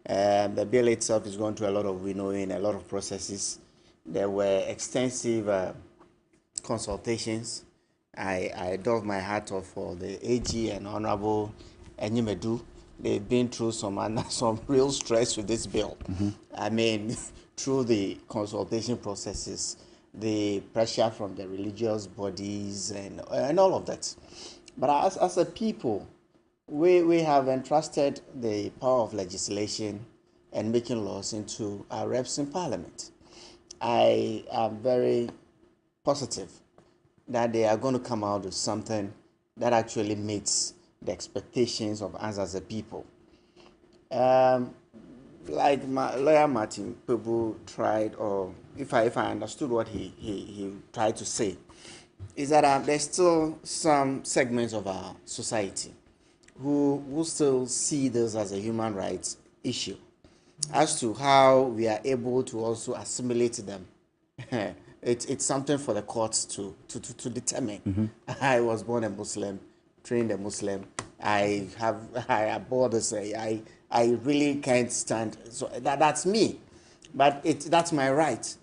the bill itself is going through a lot of winnowing, a lot of processes. There were extensive consultations. I dove my hat off for the AG and Honorable Enyimedu. They've been through some real stress with this bill. I mean, through the consultation processes, the pressure from the religious bodies and all of that. But as a people, we have entrusted the power of legislation and making laws into our reps in Parliament. I am very positive that they are going to come out with something that actually meets the expectations of us as a people. Like my lawyer Martin Pebu tried, or if I understood what he tried to say, is that there's still some segments of our society who still see this as a human rights issue. As to how we are able to also assimilate them, it's something for the courts to determine. I was born a Muslim, trained a Muslim. I abhor this. I really can't stand. So that's me, but that's my right.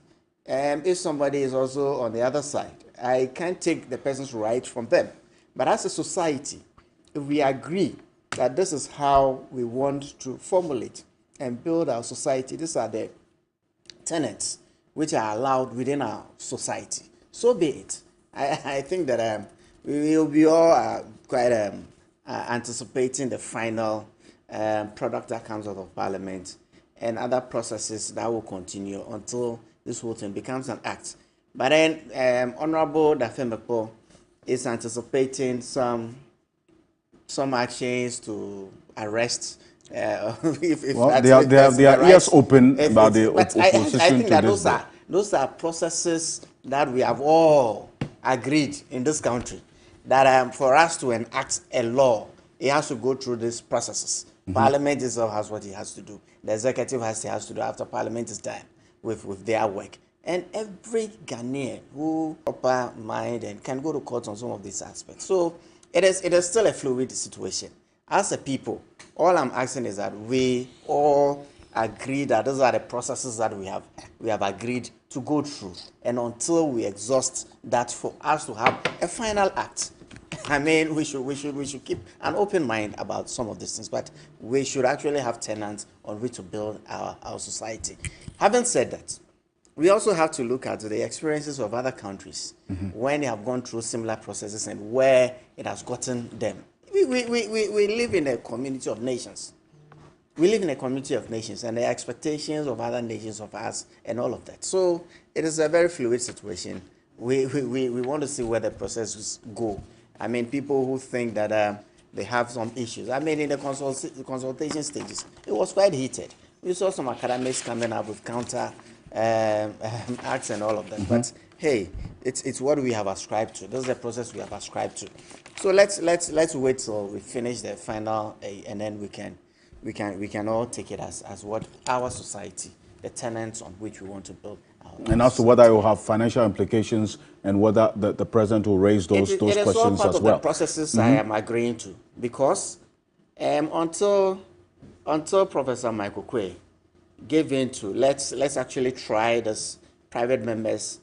If somebody is also on the other side, I can't take the person's right from them. But as a society, if we agree that this is how we want to formulate and build our society, these are the tenets which are allowed within our society, so be it. I think that we will be all quite anticipating the final product that comes out of Parliament and other processes that will continue until this whole thing becomes an act. But then Honorable Dafemepo is anticipating some actions to arrest. Well, they are ears open about the opposition. I think that those are processes that we have all agreed in this country, that for us to enact a law, it has to go through these processes. Parliament itself has what it has to do. The executive has to do after Parliament is done with their work. And every Ghanaian who proper mind and can go to court on some of these aspects. So it is still a fluid situation. As a people, all I'm asking is that we all agree that those are the processes that we have agreed to go through. And until we exhaust that, for us to have a final act, I mean, we should keep an open mind about some of these things, but we should actually have tenets on which to build our society. Having said that, we also have to look at the experiences of other countries when they have gone through similar processes and where it has gotten them. We live in a community of nations. We live in a community of nations, and the expectations of other nations of us and all of that. So it is a very fluid situation. We want to see where the processes go. I mean, people who think that they have some issues. I mean, in the consultation stages, it was quite heated. We saw some academics coming up with counter acts and all of that. But hey, it's what we have ascribed to. This is the process we have ascribed to. So let's wait till we finish the final, and then we can all take it as what our society, the tenets on which we want to build. And as to whether it will have financial implications and whether the president will raise those questions as well. It is all part of the processes I am agreeing to, because until Professor Michael Quay gave in to let's actually try this private members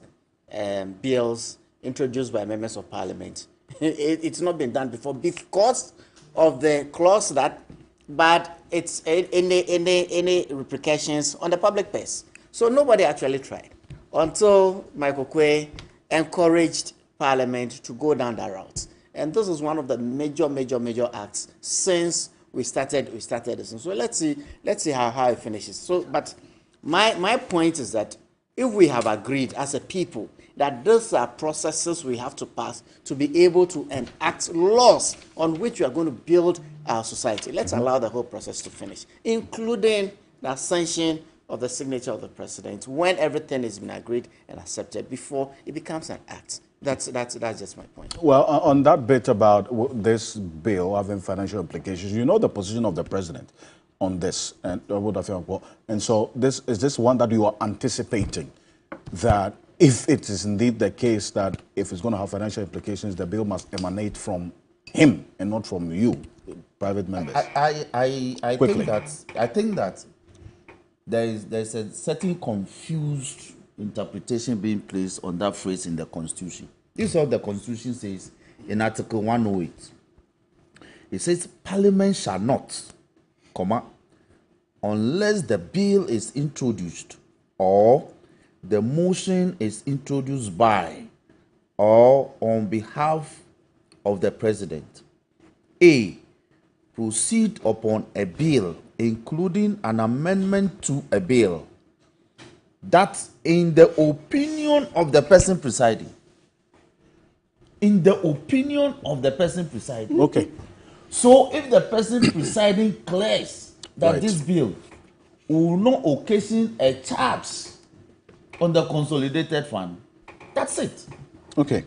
bills introduced by members of parliament. It's not been done before because of the clause that, but it's any repercussions on the public purse. So nobody actually tried until Michael Quay encouraged Parliament to go down that route. And this is one of the major acts since we started this. So let's see how it finishes. So, but my point is that if we have agreed as a people that these are processes we have to pass to be able to enact laws on which we are going to build our society, let's allow the whole process to finish, including the ascension of the signature of the president when everything has been agreed and accepted before it becomes an act. That's just my point. Well, on that bit about this bill having financial implications, you know the position of the president on this, and so is this one that you are anticipating, that if it is indeed the case that if it's going to have financial implications, the bill must emanate from him and not from you, private members? I think that there's a certain confused interpretation being placed on that phrase in the Constitution. This is what the Constitution says in Article 108. It says, Parliament shall not, unless the bill is introduced or the motion is introduced by or on behalf of the President, A, proceed upon a bill including an amendment to a bill that in the opinion of the person presiding. In the opinion of the person presiding. Okay. So if the person presiding declares that this bill will not occasion a charge on the consolidated fund, that's it. Okay.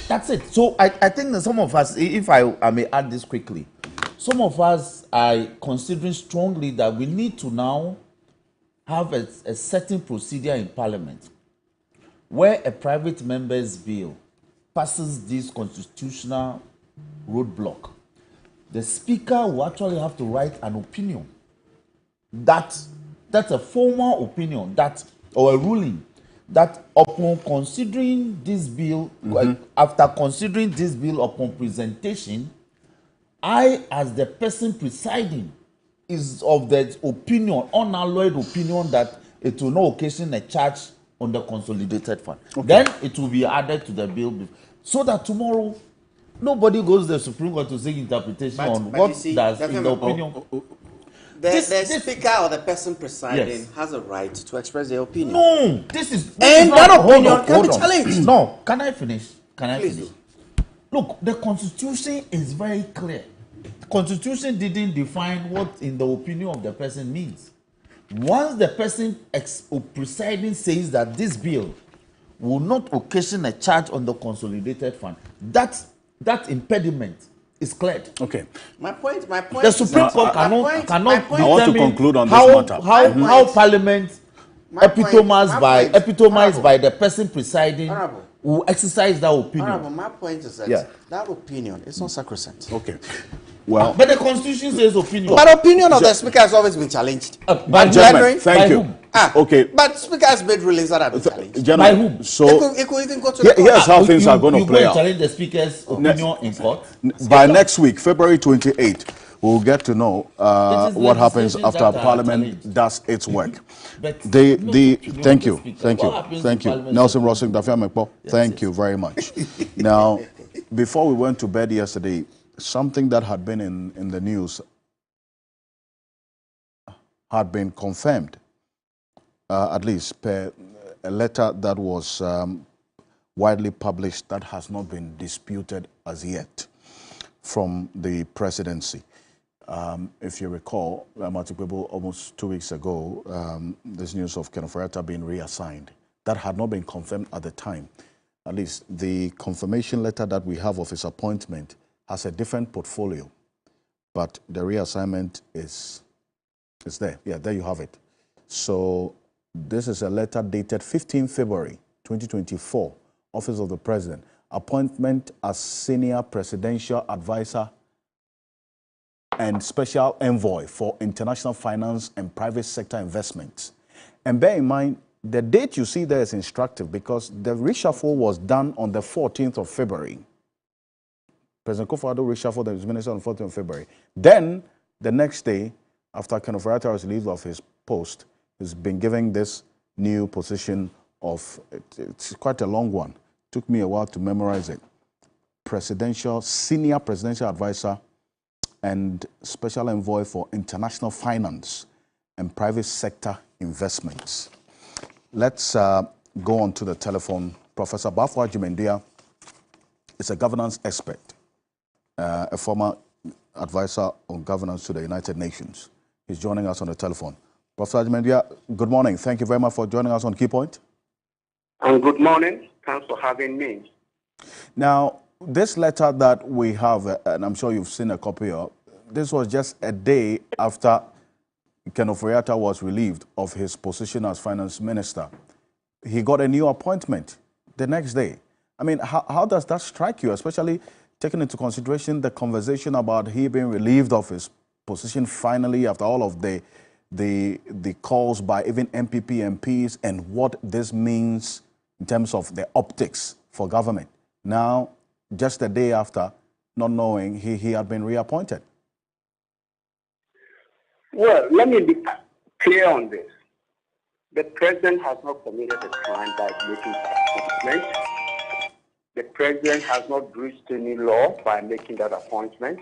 That's it. So I think that some of us, if I may add this quickly, some of us are considering strongly that we need to now have a certain procedure in Parliament where a private member's bill passes this constitutional roadblock. The Speaker will actually have to write an opinion. That's a formal opinion or a ruling that upon considering this bill, after considering this bill upon presentation, I, as the person presiding, is of the opinion, unalloyed opinion, that it will not occasion a charge on the consolidated fund. Okay. Then it will be added to the bill, so that tomorrow nobody goes to the Supreme Court to seek interpretation on what does in the opinion. The Speaker or the person presiding has a right to express their opinion. No, this is that opinion can be challenged. No, can I finish? Please. Look, the Constitution is very clear. The Constitution didn't define what in the opinion of the person means. Once the person presiding says that this bill will not occasion a charge on the consolidated fund, that impediment is cleared. Okay. My point. The Supreme Court cannot I want to conclude on this matter. How Parliament epitomized by the person presiding will exercise that opinion. Honorable, my point is that that opinion is not sacrosanct. Okay. Well, but the Constitution says opinion. But opinion of the Speaker has always been challenged. By gentlemen, thank you. Okay. But Speaker has made rulings that have been challenged. By whom? So it could even go to the court. Here's how things are going to play out. Challenge the Speaker's opinion in court. By next week, February 28th, we'll get to know what happens after Parliament does its work. Thank you. Nelson Rossing, Dafia Mekpo, thank you very much. Now, before we went to bed yesterday, something that had been in the news had been confirmed, at least per a letter that was widely published that has not been disputed as yet from the presidency. If you recall, almost 2 weeks ago, this news of Ken Ofori-Atta being reassigned, that had not been confirmed at the time. At least the confirmation letter that we have of his appointment has a different portfolio, but the reassignment is there. Yeah, there you have it. So this is a letter dated 15 February 2024, Office of the President, appointment as Senior Presidential Advisor and Special Envoy for International Finance and Private Sector Investments. And bear in mind, the date you see there is instructive because the reshuffle was done on the 14th of February. President Kufuor reshuffled the minister on the 14th of February. Then, the next day, after Ken Ofori-Atta was relieved of his post, he's been given this new position of, it's quite a long one. Took me a while to memorize it. Senior Presidential Advisor and Special Envoy for International Finance and Private Sector Investments. Let's go on to the telephone. Professor Bafwa Jumendia is a governance expert, a former advisor on governance to the United Nations. He's joining us on the telephone. Professor Jumendia, good morning. Thank you very much for joining us on Key Point. And good morning. Thanks for having me. Now, this letter that we have, and I'm sure you've seen a copy of, this was just a day after Ken Ofori-Atta was relieved of his position as finance minister. He got a new appointment the next day. I mean, how does that strike you, especially taking into consideration the conversation about he being relieved of his position finally after all of the calls by even MPP MPs and what this means in terms of the optics for government? Now, just a day after, not knowing he had been reappointed. Well, let me be clear on this. The president has not committed a crime by making that appointment. The president has not breached any law by making that appointment.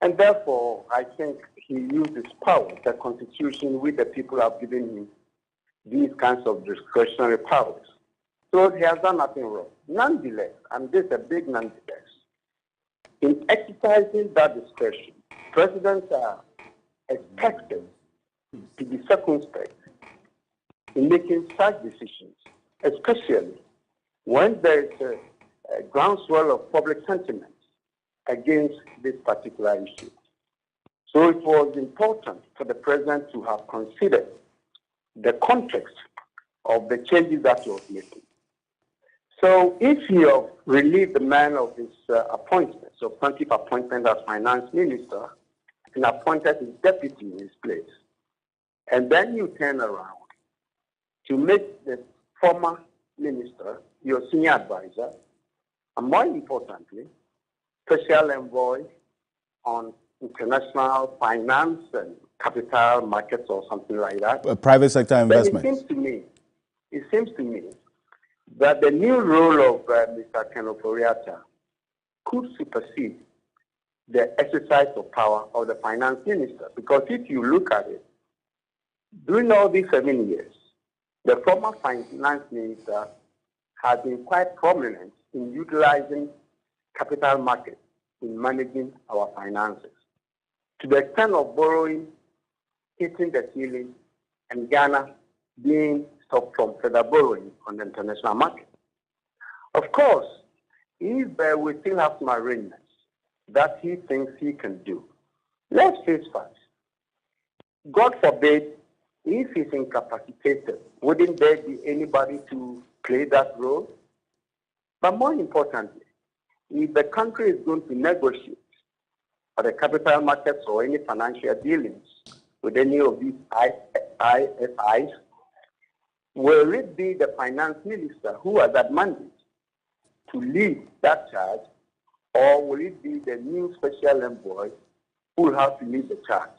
And therefore, I think he used his power, the Constitution, which the people have given him these kinds of discretionary powers. So he has done nothing wrong. Nonetheless, and this is a big nonetheless, in exercising that discretion, presidents are expected to be circumspect in making such decisions, especially when there is a groundswell of public sentiment against this particular issue. So it was important for the president to have considered the context of the changes that he was making. So if he had relieved the man of his appointment, substantive appointment as finance minister, and appointed his deputy in his place, and then you turn around to make the former minister your senior advisor, and more importantly, special envoy on international finance and capital markets or something like that. Private sector investment. It seems to me that the new role of Mr. Ken Ofori-Atta could supersede the exercise of power of the finance minister. Because if you look at it, during all these 7 years, the former finance minister has been quite prominent in utilizing capital markets in managing our finances, to the extent of borrowing, hitting the ceiling, and Ghana being stopped from further borrowing on the international market. Of course, if we still have some arrangements that he thinks he can do, let's face facts. God forbid, if he's incapacitated, wouldn't there be anybody to play that role? But more importantly, if the country is going to negotiate for the capital markets or any financial dealings with any of these IFIs, will it be the finance minister who has that mandate to lead that charge, or will it be the new special envoy who will have to lead the charge?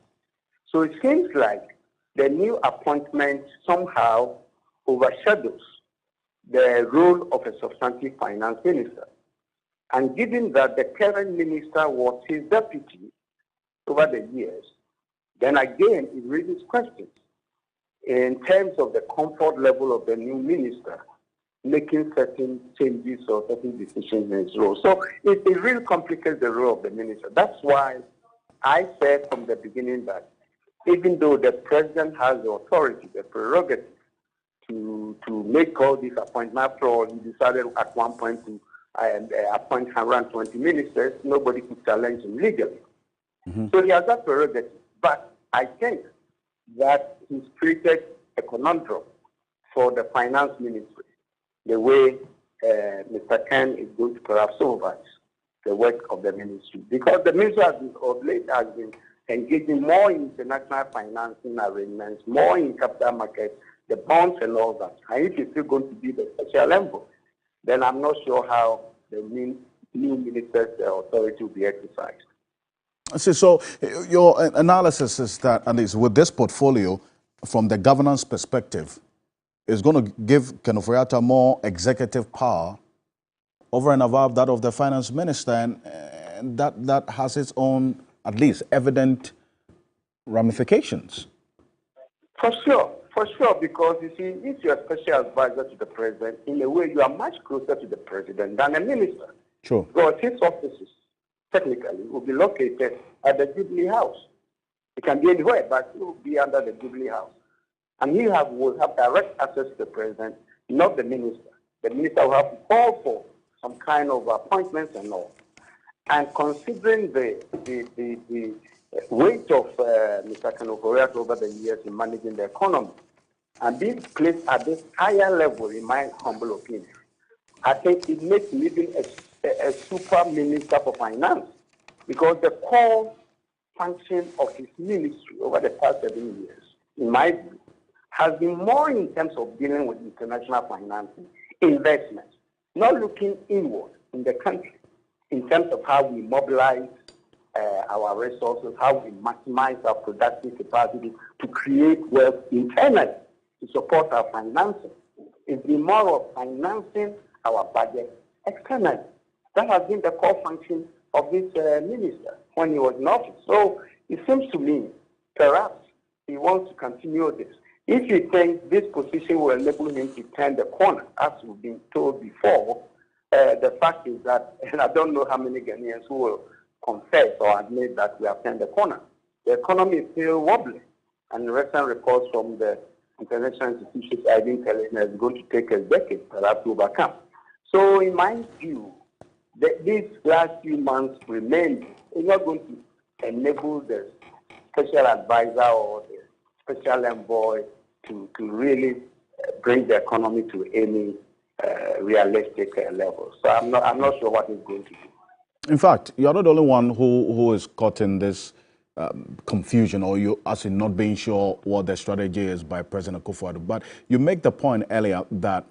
So it seems like the new appointment somehow overshadows the role of a substantive finance minister. And given that the current minister was his deputy over the years, then again it raises questions in terms of the comfort level of the new minister making certain changes or certain decisions in his role. So it really complicates the role of the minister. That's why I said from the beginning that even though the president has the authority, the prerogative to make all these appointments. After all, he decided at one point to appoint 120 ministers. Nobody could challenge him legally. So he has that prerogative. But I think that he's created a conundrum for the finance ministry, the way Mr. Ken is going to perhaps supervise the work of the ministry. Because the ministry of late has been engaging more in international financing arrangements, more in capital markets, the bonds and all that. And if it's still going to be the special envoy, then I'm not sure how the new minister's authority will be exercised. So your analysis is that, at least with this portfolio, from the governance perspective, is going to give Ken Ofori-Atta more executive power over and above that of the finance minister, and that has its own, at least, evident ramifications. For sure, because you see, if you're a special advisor to the president, in a way you are much closer to the president than a minister. Sure. Because his offices, technically, will be located at the Jubilee House. It can be anywhere, but it will be under the Jubilee House. And he will have direct access to the president, not the minister. The minister will have to call for some kind of appointments and all. And considering the weight of Mr. Ken Ofori-Atta over the years in managing the economy, and being placed at this higher level, in my humble opinion, I think it makes him even a super minister for finance, because the core function of his ministry over the past 7 years, in my view, has been more in terms of dealing with international financing, investments, not looking inward in the country, in terms of how we mobilize our resources, how we maximize our productive capacity to create wealth internally to support our financing. It's been more of financing our budget externally. That has been the core function of this minister when he was in office. So it seems to me, perhaps he wants to continue this. If he thinks this position will enable him to turn the corner, as we've been told before, the fact is that, and I don't know how many Ghanaians who will confess or admit that we have turned the corner. The economy is still wobbling, and recent reports from the international institutions have been telling us it's going to take a decade perhaps to overcome. So in my view, these last few months remain is not going to enable the special advisor or the special envoy to really bring the economy to any realistic level. So I'm not sure what it's going to do. In fact, you're not the only one who is caught in this confusion, or you as in not being sure what the strategy is by President Akufo-Addo. But you make the point earlier that,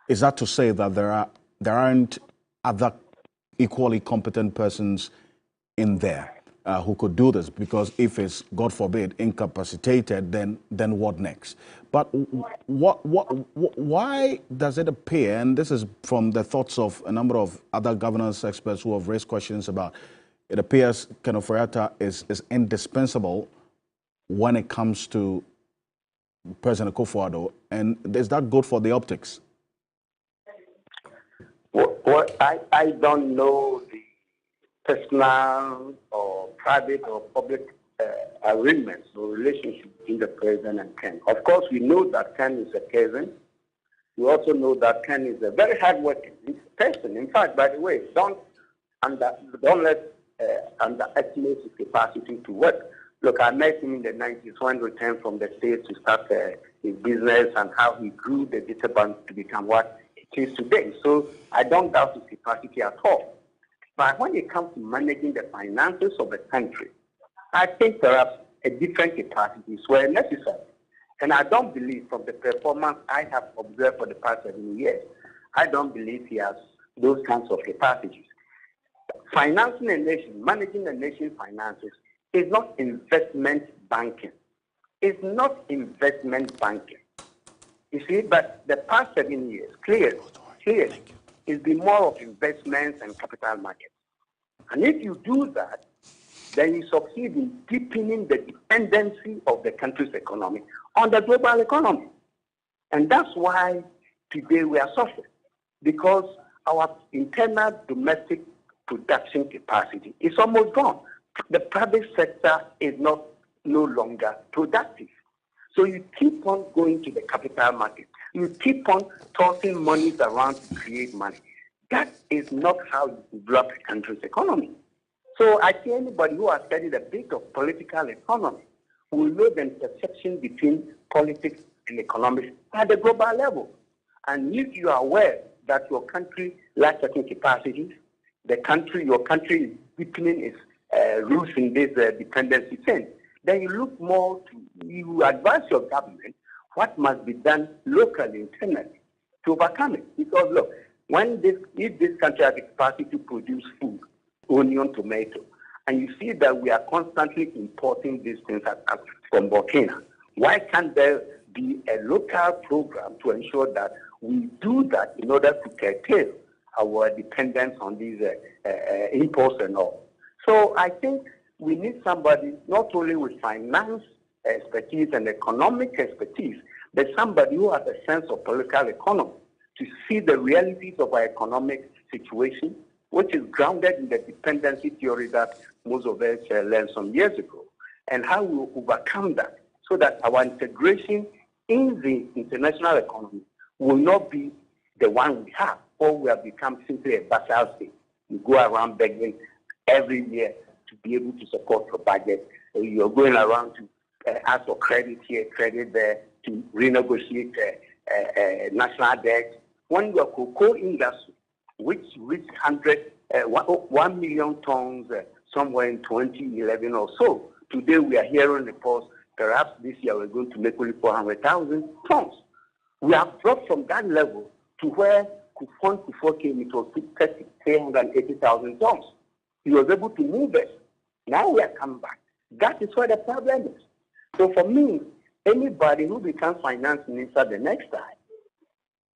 is that to say that there aren't other equally competent persons in there who could do this? Because if it's, God forbid, incapacitated, then what next? But why does it appear, and this is from the thoughts of a number of other governance experts who have raised questions about, it appears Ken Ofori-Atta is indispensable when it comes to President Akufo-Addo, and is that good for the optics? Well, I don't know the personal or private or public arrangements or relationship between the president and Ken. Of course, we know that Ken is a cousin. We also know that Ken is a very hardworking person. In fact, by the way, don't let underestimate his capacity to work. Look, I met him in the 90s when he returned from the States to start his business, and how he grew the data bank to become what it is today. So I don't doubt his capacity at all. But when it comes to managing the finances of the country, I think perhaps a different capacities were necessary. And I don't believe, from the performance I have observed for the past 7 years, I don't believe he has those kinds of capacities. Financing a nation, managing a nation's finances is not investment banking. It's not investment banking. You see, but the past 7 years, clearly, it's been more of investments and capital markets. And if you do that, then you succeed in deepening the dependency of the country's economy on the global economy. And that's why today we are suffering, because our internal domestic production capacity is almost gone. The private sector is no longer productive. So you keep on going to the capital market. You keep on tossing monies around to create money. That is not how you develop a country's economy. So I see anybody who has studied a bit of political economy will know the intersection between politics and economics at the global level. And if you are aware that your country lacks certain capacities, your country is deepening its roots in this dependency thing, then you advise your government what must be done locally, internally, to overcome it. Because look, if this country has the capacity to produce food, onion, tomato, and you see that we are constantly importing these things from Burkina, why can't there be a local program to ensure that we do that in order to curtail our dependence on these imports and all? So I think we need somebody not only with finance expertise and economic expertise, but somebody who has a sense of political economy to see the realities of our economic situation, which is grounded in the dependency theory that most of us learned some years ago, and how we will overcome that so that our integration in the international economy will not be the one we have, or we have become simply a vassal state. You go around begging every year to be able to support your budget. You're going around to ask for credit here, credit there, to renegotiate national debt. When your cocoa industry, which reached 1 million tons somewhere in 2011 or so, today we are hearing reports, perhaps this year we're going to make only 400,000 tons. We have dropped from that level to where Kufon came, it was 380,000 tons. He was able to move it. Now we are coming back. That is where the problem is. So for me, anybody who becomes finance minister the next time,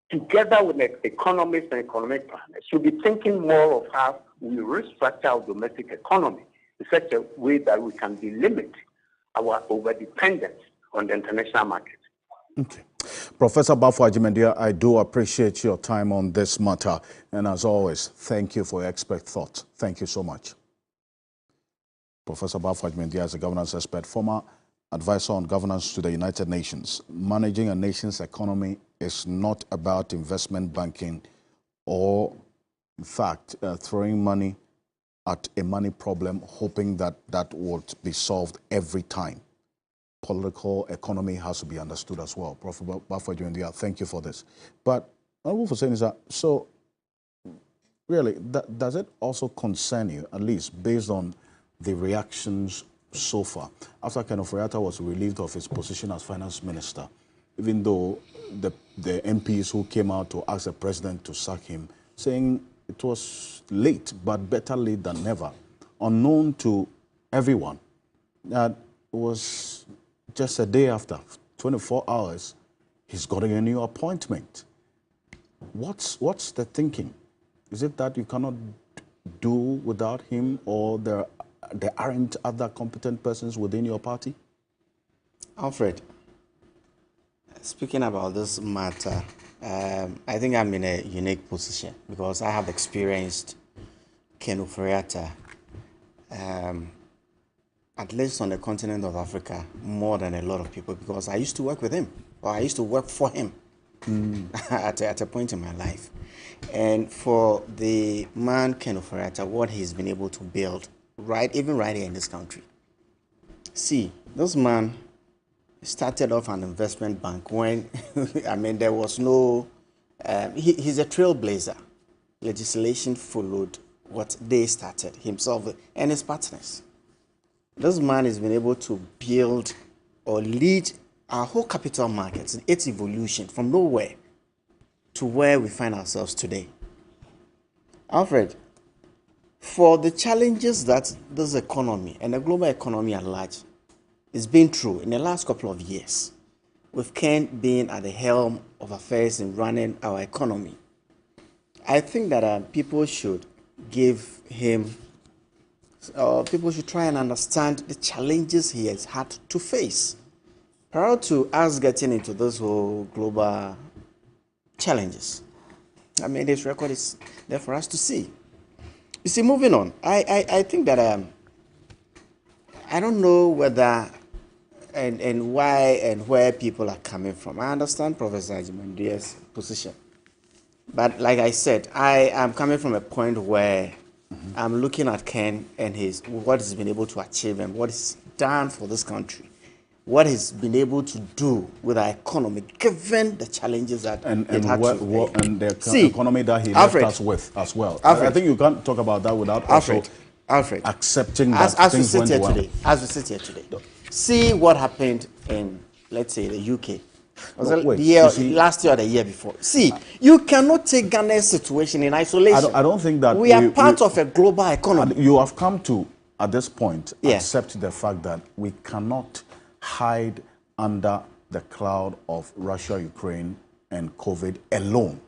together with the economists and economic planners, should be thinking more of how we restructure our domestic economy in such a way that we can delimit our overdependence on the international market. Okay. Professor Bafo Agyemang, I do appreciate your time on this matter. And as always, thank you for your expert thought. Thank you so much. Professor Bafo Agyemang is a governance expert, former advisor on governance to the United Nations. Managing a nation's economy is not about investment banking or, in fact, throwing money at a money problem, hoping that that would be solved every time. Political economy has to be understood as well. Professor Bafo Agyemang, thank you for this. But what I was saying is that, so really, does it also concern you, at least based on the reactions so far, after Ken Ofori-Atta was relieved of his position as finance minister, even though the MPs who came out to ask the president to sack him, saying it was late, but better late than never, unknown to everyone, that was just a day after, 24 hours, he's getting a new appointment. What's the thinking? Is it that you cannot do without him, or there aren't other competent persons within your party? Alfred, speaking about this matter, I think I'm in a unique position because I have experienced Ken Ofori-Atta, at least on the continent of Africa, more than a lot of people, because I used to work with him, or I used to work for him at a point in my life. And for the man Ken Ofori-Atta, what he's been able to build, even right here in this country. See, this man started off an investment bank when, I mean, there was no, he's a trailblazer. Legislation followed what they started, himself and his partners. This man has been able to build or lead our whole capital markets, its evolution from nowhere to where we find ourselves today. Alfred, for the challenges that this economy and the global economy at large is being through in the last couple of years, with Ken being at the helm of affairs in running our economy, I think that people should give him, people should try and understand the challenges he has had to face prior to us getting into those whole global challenges. I mean, this record is there for us to see. You see, moving on, I think that I don't know whether and why and where people are coming from. I understand Professor Ajimandia's position. But like I said, I am coming from a point where I'm looking at Ken and what he's been able to achieve and what he's done for this country, what he's been able to do with our economy, given the challenges that and it had and the economy that he Alfred, left us with as well. Alfred, I think you can't talk about that without Alfred, also accepting that as things went well. As we sit here today, see what happened in, let's say, the UK. Last year or the year before. See, you cannot take Ghana's situation in isolation. I don't think that we are part of a global economy. You have come to, at this point, accept the fact that we cannot hide under the cloud of Russia, Ukraine, and COVID alone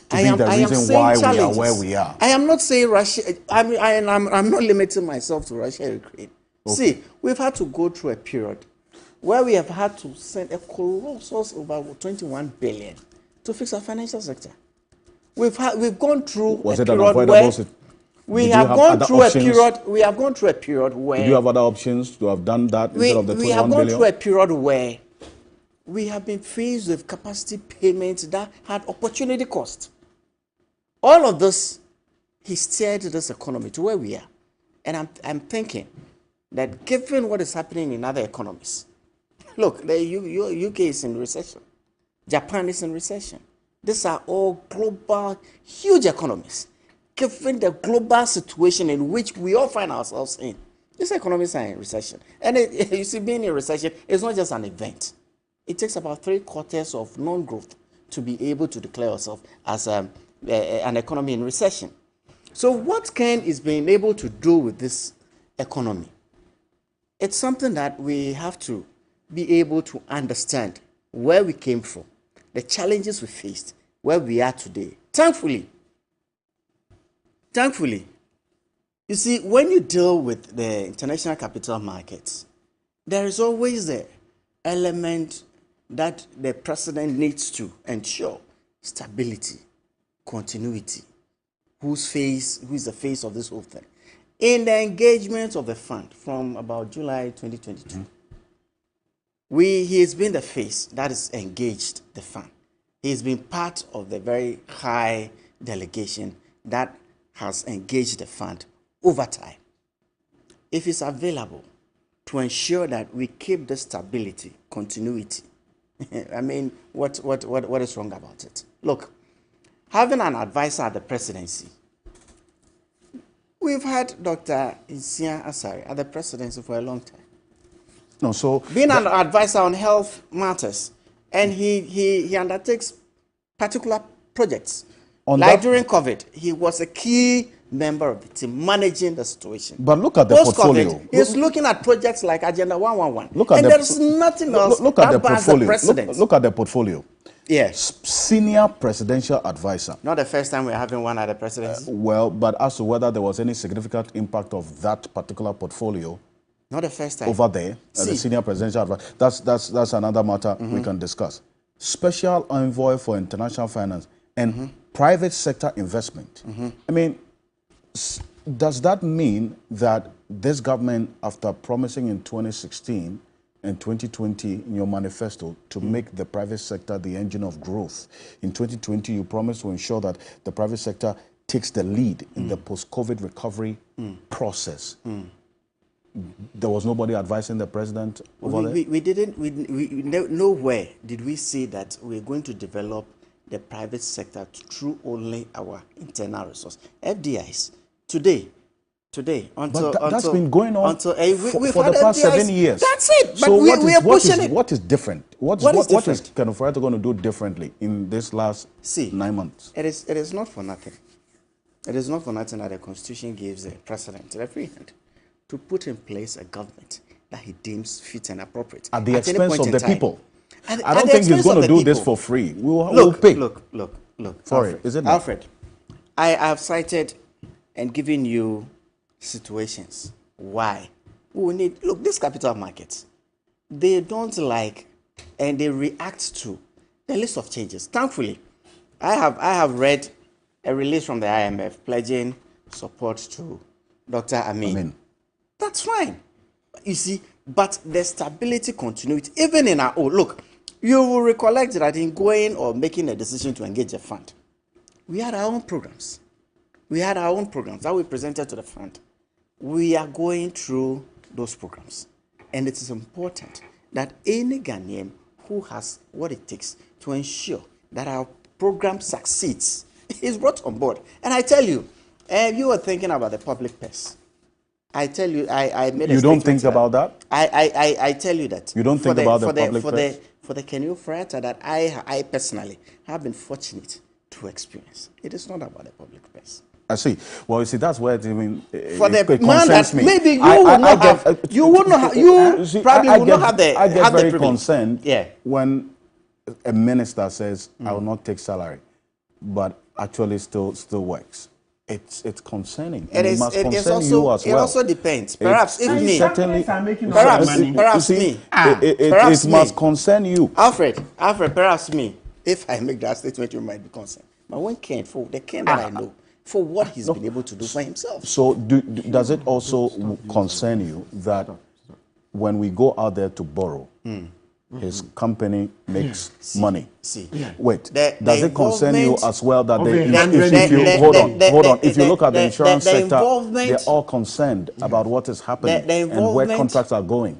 to be the reason why we are where we are. I am not saying Russia. I'm not limiting myself to Russia, Ukraine. Okay. See, we've had to go through a period where we have had to send a colossal over 21 billion to fix our financial sector. We've gone through a period where we have gone through a period where did you have other options to have done that instead of the 21 billion? We have gone through a period where we have been faced with capacity payments that had opportunity cost. All of this, he steered this economy to where we are. And I'm thinking that given what is happening in other economies, look, the UK is in recession. Japan is in recession. These are all global, huge economies. Given the global situation in which we all find ourselves in, these economies are in recession. And you see, being in recession is not just an event. It takes about 3/4 of non-growth to be able to declare yourself as an economy in recession. So what Ken is being able to do with this economy, it's something that we have to be able to understand where we came from, the challenges we faced, where we are today. Thankfully, you see, when you deal with the international capital markets, there is always the element that the president needs to ensure stability, continuity. Who is the face of this whole thing? In the engagement of the fund from about July 2022, he has been the face that has engaged the fund. He has been part of the very high delegation that has engaged the fund over time. If it's available to ensure that we keep the stability, continuity, I mean, what is wrong about it? Look, having an advisor at the presidency, we've had Dr. Isiah Asare at the presidency for a long time. No, so being an advisor on health matters, and he undertakes particular projects. Like during COVID, he was a key member of the team managing the situation. But look at the portfolio. He's looking at projects like Agenda 111. And there's nothing else look at that the bars portfolio. the president. Look at the portfolio. Yes. Senior presidential advisor. Not the first time we're having one at the presidency. Well, but as to whether there was any significant impact of that particular portfolio. Not the first time. Over there, the senior presidential advisor. That's another matter we can discuss. Special envoy for international finance and private sector investment. I mean, does that mean that this government, after promising in 2016 and 2020 in your manifesto to make the private sector the engine of growth, in 2020 you promised to ensure that the private sector takes the lead in the post-COVID recovery process? There was nobody advising the president over there? Nowhere did we say that we're going to develop the private sector through only our internal resource. FDIs, today, until... But that's been going on for the past FDIs, 7 years. That's it, but so we are pushing it. What is different? What is Ken Ofori-Atta going to do differently in this last 9 months? It is not for nothing. It is not for nothing that the Constitution gives the president the free hand to put in place a government that he deems fit and appropriate. At the expense of the people. I don't think he's going to do this for free. We'll pay. Look. Sorry, Alfred, is it Alfred, I have cited and given you situations why we need... Look, these capital markets, they don't like and they react to the list of changes. Thankfully, I have read a release from the IMF pledging support to Dr. Amin. That's fine. You see, but the stability continuity, even in our own. Look, you will recollect that in going or making a decision to engage a fund, we had our own programs. We had our own programs that we presented to the fund. We are going through those programs. And it is important that any Ghanaian who has what it takes to ensure that our program succeeds is brought on board. And I tell you, you were thinking about the public purse. I tell you, I made a statement. You don't think about that? I tell you that. You don't think about the public purse? For the Kenyo Frata that I personally have been fortunate to experience. It is not about the public purse. I see. Well, you see, that's where for the man that me. Maybe you will not have. You will not have. You probably will not have the. I get very the concerned. When a minister says, "I will not take salary," but actually still works. It's concerning. It must concern you as well. It also depends. Perhaps if me. Perhaps me. It must concern you. Alfred, perhaps me. If I make that statement, you might be concerned. But when Ken, for the Ken that I know, for what he's been able to do for himself. So does it also concern you that when we go out there to borrow, his company makes money? Wait, does it concern you as well that hold on, if you look at the insurance sector, they're all concerned about what is happening and where contracts are going?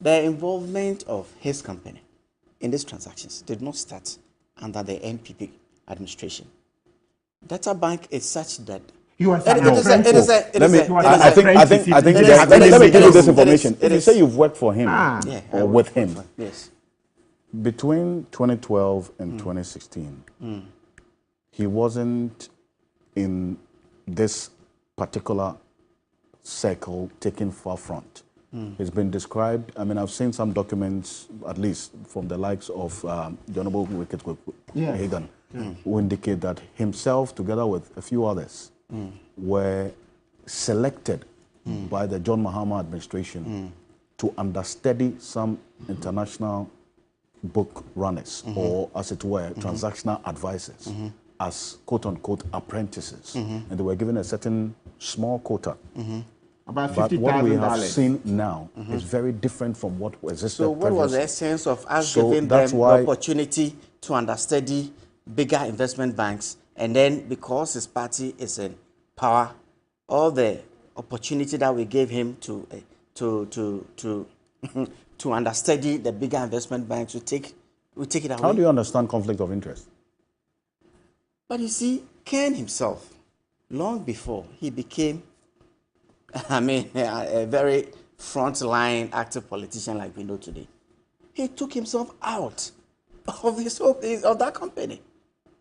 The involvement of his company in these transactions did not start under the NPP administration. Data Bank is such that you are let me give you this information. If you say you've worked for him or with him, between 2012 and 2016, he wasn't in this particular circle taking far front. It's been described. I mean, I've seen some documents, at least from the likes of the Honorable Wicked Hagan, who indicate that himself, together with a few others, were selected by the John Mahama administration to understudy some international book runners, or as it were, transactional advisors, as quote-unquote apprentices. And they were given a certain small quota. About but what we have seen now is very different from what existed So what previously. was the essence of us giving them the opportunity to understudy bigger investment banks, and then because his party is in power, all the opportunity that we gave him to understudy the bigger investment banks, we take it away. How do you understand conflict of interest? But you see, Ken himself, long before he became, a very front-line active politician like we know today, he took himself out of that company.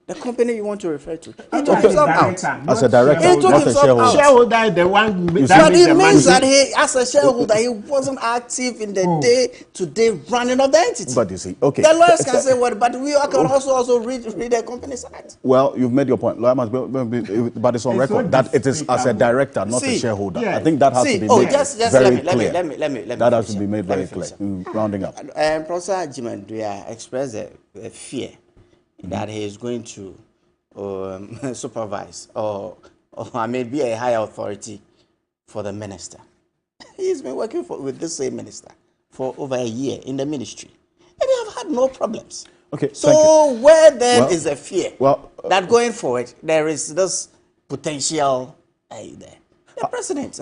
The company you want to refer to. He took himself out. As a director, he took himself out. Shareholder, the one but it means that he, as a shareholder, he wasn't active in the day-to-day running of the entity. But you see, okay. The lawyers can say what, but we can also read the company's act. Well, you've made your point. Lawyer must be, but it's on record that it is as a director, not a shareholder. I think that has to be made very clear. Let me that has to be made very clear. Rounding up. Professor Jimandria expressed a fear that he is going to supervise or be a higher authority for the minister. He's been working with this same minister for over a year in the ministry, and they have had no problems. Okay. So where then is the fear that going forward there is this potential there? The president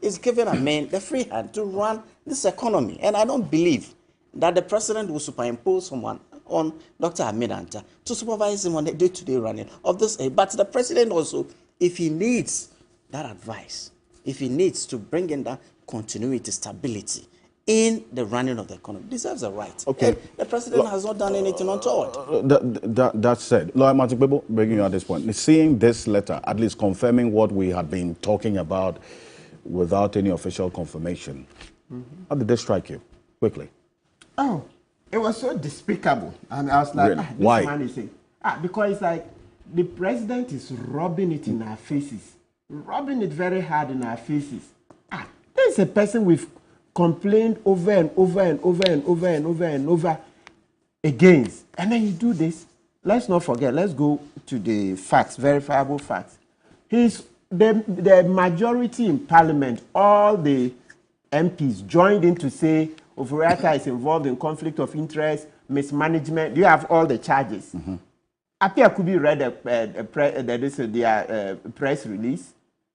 is giving the free hand to run this economy, and I don't believe that the president will superimpose someone on Dr. Ahmed Anta to supervise him on the day-to-day running of this. But the president also, if he needs that advice, if he needs to bring in that continuity, stability in the running of the economy, deserves a right. Okay. And the president has not done anything untoward. That said, Lawyer Matipebo, bringing you at this point, seeing this letter, at least confirming what we had been talking about without any official confirmation, how did this strike you? Quickly. Oh, it was so despicable. And I was like, really? This Why? man is saying, because it's like the president is rubbing it in our faces, rubbing it very hard in our faces. There's a person we've complained over and over and over and over and over and over against. And then you do this. Let's not forget, let's go to the facts, verifiable facts. The majority in parliament, all the MPs joined in to say Oforiatta is involved in conflict of interest, mismanagement. You have all the charges. Apia Kubi read their press release.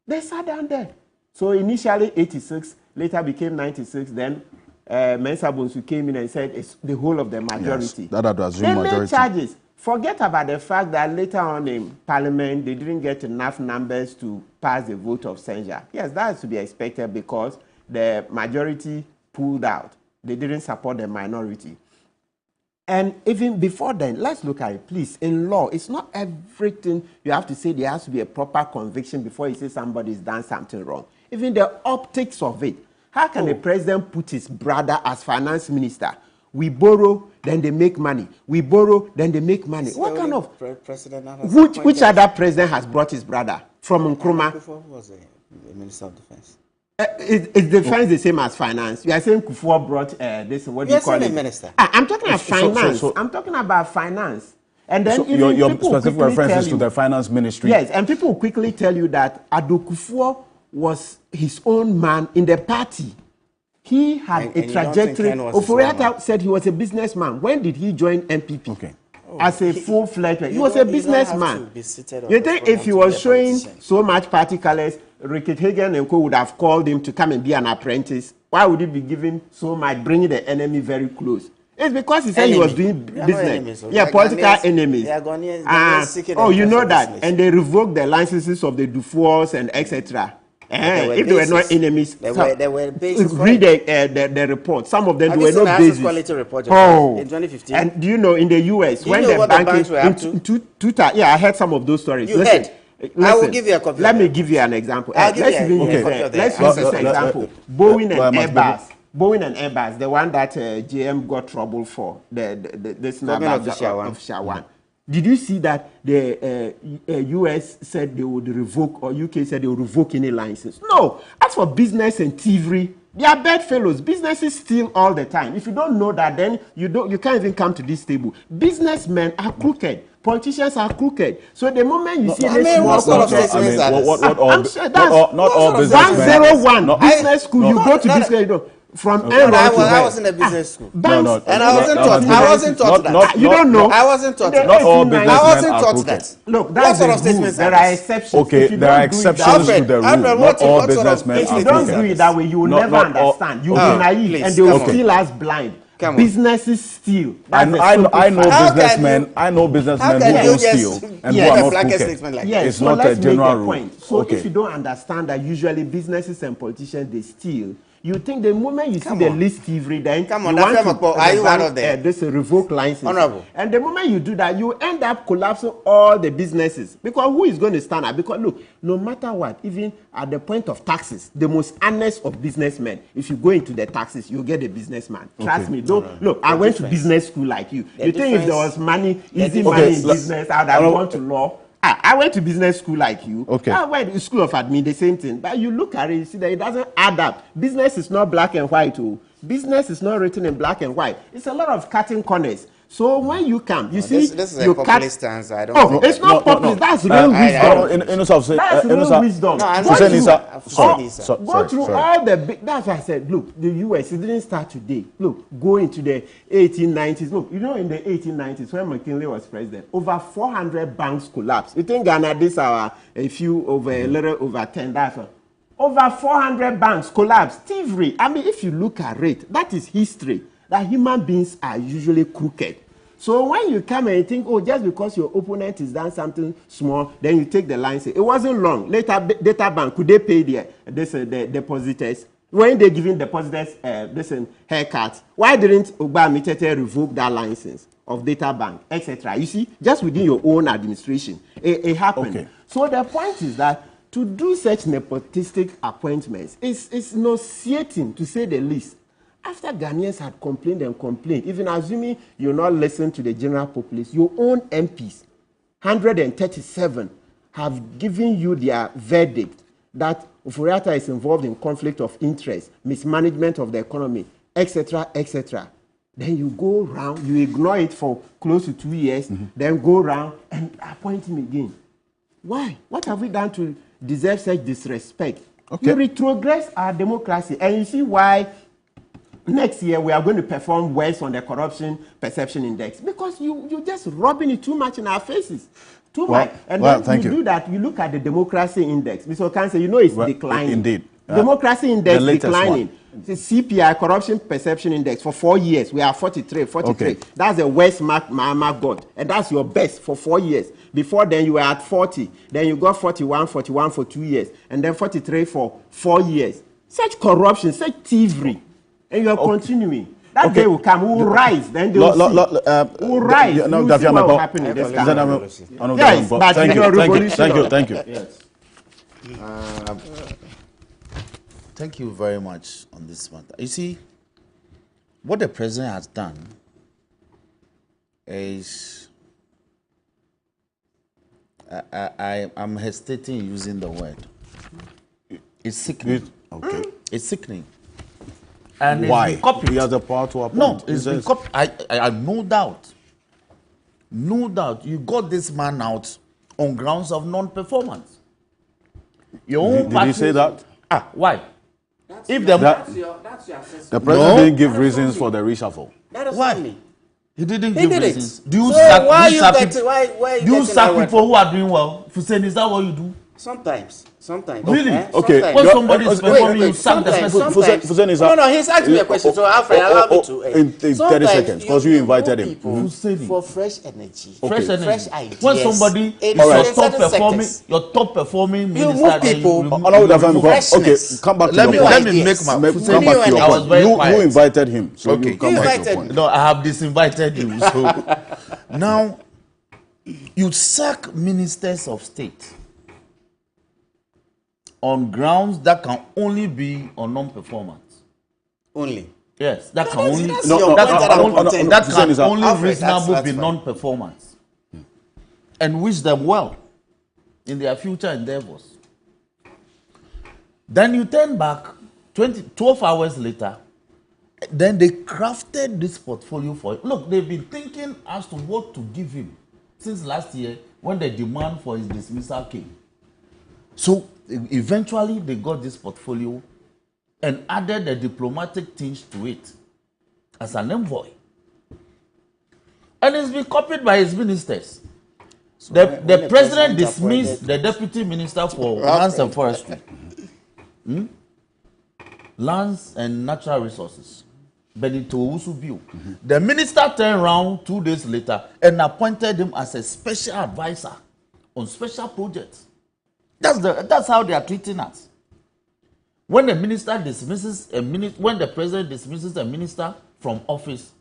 They sat down there. So initially 86, later became 96. Then Mensa Bonsu came in and said it's the whole of the majority. Yes, that was they majority. made charges. Forget about the fact that later on in Parliament, they didn't get enough numbers to pass the vote of censure. Yes, that is to be expected because the majority pulled out. They didn't support the minority. And even before then, let's look at it, please. In law, it's not everything you have to say there has to be a proper conviction before you say somebody's done something wrong. Even the optics of it. How can the president put his brother as finance minister? We borrow, then they make money. We borrow, then they make money. It's What kind of... president Which other president has brought his brother from Nkrumah? Who was the Minister of Defense? Is defense the same as finance? You are saying Kufuor brought this, what do you call it? Minister. I'm talking about finance. I'm talking about finance. And then your specific reference is to the finance ministry. Yes, and people will quickly tell you that Ado Kufuor was his own man in the party. He had a trajectory. Oforiatta said he was a businessman. When did he join MPP? Okay. As a full-fledged, he was a businessman. You think if he was showing so much party colors, Rickett Hagen and co would have called him to come and be an apprentice? Why would he be giving so much, bringing the enemy very close? It's because he said he was doing business. Yeah, political enemies. Oh, you know that. And they revoked the licenses of the Dufours and etc. If they were not enemies, there were bases. Read the report. Some of them Have were not bases. Quality report in 2015. And do you know in the US when the banks were up to? Yeah, I heard some of those stories. Listen, I will give you a copy. Let me give you an example. Let's use this example. Boeing and Airbus. Boeing and Airbus, the one that GM got trouble for, this official one. Did you see that the US said they would revoke, or UK said they would revoke any license? No. As for business and thievery, they are bad fellows. Businesses steal all the time. If you don't know that, then you can't even come to this table. Businessmen are crooked. Politicians are crooked. So the moment you see this small businessmen, not all businessmen. 101 business school, you go to this guy, you know. From I was in a business school. And I wasn't taught that. You don't know. I wasn't taught that. Not all businessmen I wasn't taught that. Look, that's what sort of statements there are exceptions. Okay, there are exceptions to the rule. Not all businessmen are If you don't do it that way, you will never understand. You'll be naive and they will steal us blind. Businesses steal. I know businessmen who don't steal and who are not crooked. It's not a general rule. So if you don't understand that usually businesses and politicians, they steal, you think the moment you see the least thievery, then you want to this revoke license. Honorable. And the moment you do that, you end up collapsing all the businesses. Because who is going to stand up? Because look, no matter what, even at the point of taxes, the most honest of businessmen, if you go into the taxes, you get a businessman. Trust me. Don't look. I went to business school like you. You think if there was money, easy money in business, I would have gone to law. I went to business school like you. Okay. I went to school of admin, the same thing. But you look at it, you see that it doesn't add up. Business is not black and white. Business is not written in black and white. It's a lot of cutting corners. So when you come, you see, this is a populist stance. I don't. Oh, it's not populist. That's real wisdom. That's real wisdom. Go through all the big. That's why I said, look, the US, it didn't start today. Look, go into the 1890s. Look, you know, in the 1890s when McKinley was president, over 400 banks collapsed. You think Ghana this hour a few over a little over 10? That's one. Over 400 banks collapsed. Thievery. I mean, if you look at it, that is history. That human beings are usually crooked. So when you come and you think, oh, just because your opponent has done something small, then you take the line. Say, it wasn't long. Later, Data Bank, could they pay the depositors? When they giving depositors haircuts, why didn't Obama revoke that license of Data Bank, etc.? You see, just within your own administration, it happened. Okay. So the point is that to do such nepotistic appointments is nauseating, to say the least. After Ghanaians had complained and complained, even assuming you not listen to the general populace, your own MPs, 137, have given you their verdict that Oforiatta is involved in conflict of interest, mismanagement of the economy, etc., etc. Then you go round, you ignore it for close to 2 years, then go round and appoint him again. Why? What have we done to deserve such disrespect? You retrogress our democracy, and you see why next year we are going to perform worse on the corruption perception index, because you just rubbing it too much in our faces. Too much. And then you do that, you look at the democracy index. Mr. Ocansey, you know it's declining. Indeed. Democracy index declining. The CPI, corruption perception index, for 4 years, we are 43. Okay. That's the worst mark Mama got. And that's your best for 4 years. Before then, you were at 40. Then you got 41 for 2 years. And then 43 for 4 years. Such corruption, such thievery. And you are continuing. That day will come, we will rise. Then they will see. We will rise. You will see what will happen in this country. Yes, but Thank you. Yes. Thank you very much on this matter. You see, what the president has done is, I'm hesitating using the word. It's sickening. Okay. It's sickening. And why? It's been copied. He has the power to appoint. No, it's been copied. I have no doubt. No doubt. You got this man out on grounds of non-performance. Your own did he say that? Why? That's your assessment. The president didn't give reasons for the reshuffle. Why? He didn't give reasons. Do you sack people who are doing well? Hussein, is that what you do? Sometimes. Really? Okay. When somebody is performing, you sack the person. No, he's asked me a question, so Alfred, allow me to. In 30 seconds, because you invited him. For fresh energy. Fresh ideas. When somebody is your top performing minister, you move people. Okay, come back to your point. Let me make my come back to your point. You invited him, so you come back to your point. No, I have disinvited you. So now you sack ministers of state on grounds that can only be on non-performance. Only? Yes, that can only that can only reasonably be non-performance, and wish them well in their future endeavors. Then you turn back 12 hours later, then they crafted this portfolio for him. Look, they've been thinking as to what to give him since last year when the demand for his dismissal came. So eventually they got this portfolio and added a diplomatic tinge to it as an envoy. And it's been copied by his ministers. So the president dismissed the deputy minister for lands and forestry, lands and natural resources, Benito Usubio. The minister turned around 2 days later and appointed him as a special advisor on special projects. That's how they are treating us. When the minister dismisses when the president dismisses a minister from office,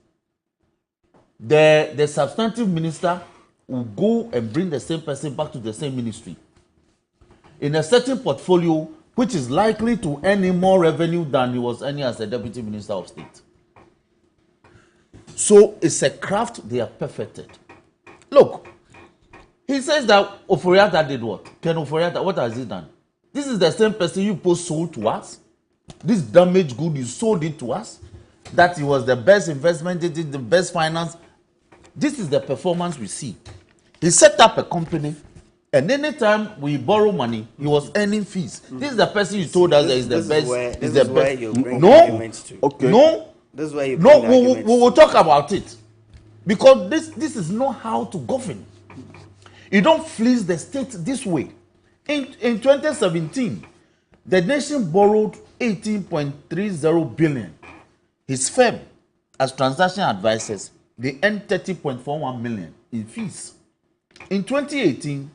the substantive minister will go and bring the same person back to the same ministry in a certain portfolio which is likely to earn him more revenue than he was earning as a deputy minister of state. So it's a craft they have perfected. Look, he says that Oforiatta did what? Ken Oforiatta, what has he done? This is the same person you sold to us. This damaged good, you sold it to us. That he was the best investment, he did the best finance. This is the performance we see. He set up a company, and anytime we borrow money, he was earning fees. This is the person you told us that is the best. This is where you bring arguments to. Okay. No. This is where you bring we will talk about it. Because this is not how to govern. You don't fleece the state this way. In 2017, the nation borrowed 18.30 billion. His firm, as transaction advisors, they earned 30.41 million in fees. In 2018,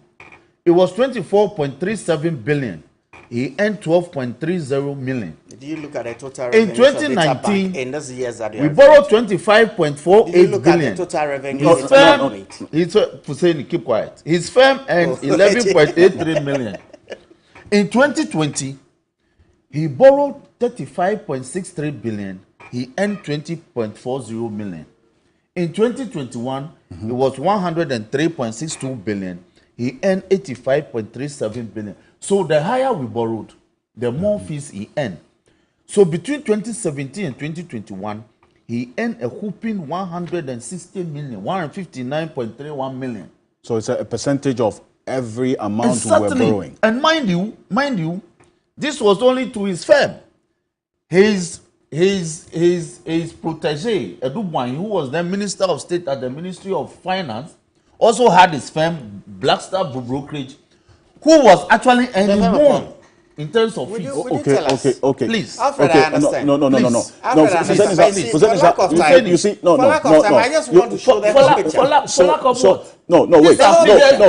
it was 24.37 billion. He earned 12.30 million. Did you look at the total revenue? In 2019, in those years that we borrowed 25.48 billion. Look at the total revenue. His firm, Hussein, keep quiet. His firm earned 11.83 million. In 2020, he borrowed 35.63 billion. He earned 20.40 million. In 2021, it was 103.62 billion. He earned 85.37 billion. So the higher we borrowed, the more fees he earned. So between 2017 and 2021, he earned a whooping 160 million, 159.31 million. So it's a percentage of every amount we were borrowing. And mind you, This was only to his firm. His protege, Edubwan, who was then Minister of State at the Ministry of Finance, also had his firm, Blackstar Brokerage, who was actually earning more in terms of fees. Okay. Please. Alfred, I understand. No. Alfred, You see, no. I just want to show the whole picture.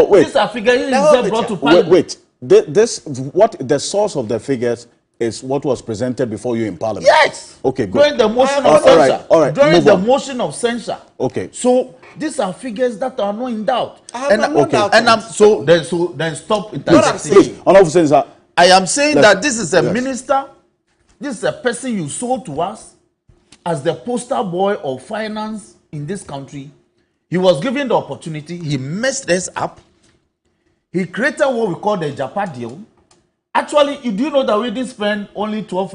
Wait. These are figures he brought to Parliament. Wait. The source of the figures is what was presented before you in Parliament. Yes. Okay, good. During the motion of censure. All right. During the motion of censure. Okay. So these are figures that are not in doubt. Then stop interjecting. I am saying that this is a minister, this is a person you sold to us as the poster boy of finance in this country. He was given the opportunity, he messed us up. He created what we call the Japa deal. Actually, do you know that we didn't spend only 12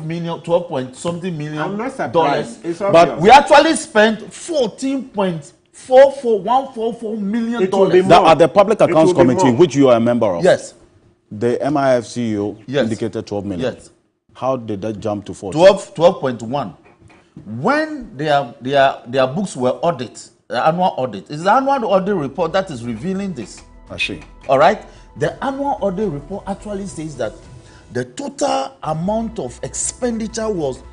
point something million I'm not surprised. but we actually spent $14.144 million. At the Public Accounts Committee, which you are a member of. Yes. The MIF CEO indicated 12 million. Yes. How did that jump to 14? 12.1. When their books were audited, the annual audit, it's the annual audit report that is revealing this. I see. All right. The annual audit report actually says that the total amount of expenditure was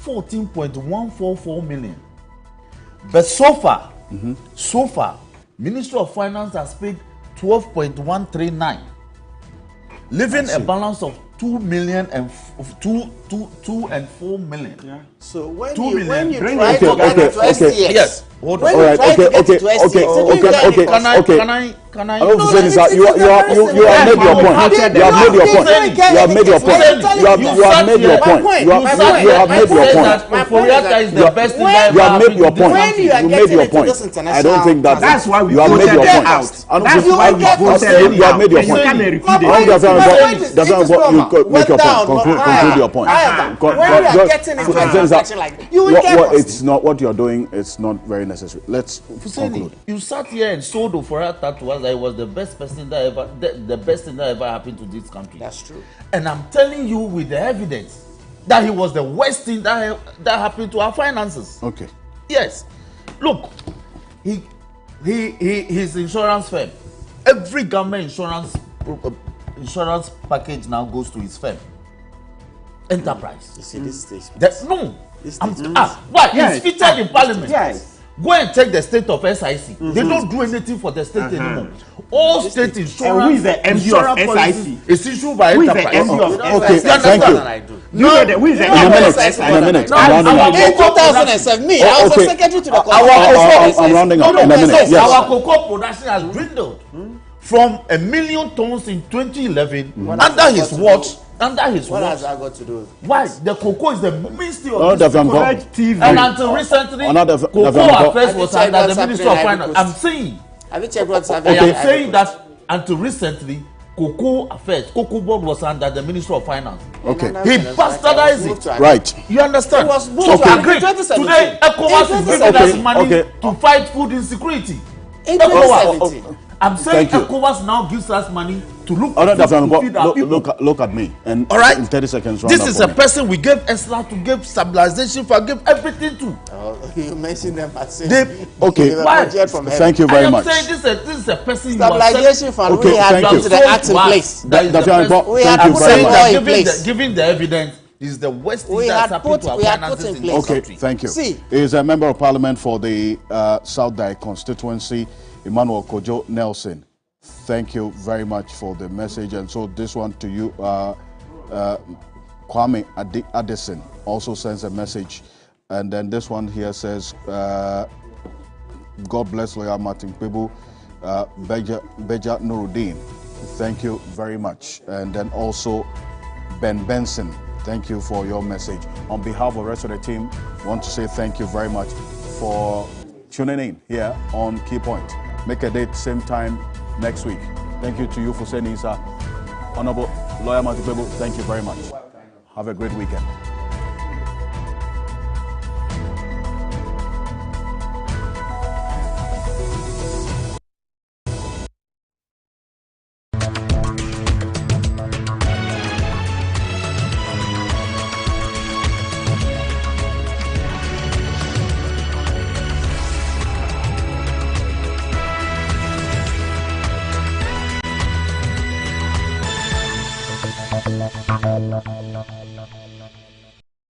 14.144 million. But so far, Ministry of Finance has paid 12.139, leaving a balance of 2 million and 2 and 4 million. Yeah. So when you try to get to STS, yes. Hold on. Can I? You have made your point. You have made your point. You have made your point. You have made your point. You have made your point. You have made your point. You made your point. I don't think that. That's why we you have made your point. That's why we voted. You have made your point. Make your point. Conclude your point. It's not what you are doing. It's not very necessary. Let's conclude. You sat here and sold Oforiatta to us that it was the best person that ever, the best thing that ever happened to this country. That's true. And I'm telling you with the evidence that he was the worst thing that happened to our finances. Okay. Yes. Look, his insurance firm. Every government insurance package now goes to his firm. Enterprise. You see this stage. Why? It's featured in Parliament. Yes. Go and check the state of SIC. They don't do anything for the state anymore. All state insurance. And who is the MD of SIC? It's issued by Enterprise. Okay, thank you. Who is the In a minute. I'm rounding up. In 2007, me, I was the secretary to the I'm rounding up in a minute. Yes. Our cocoa production has dwindled from 1 million tons in 2011 under his watch. What has that got to do? Why? The cocoa is the mainstay of this TV. And until recently, cocoa affairs was under the Ministry of Finance. I'm saying. Have you checked what's happening? I am saying that until recently, cocoa affairs, cocoa board was under the Ministry of Finance. Okay. He bastardized it. Right. You understand? It was moved so to agree. Today, ECOWAS is giving us money to fight food insecurity. In 2017. I'm saying ECOWAS now gives us money to look look at me and right? In 30 seconds. This is a person we gave ESLA to give stabilization for, give everything to. You mentioned them as Thank you very much. I am saying this is a person stabilization fund. We had put the act in place. We had put it all in place. Giving the evidence is the worst thing that's happened to our finances in this country. Thank you. He is a member of parliament for the South Dai constituency, Emmanuel Kojo Nelson. Thank you very much for the message. And so this one to you, Kwame Addison also sends a message. And then this one here says, God bless Lawyer Martin Pebu, Beja Nuruddin. Thank you very much. And then also Ben Benson. Thank you for your message. On behalf of the rest of the team, I want to say thank you very much for tuning in here on Key Point. Make a date, same time next week. Thank you to you for sending, sir. Honorable Lawyer Martin Pebu, thank you very much. Have a great weekend.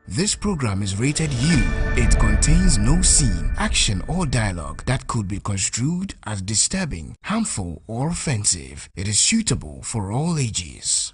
This program is rated U. It contains no scene, action, or dialogue that could be construed as disturbing, harmful, or offensive. It is suitable for all ages.